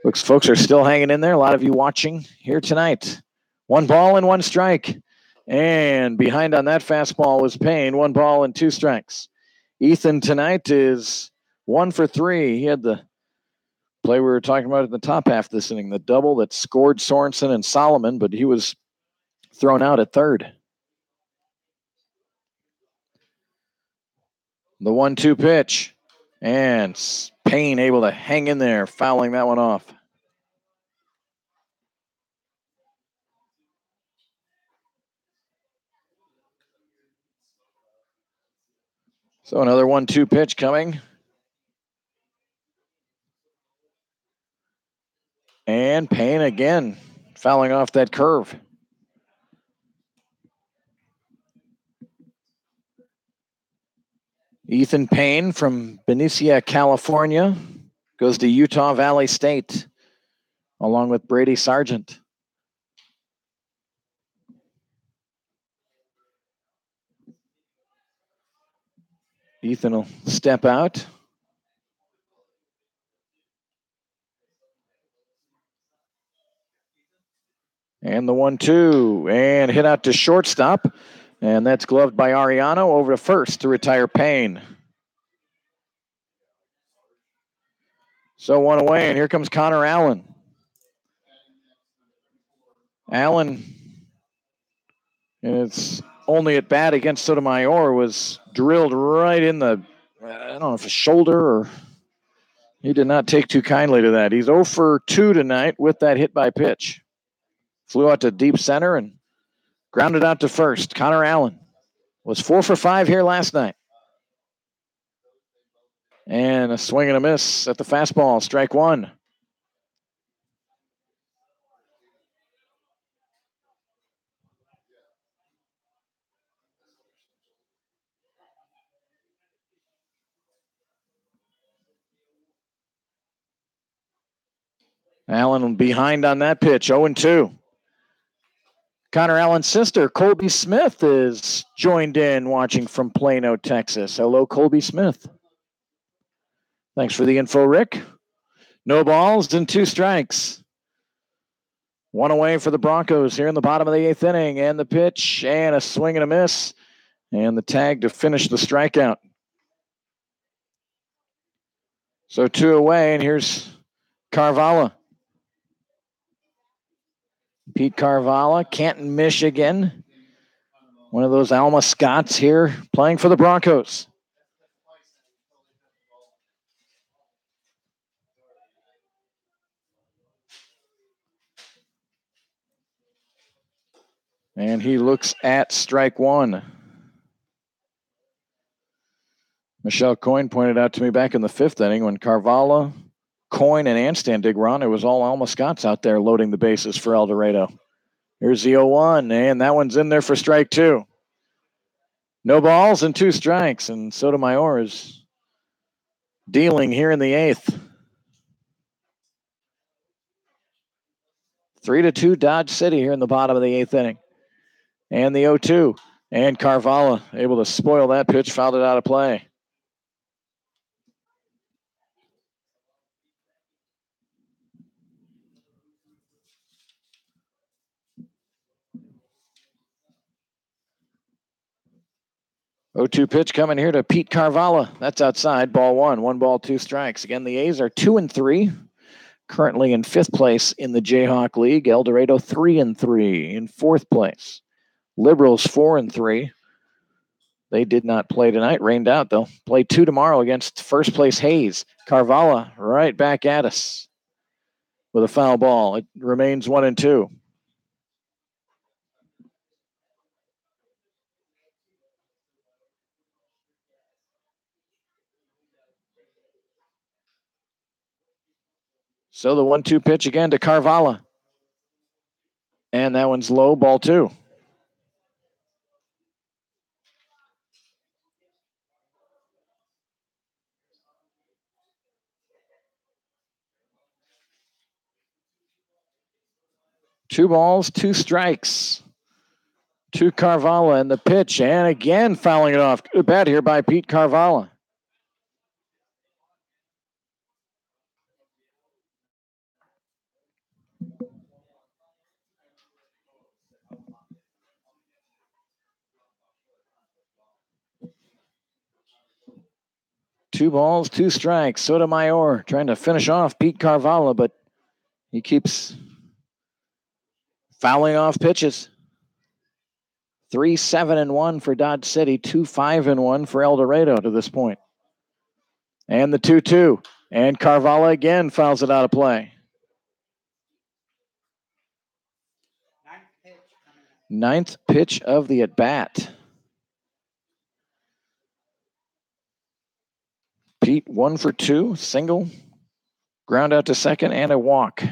Looks folks are still hanging in there. A lot of you watching here tonight. 1 ball and 1 strike. And behind on that fastball was Payne. 1 ball and 2 strikes. Ethan tonight is 1 for 3. He had the play we were talking about in the top half of this inning, the double that scored Sorensen and Solomon, but he was thrown out at third. The 1-2 pitch. And Payne able to hang in there, fouling that one off. So another 1-2 pitch coming. And Payne again, fouling off that curve. Ethan Payne from Benicia, California, goes to Utah Valley State, along with Brady Sargent. Ethan will step out. And the 1-2, and hit out to shortstop. And that's gloved by Ariano over to first to retire Payne. So 1 away, and here comes Connor Allen. Allen, it's only at bat against Sotomayor, was drilled right in the, I don't know if a shoulder or, he did not take too kindly to that. He's 0 for 2 tonight with that hit by pitch. Flew out to deep center and grounded out to first. Connor Allen was 4 for 5 here last night. And a swing and a miss at the fastball, strike 1. Allen behind on that pitch, 0-2. Connor Allen's sister, Colby Smith, is joined in watching from Plano, Texas. Hello, Colby Smith. Thanks for the info, Rick. No balls and 2 strikes. 1 away for the Broncos here in the bottom of the 8th inning. And the pitch and a swing and a miss. And the tag to finish the strikeout. So 2 away, and here's Carvalho. Pete Carvalho, Canton, Michigan. One of those Alma Scots here playing for the Broncos. And he looks at strike 1. Michelle Coyne pointed out to me back in the 5th inning when Carvalho, Coyne, and Anstandig were on, it was all Alma Scots out there loading the bases for El Dorado. Here's the 0-1, and that one's in there for strike 2. No balls and 2 strikes, and Sotomayor is dealing here in the 8th. 3-2 Dodge City here in the bottom of the 8th inning. And the 0-2. And Carvalho able to spoil that pitch, fouled it out of play. O2 pitch coming here to Pete Carvalho. That's outside. Ball 1. 1 ball, 2 strikes. Again, the A's are 2-3. Currently in 5th place in the Jayhawk League. El Dorado 3-3 in 4th place. Liberals 4-3. They did not play tonight. Rained out. They'll play 2 tomorrow against first place Hayes. Carvalho right back at us with a foul ball. It remains 1-2. So the 1-2 pitch again to Carvalho. And that one's low, ball 2. Two balls, 2 strikes to Carvalho, and the pitch, and again fouling it off. Good bat here by Pete Carvalho. Two balls, 2 strikes. Sotomayor trying to finish off Pete Carvalho, but he keeps fouling off pitches. 3-7-1 for Dodge City, 2-5-1 for El Dorado to this point. And the 2-2. And Carvalho again fouls it out of play. 9th pitch of the at-bat. Pete 1 for 2, single, ground out to second, and a walk.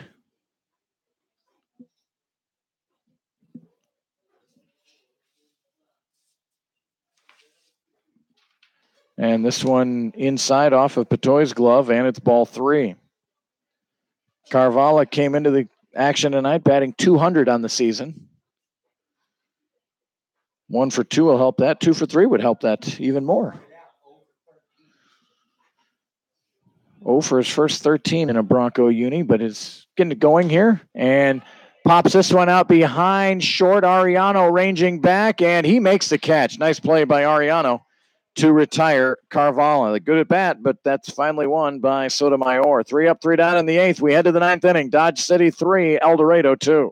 And this one inside off of Patoy's glove, and it's ball 3. Carvalho came into the action tonight batting .200 on the season. 1 for 2 will help that. 2 for 3 would help that even more. 0 for his first 13 in a Bronco uni, but is getting it going here. And pops this one out behind short. Ariano ranging back, and he makes the catch. Nice play by Ariano to retire Carvalho. Good at bat, but that's finally won by Sotomayor. 3 up, 3 down in the 8th. We head to the 9th inning. Dodge City 3, El Dorado 2.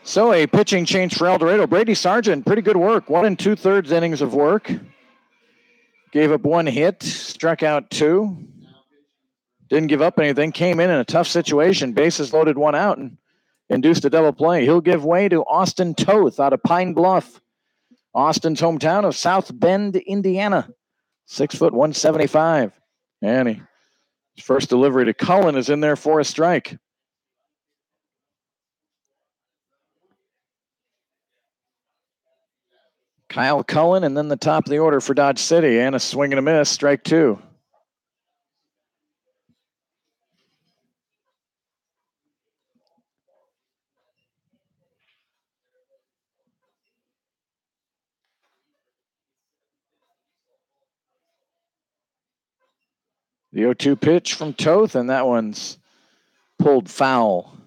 So a pitching change for El Dorado. Brady Sargent, pretty good work. 1 2/3 innings of work. Gave up 1 hit, struck out 2. Didn't give up anything. Came in a tough situation. Bases loaded, 1 out, and induced a double play. He'll give way to Austin Toth out of Pine Bluff, Austin's hometown of South Bend, Indiana. 6 foot 175. And his first delivery to Cullen is in there for a strike. Kyle Cullen, and then the top of the order for Dodge City, and a swing and a miss, strike 2. The 0-2 pitch from Toth, and that one's pulled foul.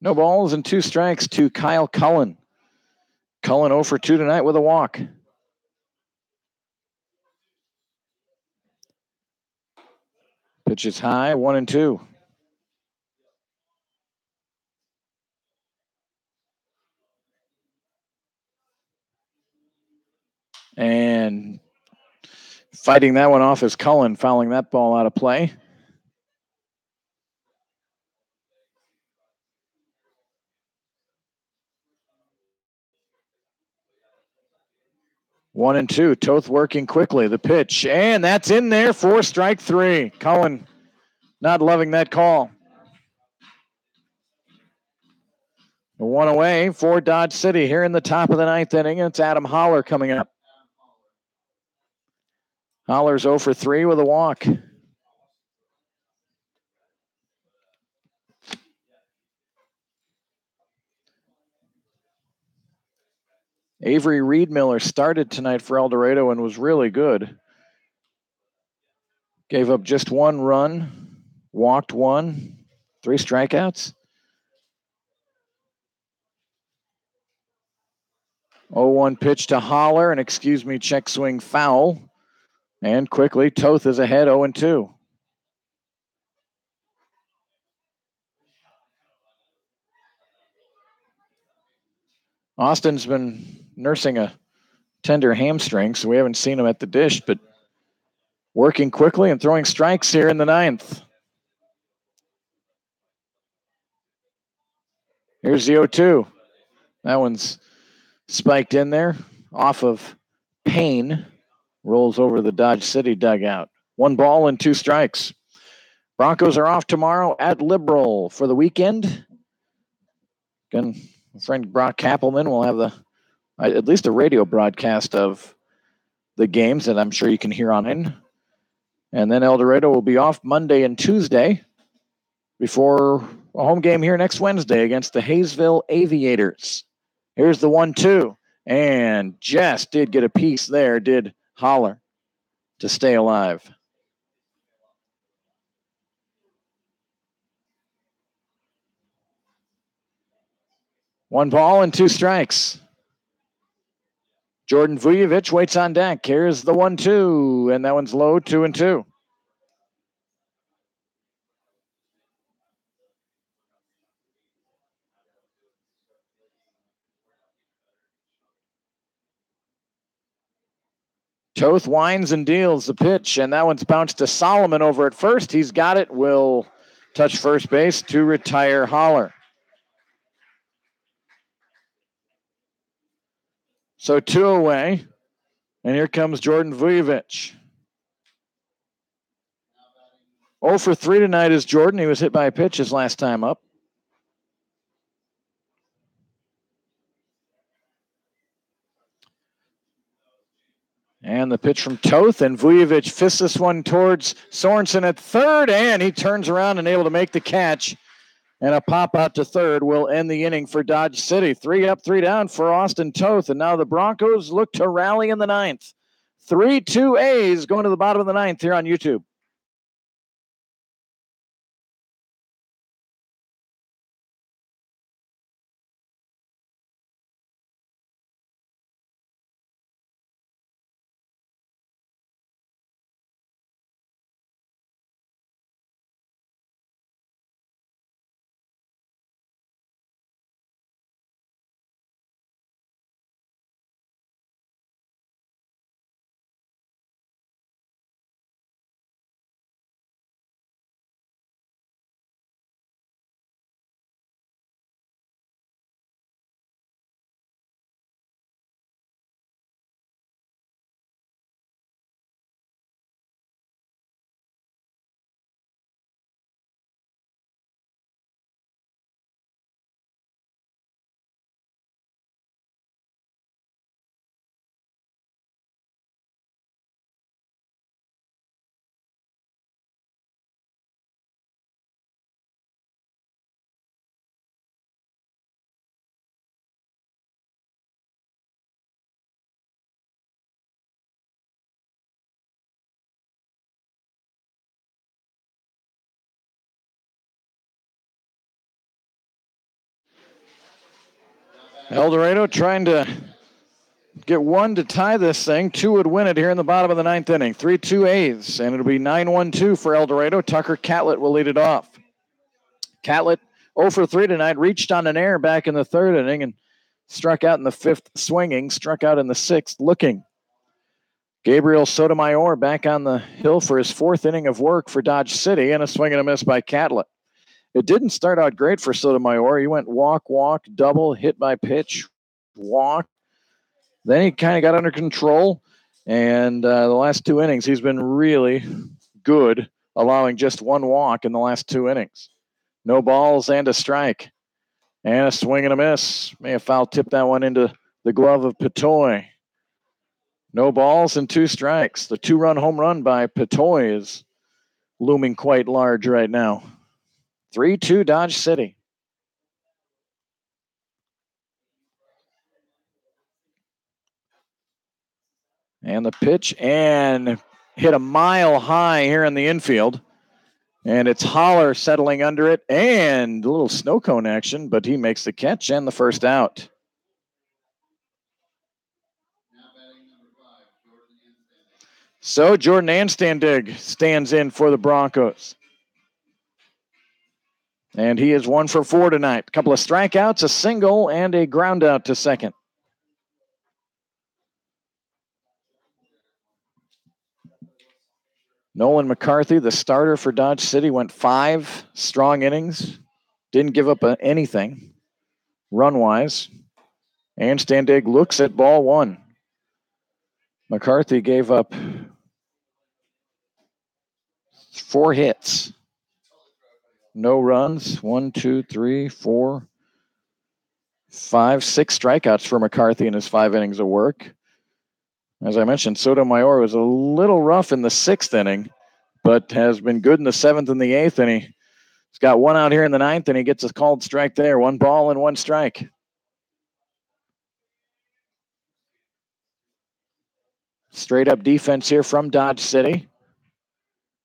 No balls and 2 strikes to Kyle Cullen. Cullen 0 for 2 tonight with a walk. Pitch is high, 1-2. And fighting that one off is Cullen, fouling that ball out of play. One and two. Toth working quickly. The pitch, and that's in there for strike 3. Cullen not loving that call. 1 away for Dodge City here in the top of the 9th inning. It's Adam Holler coming up. Holler's 0 for 3 with a walk. Avery Reedmiller started tonight for El Dorado and was really good. Gave up just 1 run, walked 1, 3 strikeouts. 0-1 pitch to Holler, and check swing foul. And quickly, Toth is ahead 0-2. Austin's been nursing a tender hamstring, so we haven't seen him at the dish, but working quickly and throwing strikes here in the 9th. Here's the 0-2. That one's spiked in there off of Payne. Rolls over the Dodge City dugout. 1 ball and 2 strikes. Broncos are off tomorrow at Liberal for the weekend. Again, my friend Brock Kappelman will have at least a radio broadcast of the games that I'm sure you can hear on in. And then El Dorado will be off Monday and Tuesday before a home game here next Wednesday against the Hayesville Aviators. Here's the 1-2. And just did get a piece there, did Holler, to stay alive. One ball and 2 strikes. Jordan Vujovic waits on deck. Here's the 1-2, and that one's low, 2-2. Toth winds and deals the pitch, and that one's bounced to Solomon over at first. He's got it. Will touch first base to retire Holler. So 2 away, and here comes Jordan Vujovic. 0 for 3 tonight is Jordan. He was hit by a pitch his last time up. And the pitch from Toth, and Vujovic fists this one towards Sorensen at third, and he turns around and able to make the catch. And a pop out to third will end the inning for Dodge City. 3 up, 3 down for Austin Toth. And now the Broncos look to rally in the 9th. 3-2 A's going to the bottom of the 9th here on YouTube. El Dorado trying to get one to tie this thing. Two would win it here in the bottom of the ninth inning. 3-2 A's, and it'll be 9-1-2 for El Dorado. Tucker Catlett will lead it off. Catlett 0 for 3 tonight, reached on an error back in the third inning and struck out in the fifth swinging, struck out in the sixth looking. Gabriel Sotomayor back on the hill for his fourth inning of work for Dodge City, and a swing and a miss by Catlett. It didn't start out great for Sotomayor. He went walk, double, hit by pitch, walk. Then he kind of got under control, and the last two innings, he's been really good, allowing just one walk in the last two innings. No balls and a strike, and a swing and a miss. May have foul tipped that one into the glove of Petoy. No balls and two strikes. The two-run home run by Petoy is looming quite large right now. 3-2 Dodge City. And the pitch, and hit a mile high here in the infield. And it's Holler settling under it, and a little snow cone action, but he makes the catch and the first out. So Jordan Anstandig stands in for the Broncos. And he is 1 for 4 tonight. A couple of strikeouts, a single, and a ground out to second. Nolan McCarthy, the starter for Dodge City, went 5 strong innings. Didn't give up anything run-wise. Anstandig looks at ball one. McCarthy gave up 4 hits. No runs. 1, 2, 3, 4, 5, 6 strikeouts for McCarthy in his 5 innings of work. As I mentioned, Sotomayor was a little rough in the 6th inning, but has been good in the 7th and the 8th inning. He's got one out here in the 9th, and he gets a called strike there. 1 ball and 1 strike. Straight up defense here from Dodge City.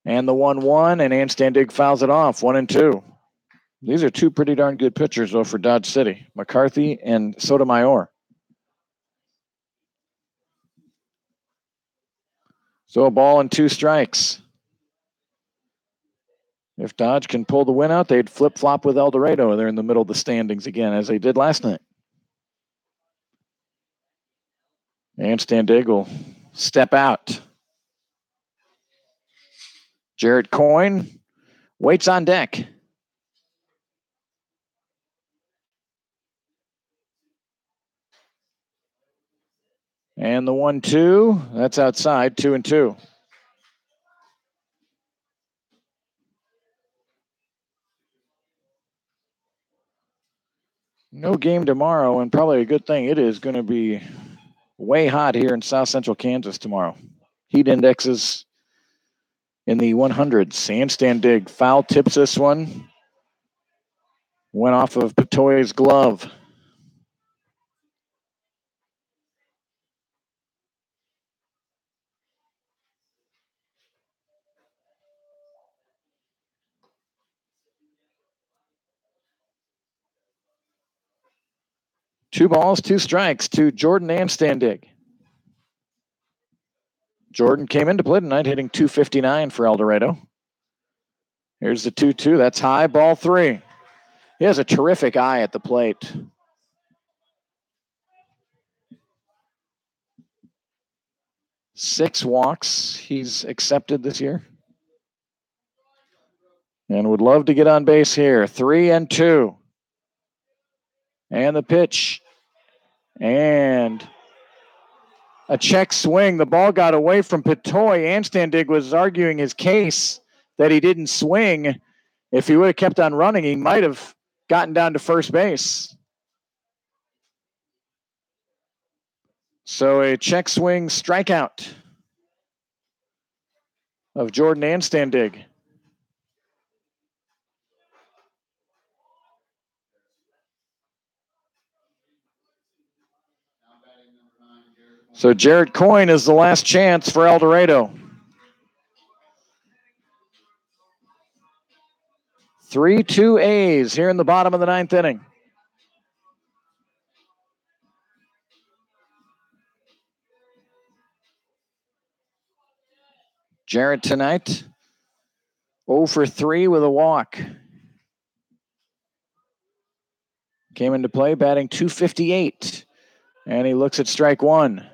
And the 1-1, and Anstandig fouls it off. 1-2. These are 2 pretty darn good pitchers, though, for Dodge City. McCarthy and Sotomayor. So a ball and 2 strikes. If Dodge can pull the win out, they'd flip-flop with El Dorado. They're in the middle of the standings again, as they did last night. Anstandig will step out. Jarrett Coyne waits on deck. And the 1-2, that's outside, 2-2. No game tomorrow, and probably a good thing. It is going to be way hot here in South Central Kansas tomorrow. Heat indexes in the 100s. Anstandig foul tips this one. Went off of Petoy's glove. Two balls, 2 strikes to Jordan Anstandig. Jordan came into play tonight hitting .259 for El Dorado. Here's the 2-2. That's high, ball 3. He has a terrific eye at the plate. Six walks he's accepted this year. And would love to get on base here. 3-2. And the pitch. And a check swing. The ball got away from Petoy. Anstandig was arguing his case that he didn't swing. If he would have kept on running, he might have gotten down to first base. So a check swing strikeout of Jordan Anstandig. So Jarrett Coyne is the last chance for El Dorado. 3-2 A's here in the bottom of the 9th inning. Jarrett tonight, 0 for 3 with a walk. Came into play batting .258, and he looks at strike one.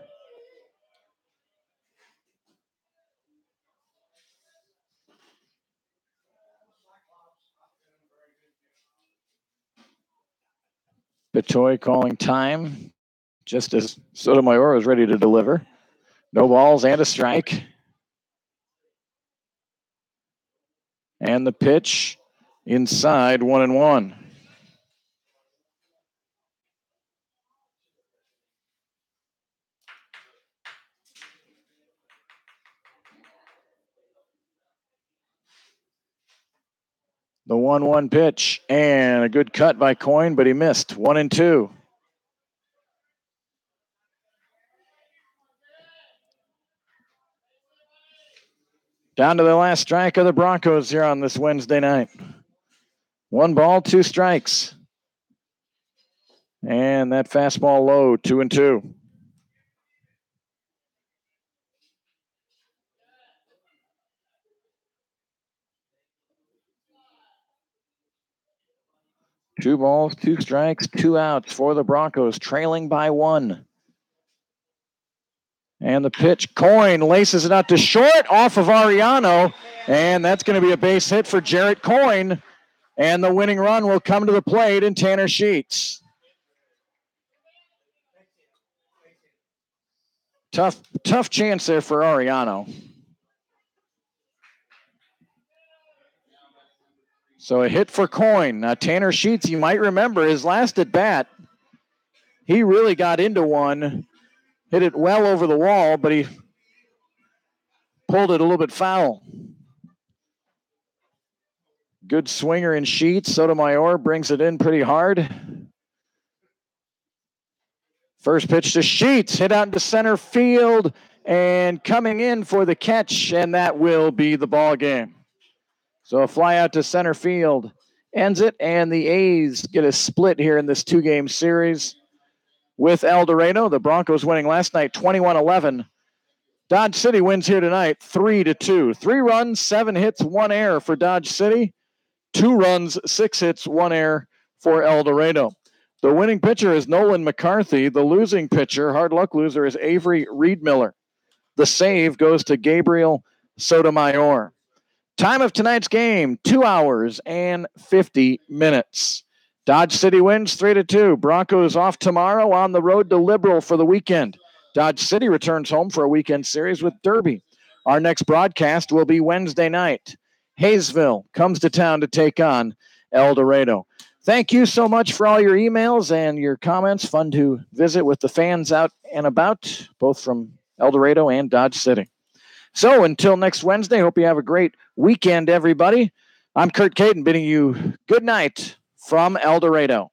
Betoy calling time, just as Sotomayor was ready to deliver. No balls and a strike. And the pitch inside, 1-1. The 1-1 pitch, and a good cut by Coyne, but he missed. 1-2. Down to the last strike of the Broncos here on this Wednesday night. 1 ball, 2 strikes. And that fastball low, 2-2. Two balls, 2 strikes, 2 outs for the Broncos, trailing by 1. And the pitch, Coyne laces it out to short off of Ariano, and that's going to be a base hit for Jarrett Coyne. And the winning run will come to the plate in Tanner Sheets. Tough chance there for Ariano. So a hit for Coyne. Now Tanner Sheets, you might remember his last at bat. He really got into one, hit it well over the wall, but he pulled it a little bit foul. Good swinger in Sheets. Sotomayor brings it in pretty hard. First pitch to Sheets, hit out into center field, and coming in for the catch, and that will be the ball game. So a fly out to center field ends it, and the A's get a split here in this 2-game series with El Dorado. The Broncos winning last night 21-11. Dodge City wins here tonight 3-2. 3 runs, 7 hits, 1 error for Dodge City. 2 runs, 6 hits, 1 error for El Dorado. The winning pitcher is Nolan McCarthy. The losing pitcher, hard luck loser, is Avery Reedmiller. The save goes to Gabriel Sotomayor. Time of tonight's game, 2 hours and 50 minutes. Dodge City wins 3-2. Broncos off tomorrow on the road to Liberal for the weekend. Dodge City returns home for a weekend series with Derby. Our next broadcast will be Wednesday night. Hayesville comes to town to take on El Dorado. Thank you so much for all your emails and your comments. Fun to visit with the fans out and about, both from El Dorado and Dodge City. So until next Wednesday, hope you have a great weekend, everybody. I'm Kurt Caden bidding you good night from El Dorado.